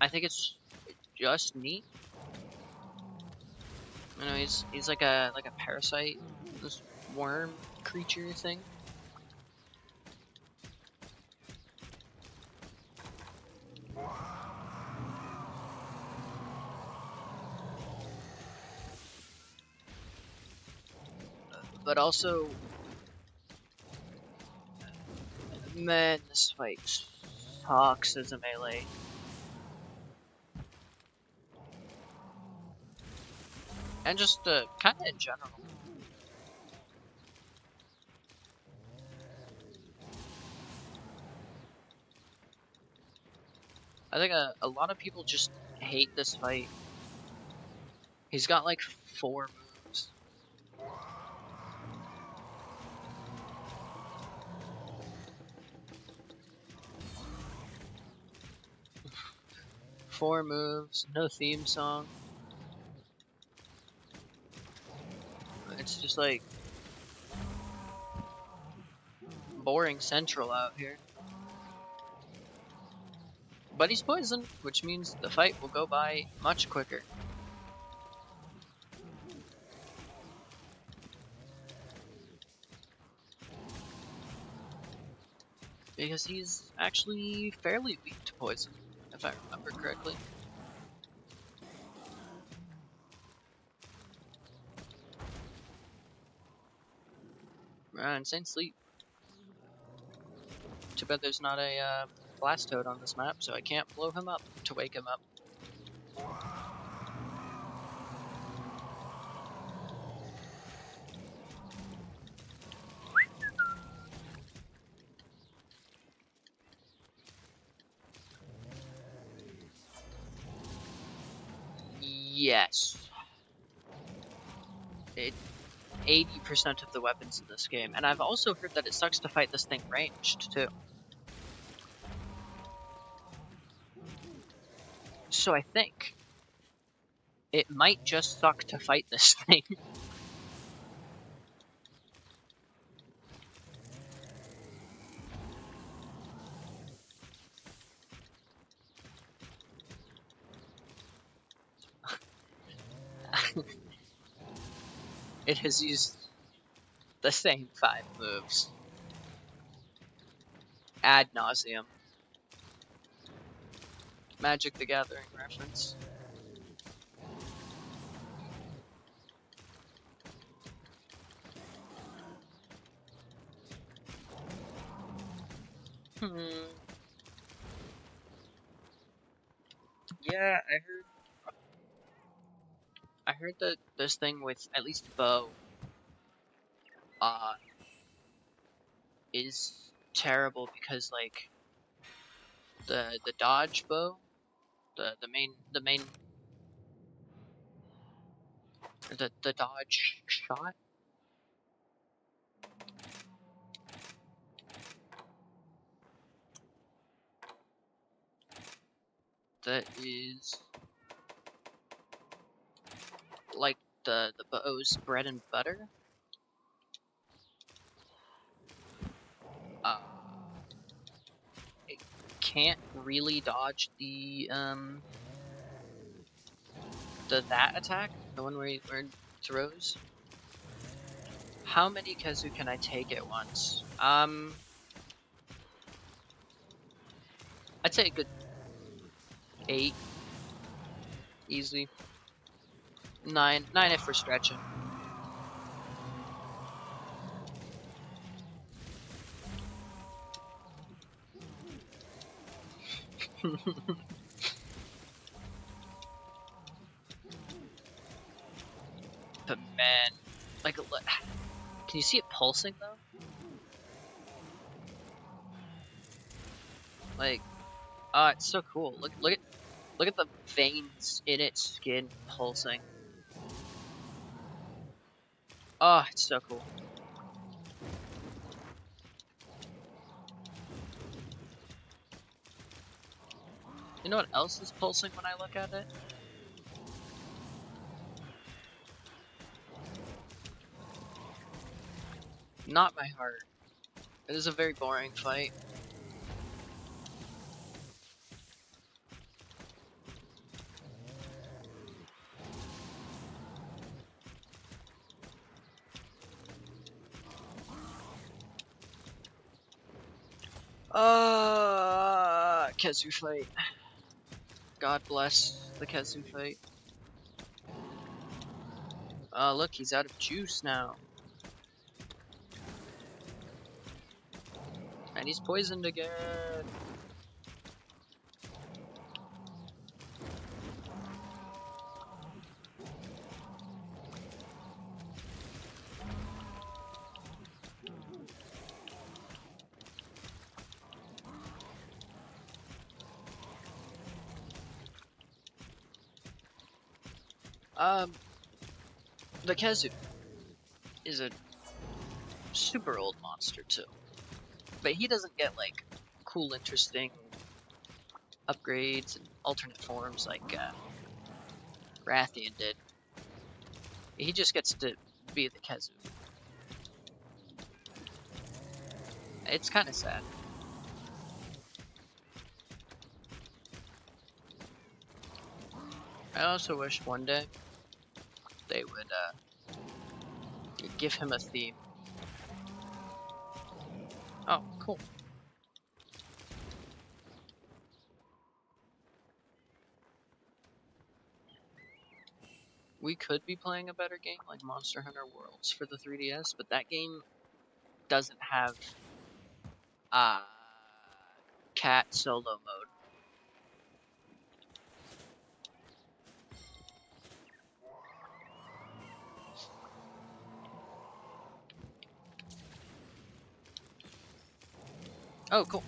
I think it's just neat. You know, he's like a parasite, this worm creature thing. But also, man, this fight sucks as a melee. And just kind of in general. I think a lot of people just hate this fight. He's got like 4 moves. Four moves, no theme song. It's just like boring central out here. But he's poisoned, which means the fight will go by much quicker. Because he's actually fairly weak to poison, if I remember correctly. Insane sleep. Too bad there's not a blast toad on this map, so I can't blow him up to wake him up. Yes. 80% of the weapons in this game, and I've also heard that it sucks to fight this thing ranged too. So I think it might just suck to fight this thing. It has used the same 5 moves ad nauseum. Magic the Gathering reference. Yeah, I heard that this thing with at least bow is terrible because like the dodge bow, the dodge shot, that is like the bow's bread and butter. It can't really dodge the that attack, the one where it throws. How many Kazu can I take at once? I'd say a good 8, easily. 9 if we're stretching. But man, like, can you see it pulsing though? Like, it's so cool. Look at the veins in its skin pulsing. Oh, it's so cool. You know what else is pulsing when I look at it? Not my heart. It is a very boring fight. Kazu fight. God bless the Kazu fight. Look, he's out of juice now. And he's poisoned again. The Kazoo is a super old monster too, but he doesn't get like cool, interesting upgrades and alternate forms like Rathian did. He just gets to be the Kazoo. It's kind of sad. I also wish one day they would give him a theme. Oh, cool. We could be playing a better game like Monster Hunter Worlds for the 3DS, but that game doesn't have cat solo mode. Oh, cool.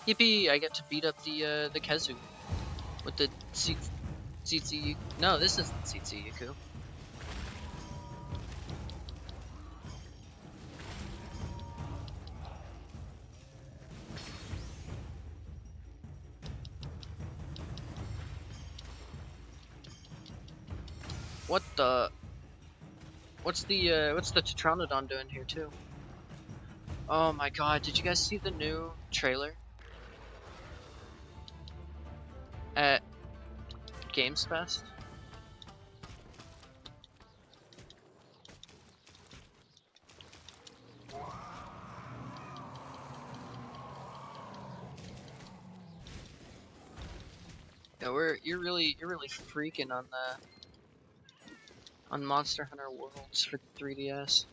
Yippee! I get to beat up the Kazoo with the Tsitsi. No, this isn't Tsitsi Yuku. What the? What's the Tetranodon doing here too? Oh my god, did you guys see the new trailer at Games Fest? Yeah, you're really freaking on Monster Hunter Worlds for the 3DS.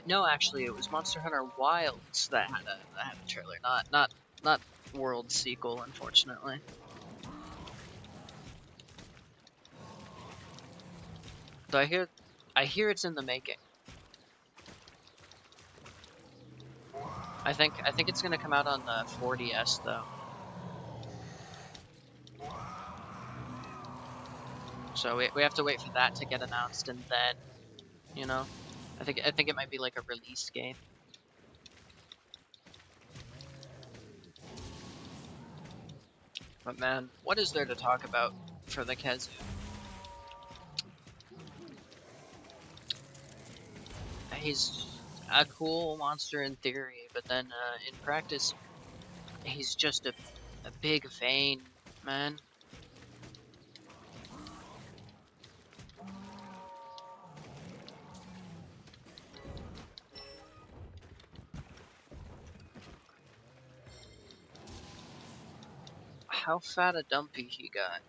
No, actually, it was Monster Hunter Wilds that had a trailer, not World sequel, unfortunately. Though I hear it's in the making. I think it's gonna come out on the 4DS though. So we have to wait for that to get announced, and then, you know, I think it might be like a release game. But man, what is there to talk about for the Kazoo? He's a cool monster in theory, but then in practice, he's just a big vein, man. How fat a dumpy he got?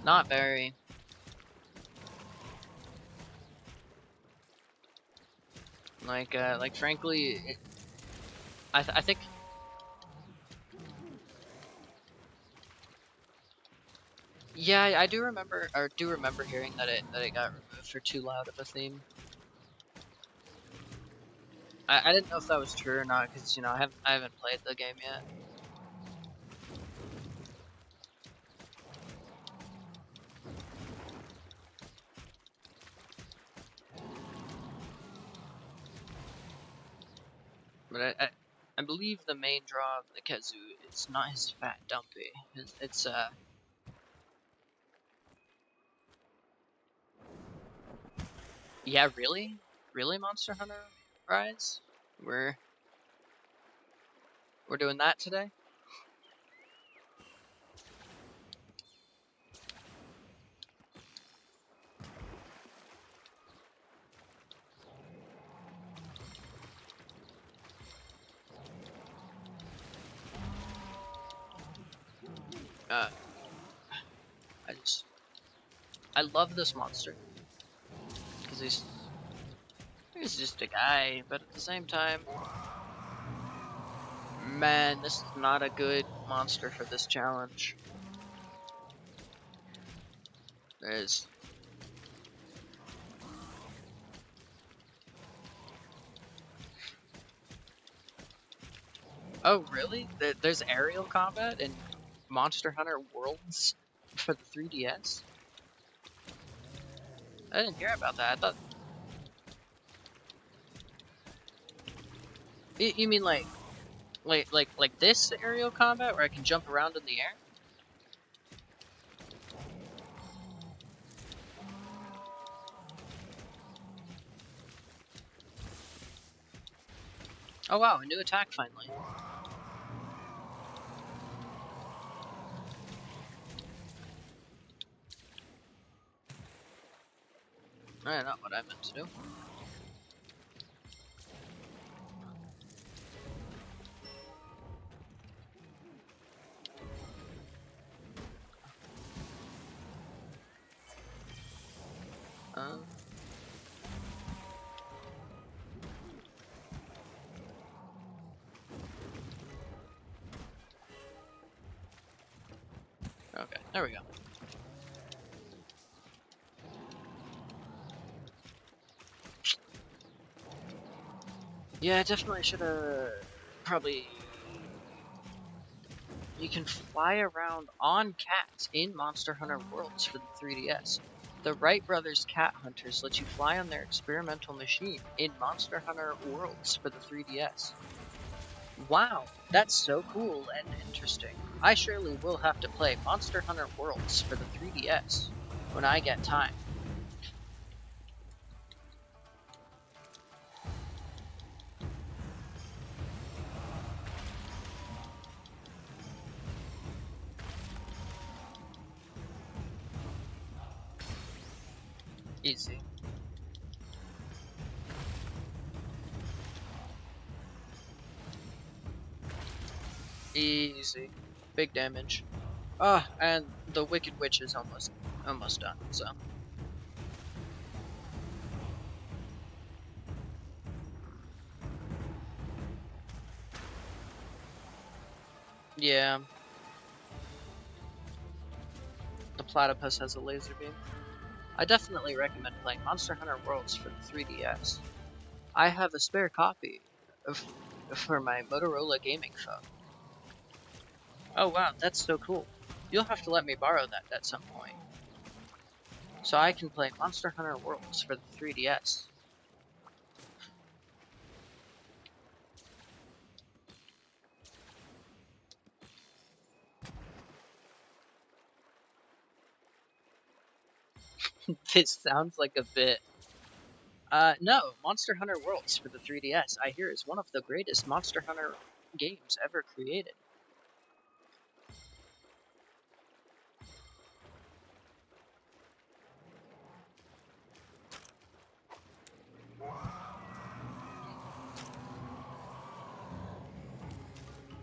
Not very. Like frankly, I think. Yeah, I do remember hearing that it got removed for too loud of a theme. I didn't know if that was true or not, because I haven't played the game yet. But I believe the main draw of the Kazoo is not his fat dumpy. It's yeah, really? Really, Monster Hunter Rise? We're doing that today? Uh, I love this monster because he's just a guy, but at the same time, man, this is not a good monster for this challenge. There's Oh, really? There's aerial combat in Monster Hunter Worlds for the 3DS? I didn't hear about that. I thought you mean like this aerial combat where I can jump around in the air? Oh wow, a new attack finally. Not what I meant to do. Uh, okay, there we go. Yeah, I definitely should have probably. You can fly around on cats in Monster Hunter Worlds for the 3DS. The Wright Brothers Cat Hunters let you fly on their experimental machine in Monster Hunter Worlds for the 3DS. Wow, that's so cool and interesting. I surely will have to play Monster Hunter Worlds for the 3DS when I get time. Easy. Easy. Big damage. Ah, and the Wicked Witch is almost done, so. Yeah. The platypus has a laser beam. I definitely recommend playing Monster Hunter Worlds for the 3DS. I have a spare copy for my Motorola gaming phone. Oh wow, that's so cool. You'll have to let me borrow that at some point, so I can play Monster Hunter Worlds for the 3DS. This sounds like a bit. No, Monster Hunter Worlds for the 3DS, I hear, is one of the greatest Monster Hunter games ever created.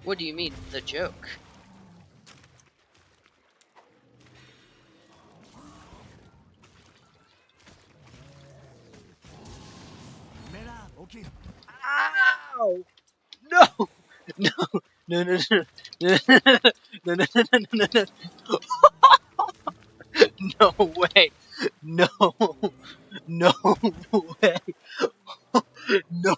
What do you mean, the joke? Ow! No! No! No! No! No! No! No! No! No! No! No! No way! No! No way! No!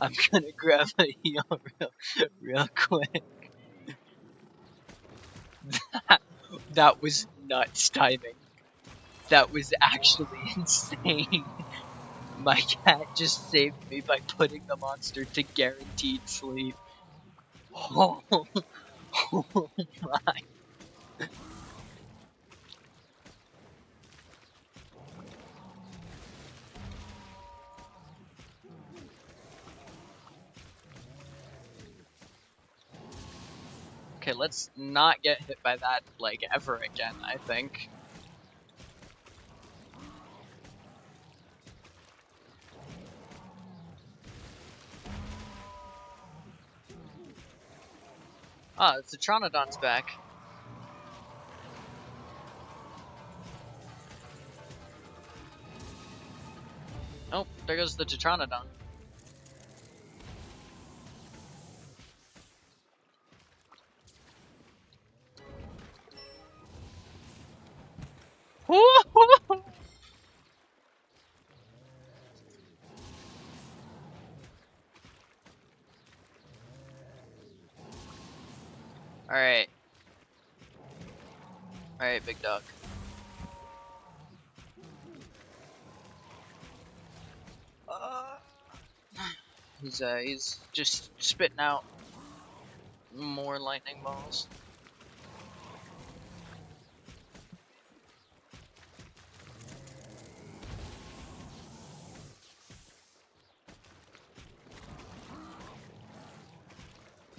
I'm gonna grab a heal real quick. That was nuts timing. That was actually insane. My cat just saved me by putting the monster to guaranteed sleep. Oh, oh my. Okay, let's not get hit by that, like, ever again, I think. Ah, the Tronodon's back. Oh, there goes the Tetranodon. Alright. Alright, big dog. He's just spitting out more lightning balls.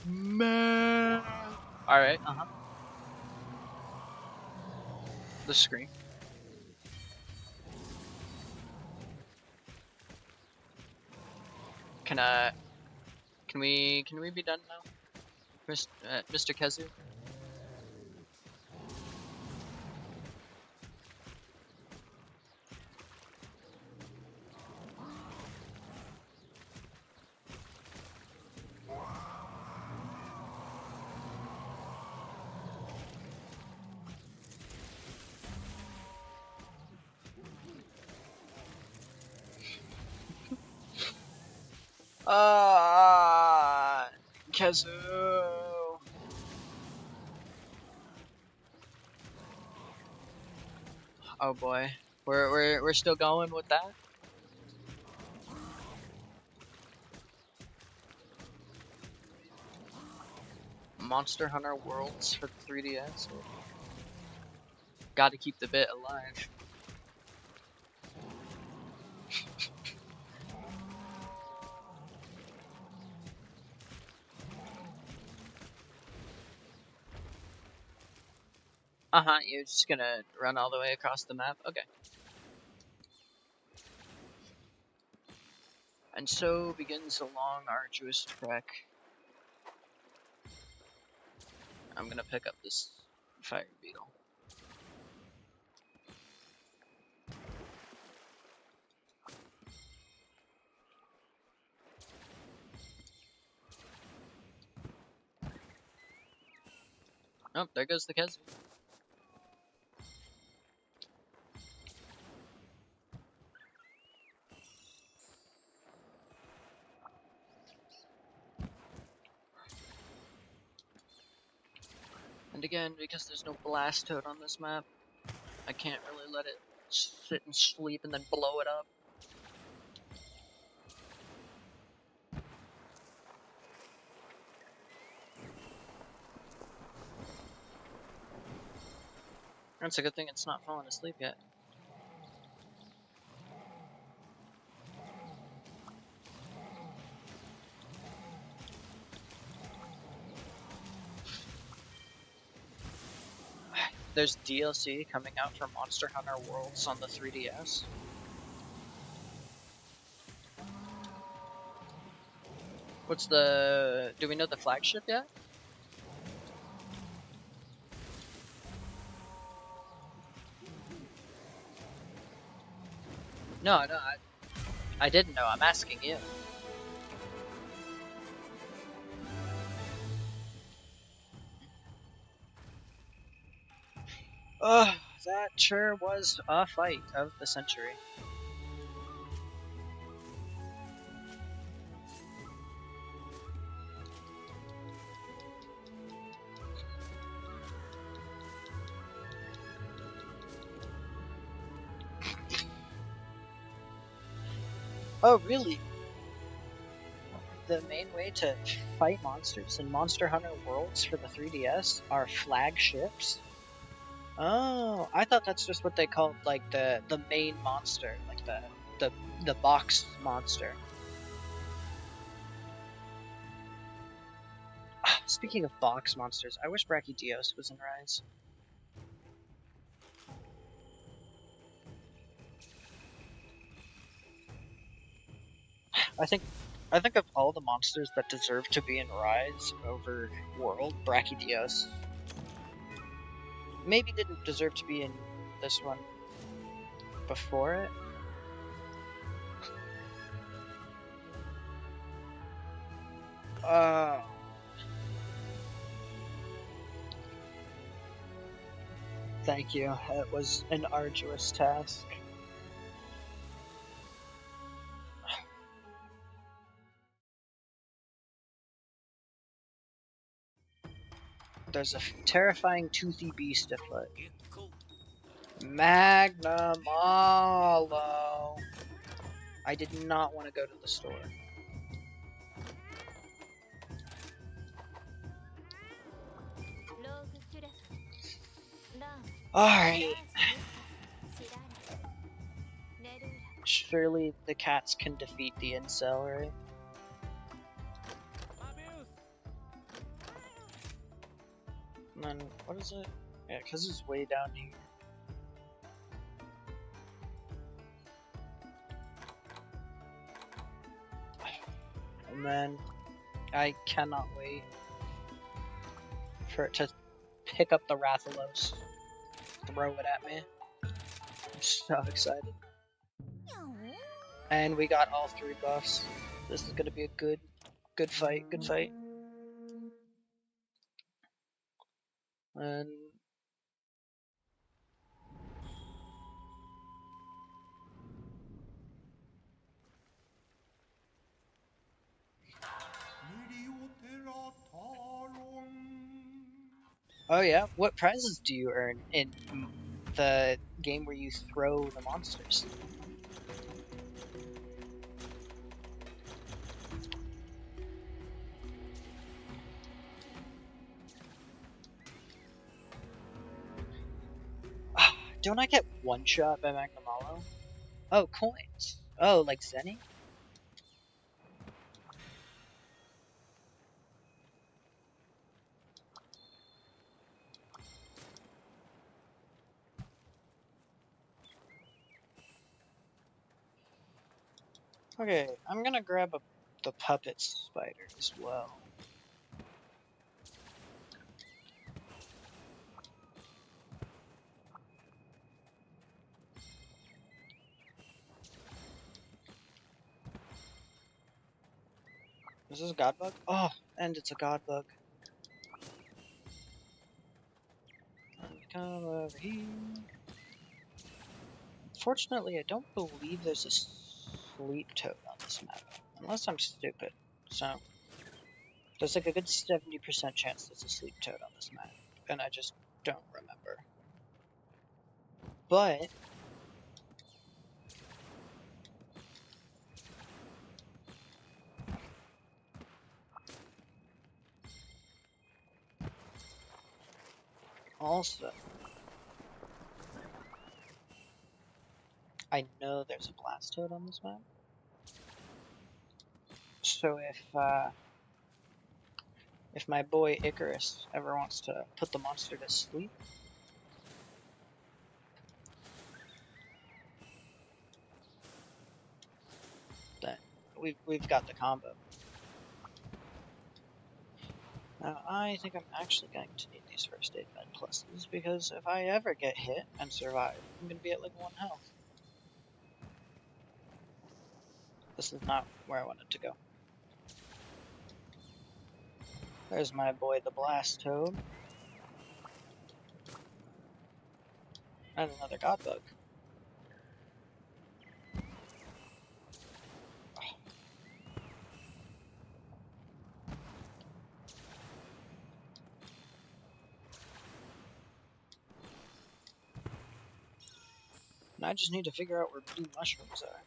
Man. Alright, the screen. Can we be done now? Mr. Kezu? Kezu. Oh boy, we're still going with that. Monster Hunter Worlds for the 3DS. Got to keep the bit alive. You're just gonna run all the way across the map? Okay. And so begins a long, arduous trek. I'm gonna pick up this fire beetle. Oh, there goes the Kezu. And again, because there's no blast toad on this map, I can't really let it sit and sleep and then blow it up. That's a good thing it's not falling asleep yet. There's DLC coming out for Monster Hunter Worlds on the 3DS. What's the... Do we know the flagship yet? No, I didn't know. I'm asking you. Ugh, that sure was a fight of the century. Oh, really? The main way to fight monsters in Monster Hunter Worlds for the 3DS are flagships? Oh, I thought that's just what they called like the main monster, like the box monster. Speaking of box monsters, I wish Brachydios was in Rise. I think I think of all the monsters that deserve to be in Rise over World, Brachydios maybe didn't deserve to be in this one before it. Thank you. It was an arduous task. There's a terrifying toothy beast afoot. Magnamalo. I did not want to go to the store. Alright. Surely the cats can defeat the incel, right? And then, what is it? Yeah, because it's way down here. And then, I cannot wait for it to pick up the Rathalos. Throw it at me. I'm so excited. And we got all 3 buffs. This is gonna be a good fight, good fight. And oh yeah, what prizes do you earn in the game where you throw the monsters? Don't I get one shot by Magnamalo? Oh, coins. Oh, like Zenny? Okay, I'm gonna grab the puppet spider as well. Is this a god bug? Oh, and it's a god bug. Come over here. Fortunately, I don't believe there's a sleep toad on this map, unless I'm stupid. So, there's like a good 70% chance there's a sleep toad on this map, and I just don't remember. But also, I know there's a blast toad on this map. So if my boy Icarus ever wants to put the monster to sleep, then we've got the combo. Now I think I'm actually going to need these first aid med pluses, because if I ever get hit and survive, I'm gonna be at like 1 health. This is not where I wanted to go. There's my boy the blast toad. And another god bug. And I just need to figure out where blue mushrooms are.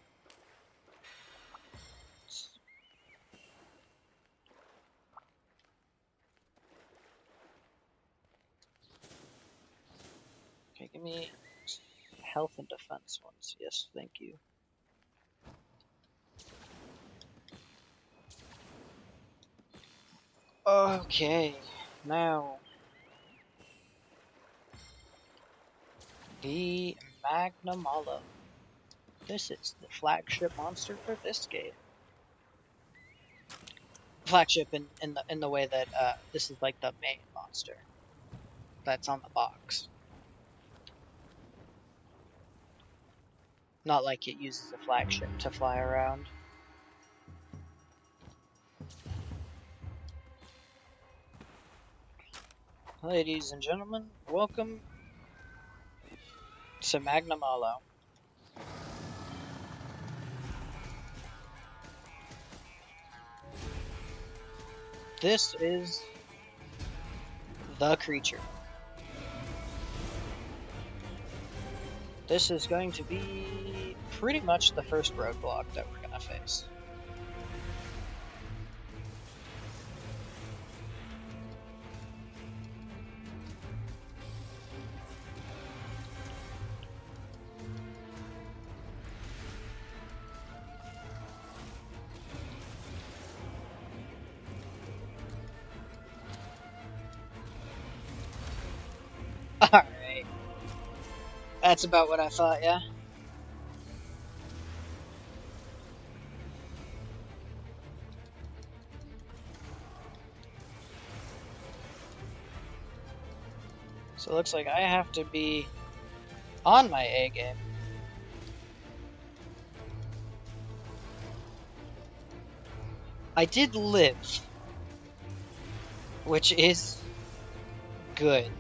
Okay, give me health and defense ones. Yes, thank you. Okay, now the Magnamalo. This is the flagship monster for this game. flagship in the way that this is like the main monster that's on the box. Not like it uses a flagship to fly around. Ladies and gentlemen, welcome to Magna Malo. This is the creature. This is going to be pretty much the first roadblock that we're going to face. Alright. That's about what I thought, yeah? So it looks like I have to be on my A game. I did live, which is good.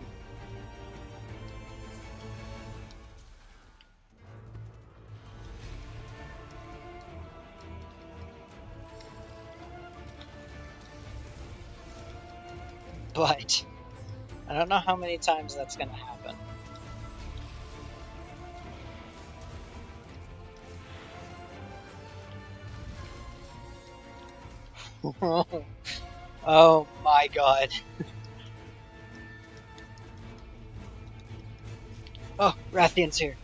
But I don't know how many times that's going to happen. Oh my god. Oh, Rathian's here.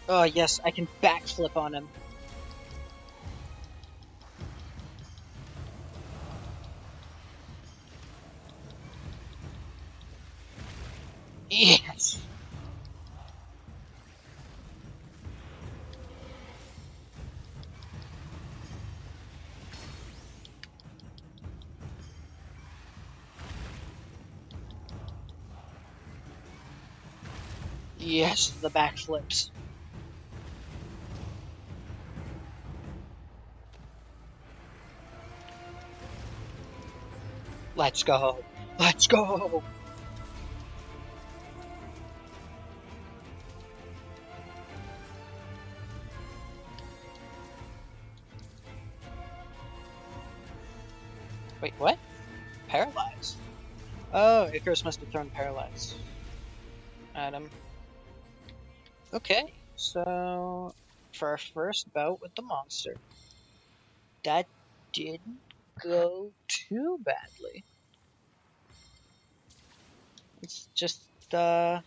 Oh yes, I can backflip on him. Yes! Yes, the backflips. Let's go. Let's go. Wait, what? Paralyzed? Oh, Icarus must have thrown paralyzed at him. Okay, so for our first bout with the monster, that didn't go too badly. It's just, let's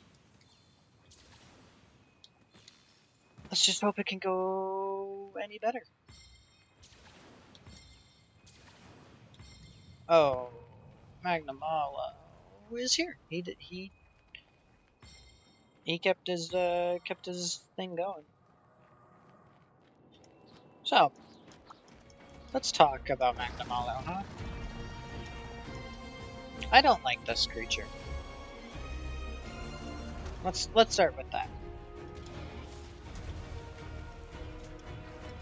just hope it can go any better. Oh, Magnamala is here. He kept his thing going. So, let's talk about Magnamalo, huh? I don't like this creature. Let's start with that.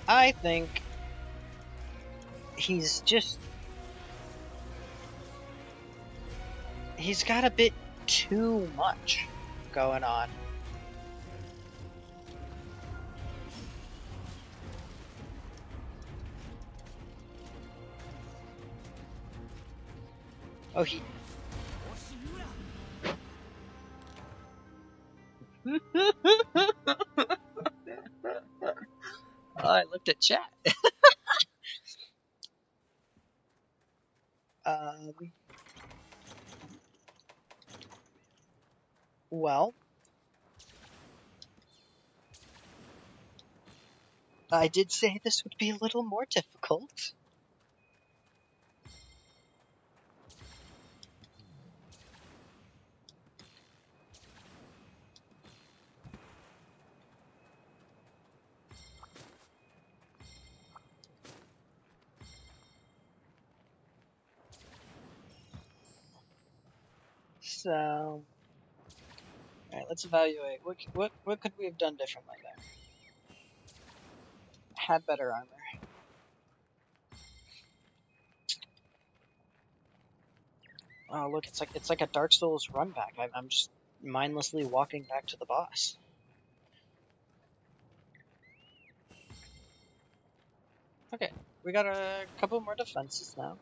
I think he's got a bit too much going on. Oh, Oh, I looked at chat. Well, I did say this would be a little more difficult. So, alright, let's evaluate. What could we have done differently there? Had better armor. Oh, look, it's like a Dark Souls run back. I'm just mindlessly walking back to the boss. Okay, we got a couple more defenses now.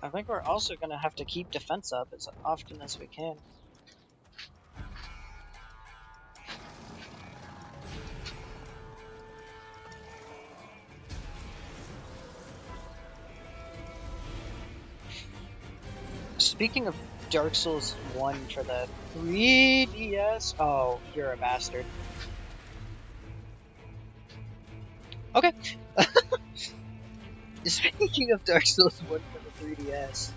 I think we're also going to have to keep defense up as often as we can. Speaking of Dark Souls 1 for the 3DS... Oh, you're a bastard. Okay. Speaking of Dark Souls 1 for the 3DS...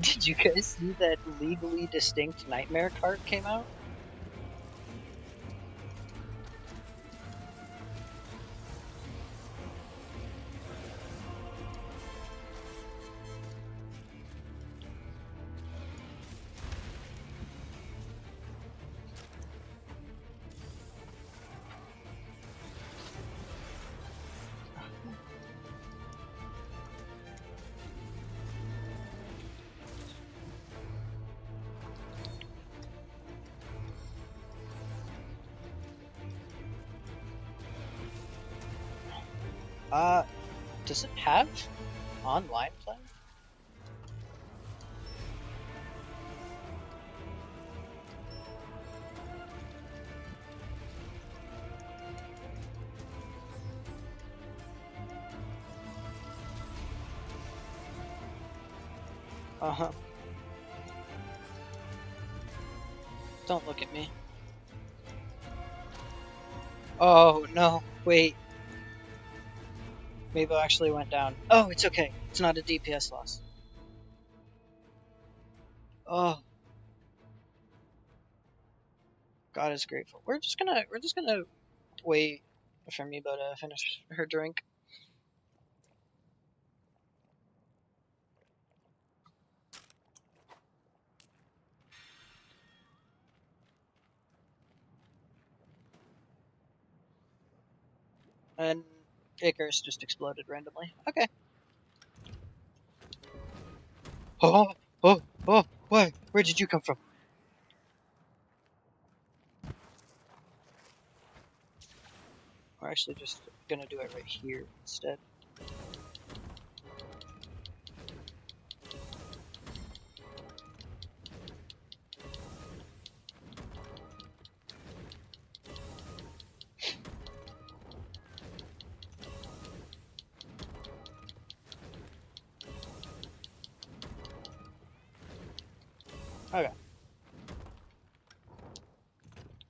did you guys see that Legally Distinct Nightmare cart came out? Does it have online play? Uh-huh. Don't look at me. Oh, no. Wait. Mabel actually went down. Oh, it's okay. It's not a DPS loss. Oh. God is grateful. We're just gonna wait for Mabel to finish her drink. And Icarus just exploded randomly. Okay. Oh, why? Where did you come from? We're actually just gonna do it right here instead. Okay.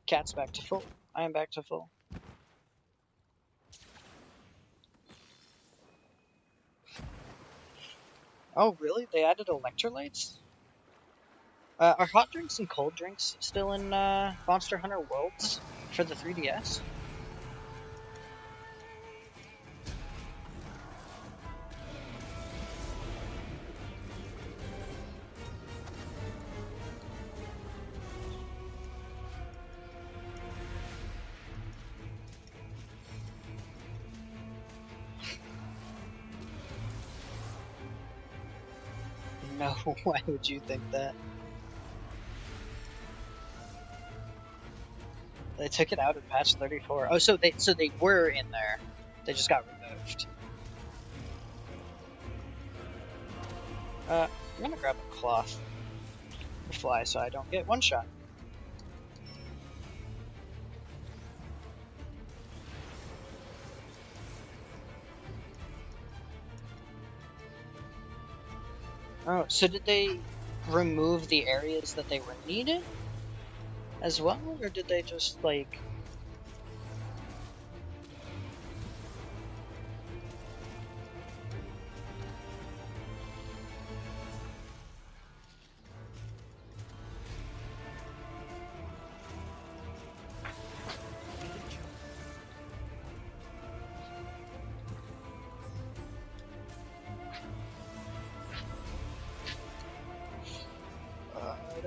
Cat's back to full. I am back to full. Oh, really? They added electrolytes? Are hot drinks and cold drinks still in Monster Hunter Worlds for the 3DS? No, why would you think that? They took it out in patch 34. Oh, so they were in there. They just got removed. I'm gonna grab a cloth for fly so I don't get one shot. Oh, so did they remove the areas that they were needed as well, or did they just like...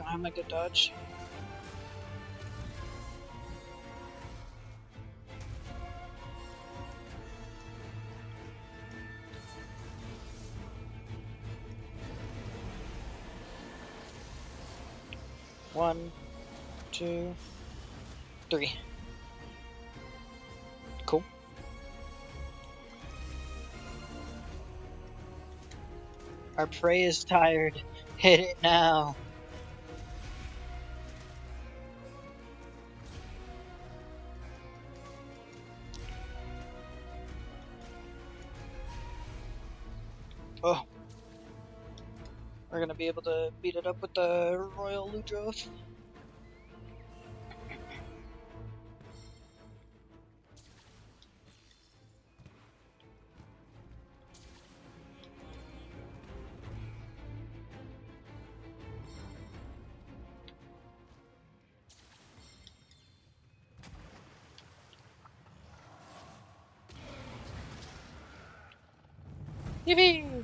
don't have my good dodge. One, two, three. Cool. Our prey is tired. Hit it now. Oh. We're gonna be able to beat it up with the Royal Ludroth. Yippee!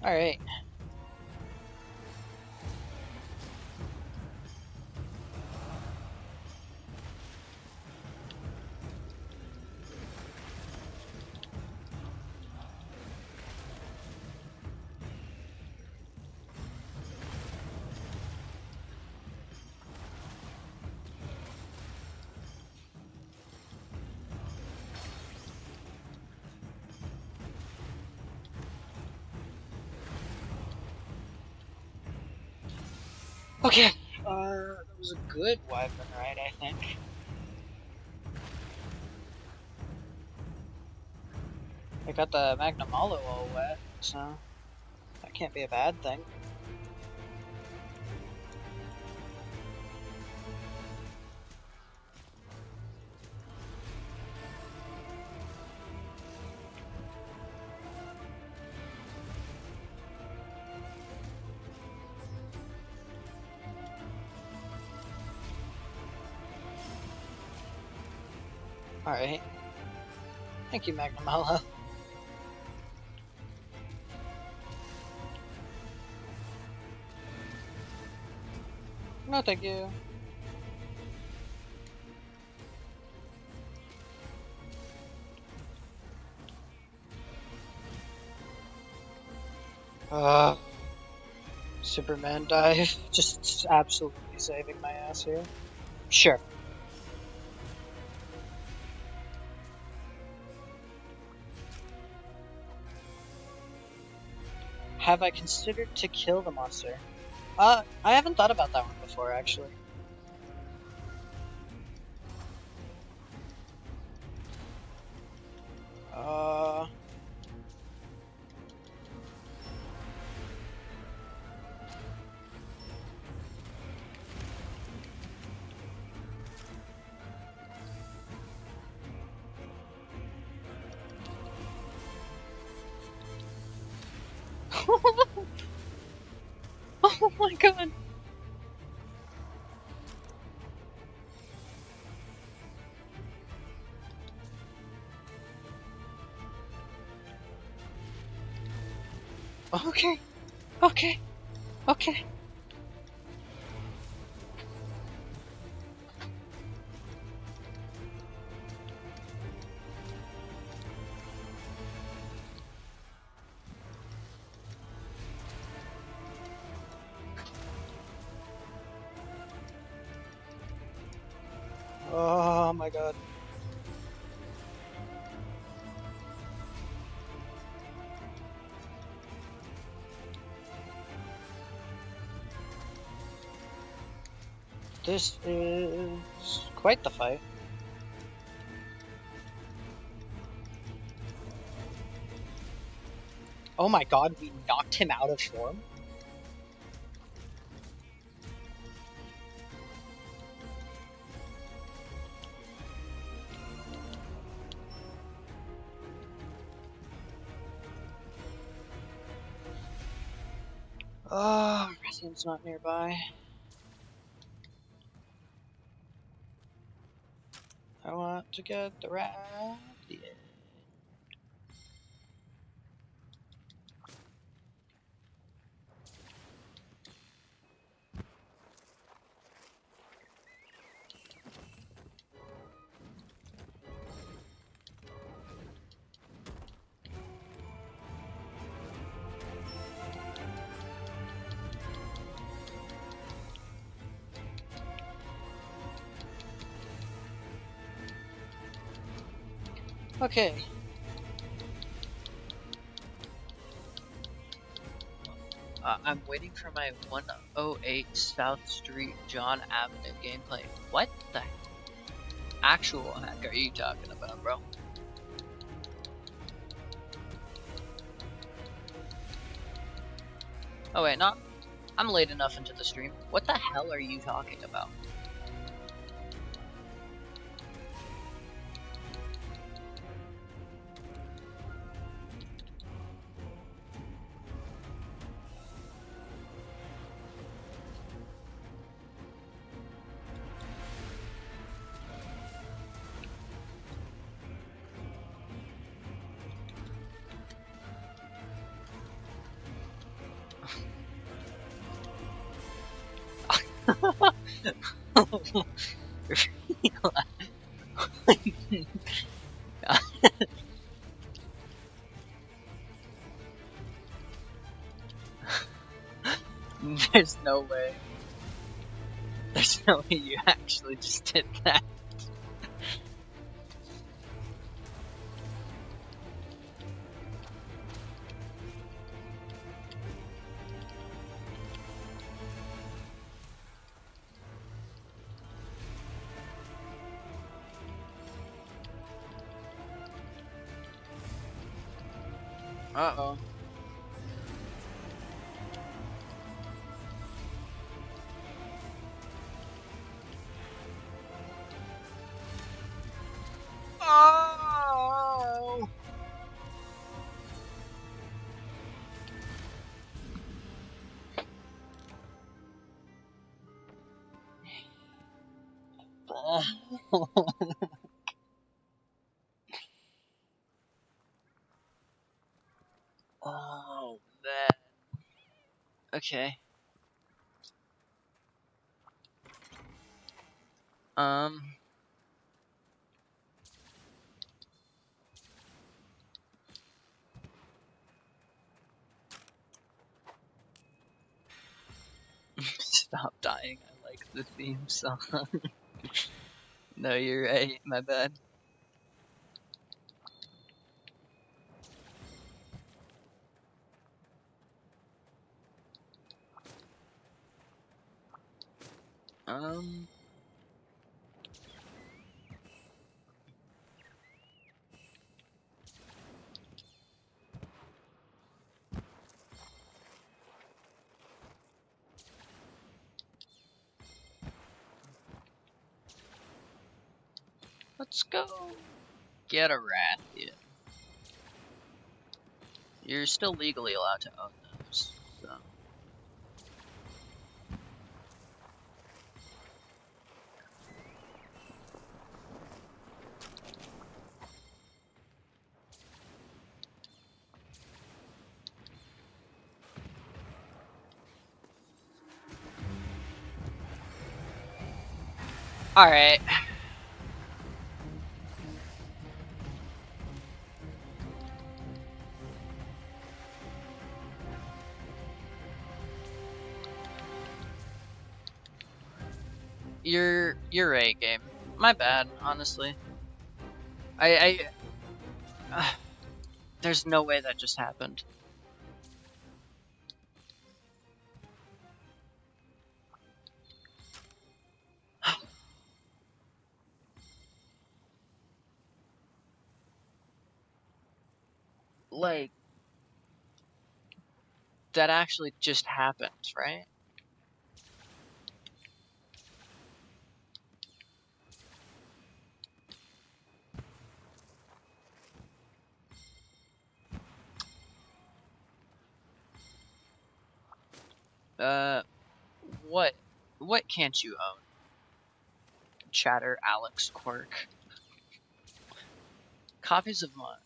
Alright. Okay. That was a good Wyvern ride, I think. I got the Magnum Hollow all wet, so that can't be a bad thing. Alright. Thank you, Magnum Hollow. No, thank you. Superman dive. Just absolutely saving my ass here. Sure. Have I considered to kill the monster? I haven't thought about that one before, actually. Oh my god. Okay. Okay. Okay. Oh my god. This is quite the fight. Oh my god, we knocked him out of form? Oh, Rathian's not nearby. I want to get the Rathian. Okay. I'm waiting for my 108 South Street John Avenue gameplay. What the actual heck are you talking about, bro? Oh wait, no, I'm late enough into the stream. What the hell are you talking about? There's no way. There's no way you actually just did that. Uh-oh. Oh! Oh, man. Okay. Um. Stop dying. I like the theme song. No, you're right. My bad. Um. Let's go. Get a Rathian. You're still legally allowed to own those, so. Alright. You're right, game. My bad, honestly. There's no way that just happened. Like, that actually just happened, right? Uh, what? What can't you own? Chatter Alex Quirk. Copies of mine.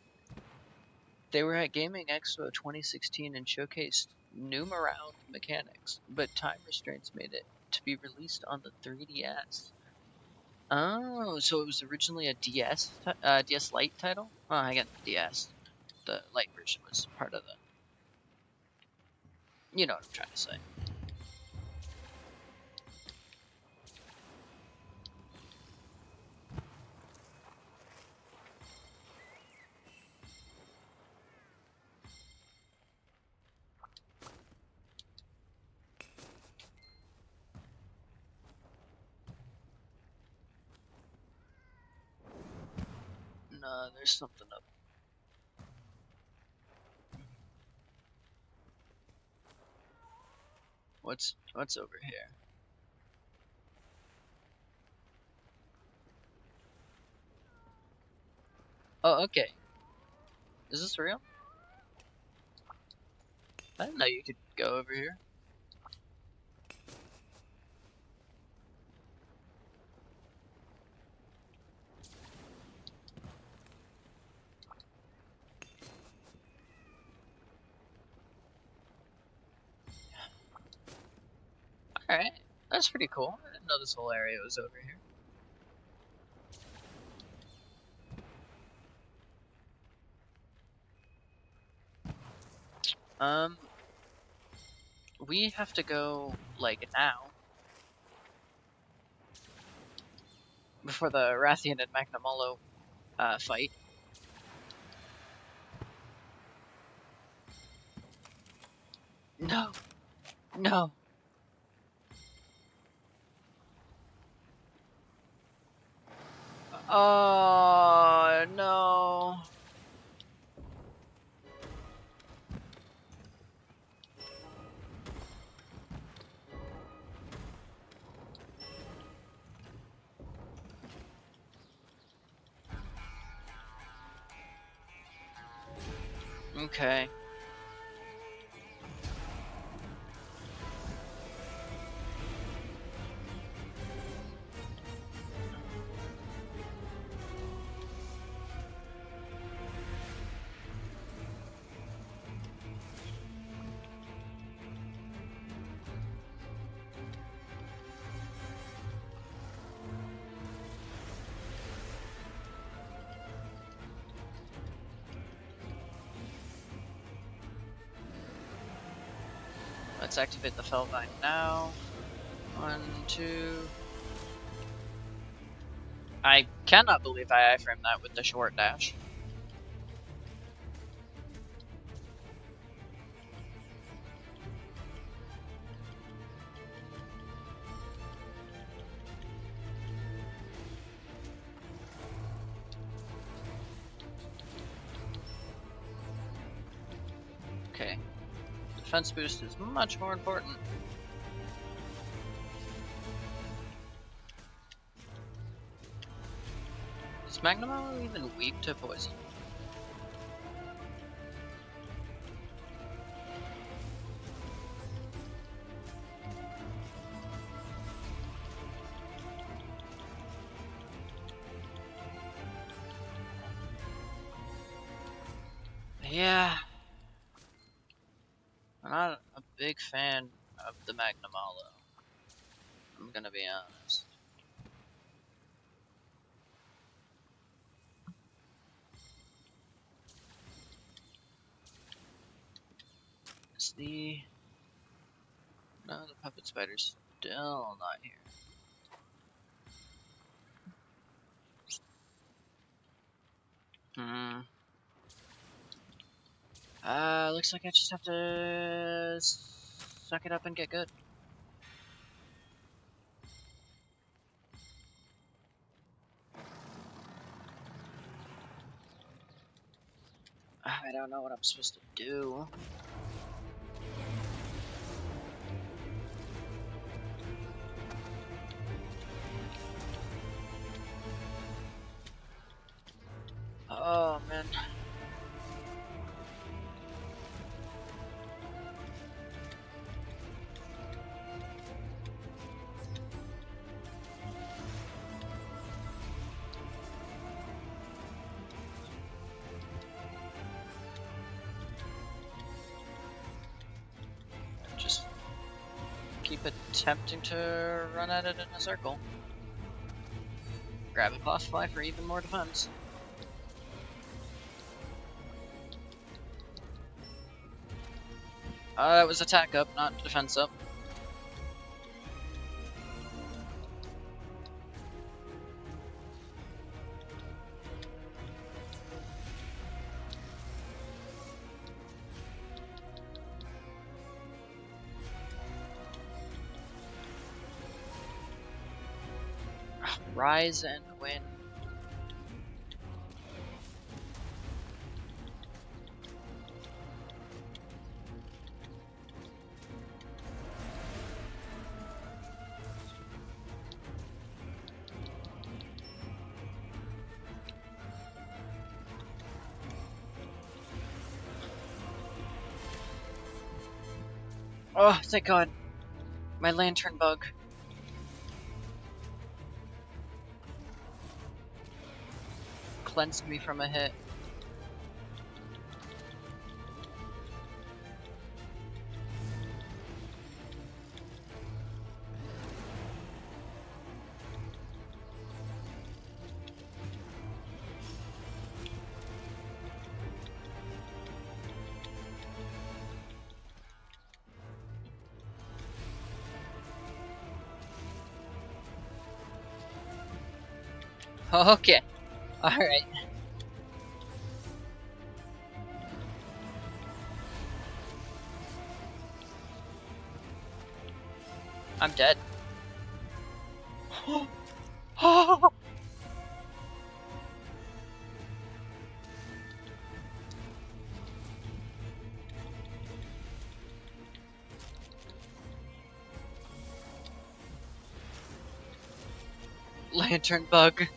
They were at Gaming Expo 2016 and showcased new Round mechanics, but time restraints made it to be released on the 3DS. Oh, so it was originally a DS Lite title? Oh, I got the DS. The Lite version was part of the. You know what I'm trying to say. There's something up. What's over here? Oh, okay. Is this real? I didn't know you could go over here. Alright, that's pretty cool. I didn't know this whole area was over here. Um, we have to go, like, now. Before the Rathian and Magnamalo, fight. No! No! Oh, no! Okay. Let's activate the Fellvine now. 1, 2... I cannot believe I iframed that with the short dash. Okay. Defense boost is much more important. Is Magnamalo even weak to poison? Yeah. I'm not a big fan of the Magnamalo. I'm gonna be honest. Is the... No, the puppet spider's still not here. Looks like I just have to suck it up and get good. I don't know what I'm supposed to do. Oh, man. Just keep attempting to run at it in a circle. Grab a boss fly for even more defense. That was attack up, not defense up. Rise and win. Oh, thank God. My lantern bug. Cleansed me from a hit. Okay. Alright. I'm dead. Lantern bug.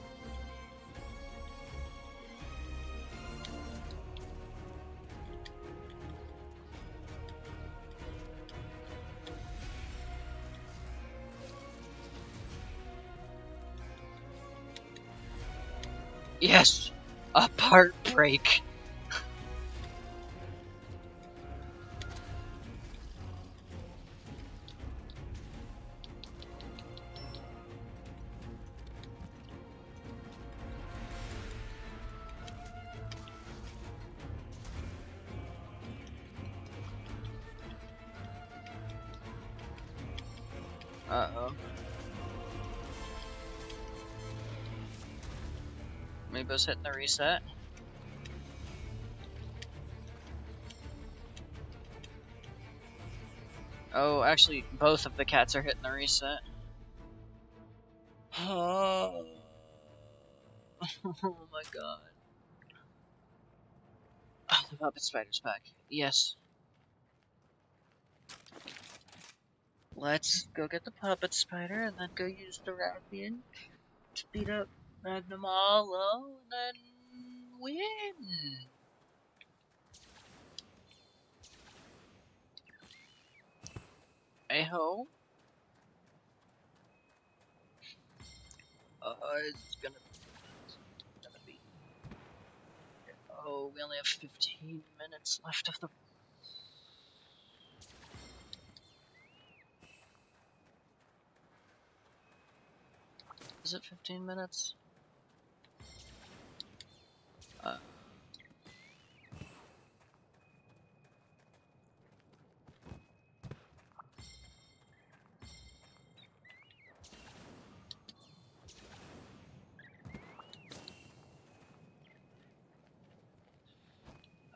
Yes! A part break. Uh-oh. Amiibo's hitting the reset. Oh, actually, both of the cats are hitting the reset. Oh, oh my God. Oh, the puppet spider's back. Yes. Let's go get the puppet spider and then go use the Rathian to beat up Magnamalo and then win. Hey-ho. It's gonna be... Oh, we only have 15 minutes left of the... Is it 15 minutes?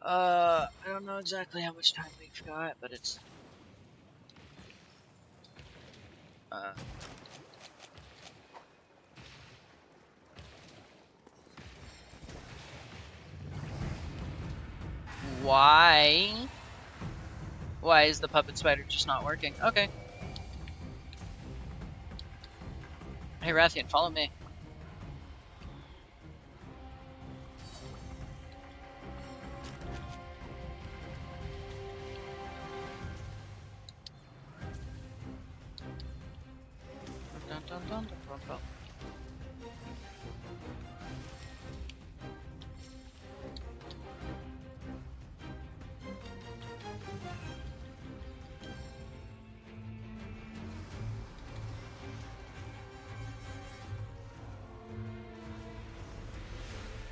I don't know exactly how much time we've got, but it's... Why? Why is the puppet spider just not working? Okay. Hey, Rathian, follow me. Dun, dun, dun, dun, dun, dun.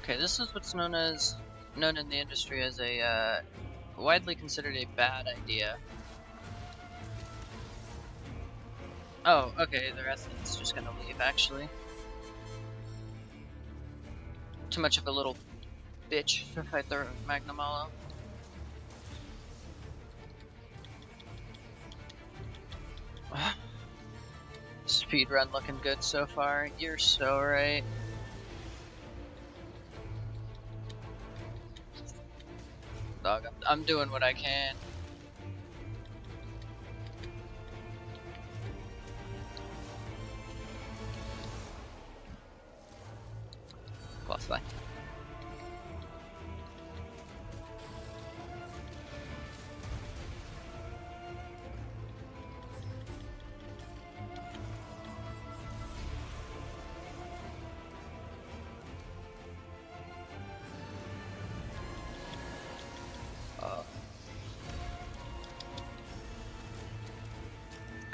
Okay, this is what's known in the industry as a widely considered a bad idea. Oh, okay, the Rathian's just gonna leave. Actually, too much of a little bitch to fight the Magnamalo. Speedrun looking good so far. You're so right. Dog, I'm doing what I can. Close by.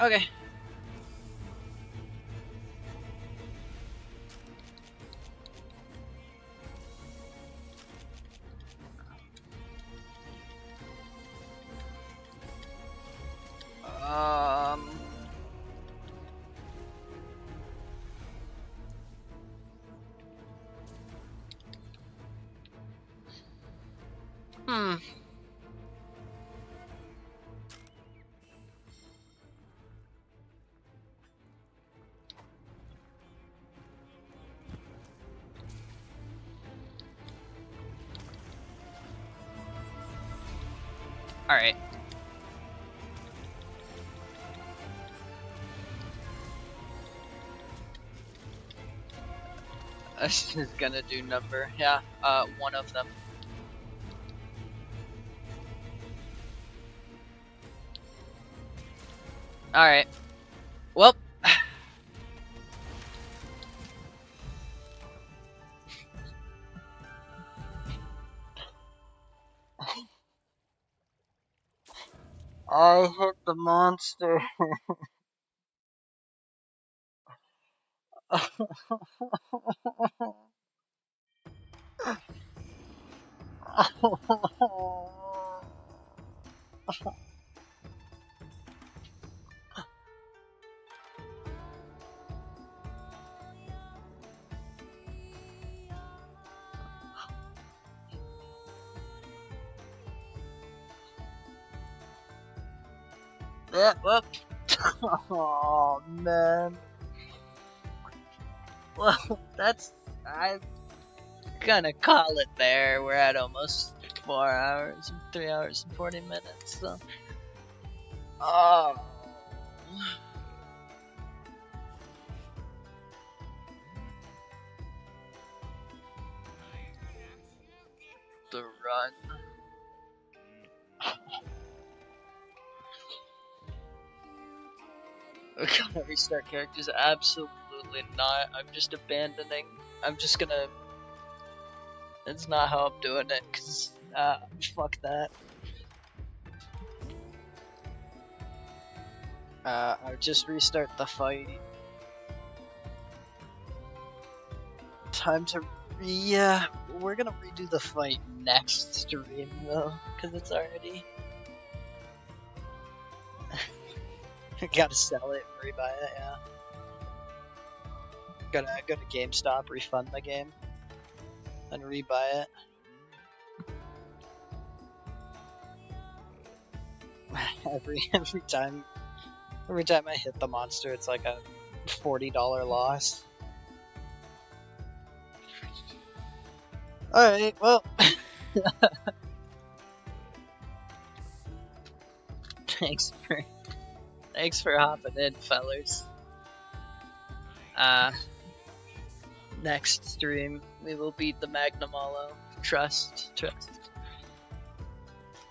Okay. Um. Hmm. All right. This is gonna do number. Yeah. One of them. All right. Well. I hit the monster. Yeah, well. Oh man. Well, that's. I'm gonna call it there. We're at almost 4 hours, 3 hours and 40 minutes. So. Oh. The run. We're gonna restart characters? Absolutely not. I'm just abandoning. I'm just gonna. That's not how I'm doing it, cause fuck that. I'll just restart the fight. Time to. Yeah, we're gonna redo the fight next stream though, cause it's already. Gotta sell it and rebuy it. Yeah. Gotta go to GameStop, refund the game, and rebuy it. Every time I hit the monster, it's like a $40 loss. Alright, well. thanks for hopping in, fellers. Next stream we will beat the Magnamalo. Trust.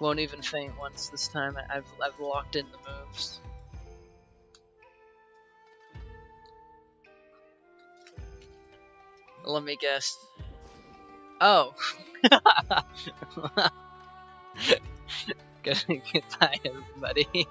Won't even faint once this time. I've locked in the moves. Let me guess. Oh. Goodbye, everybody.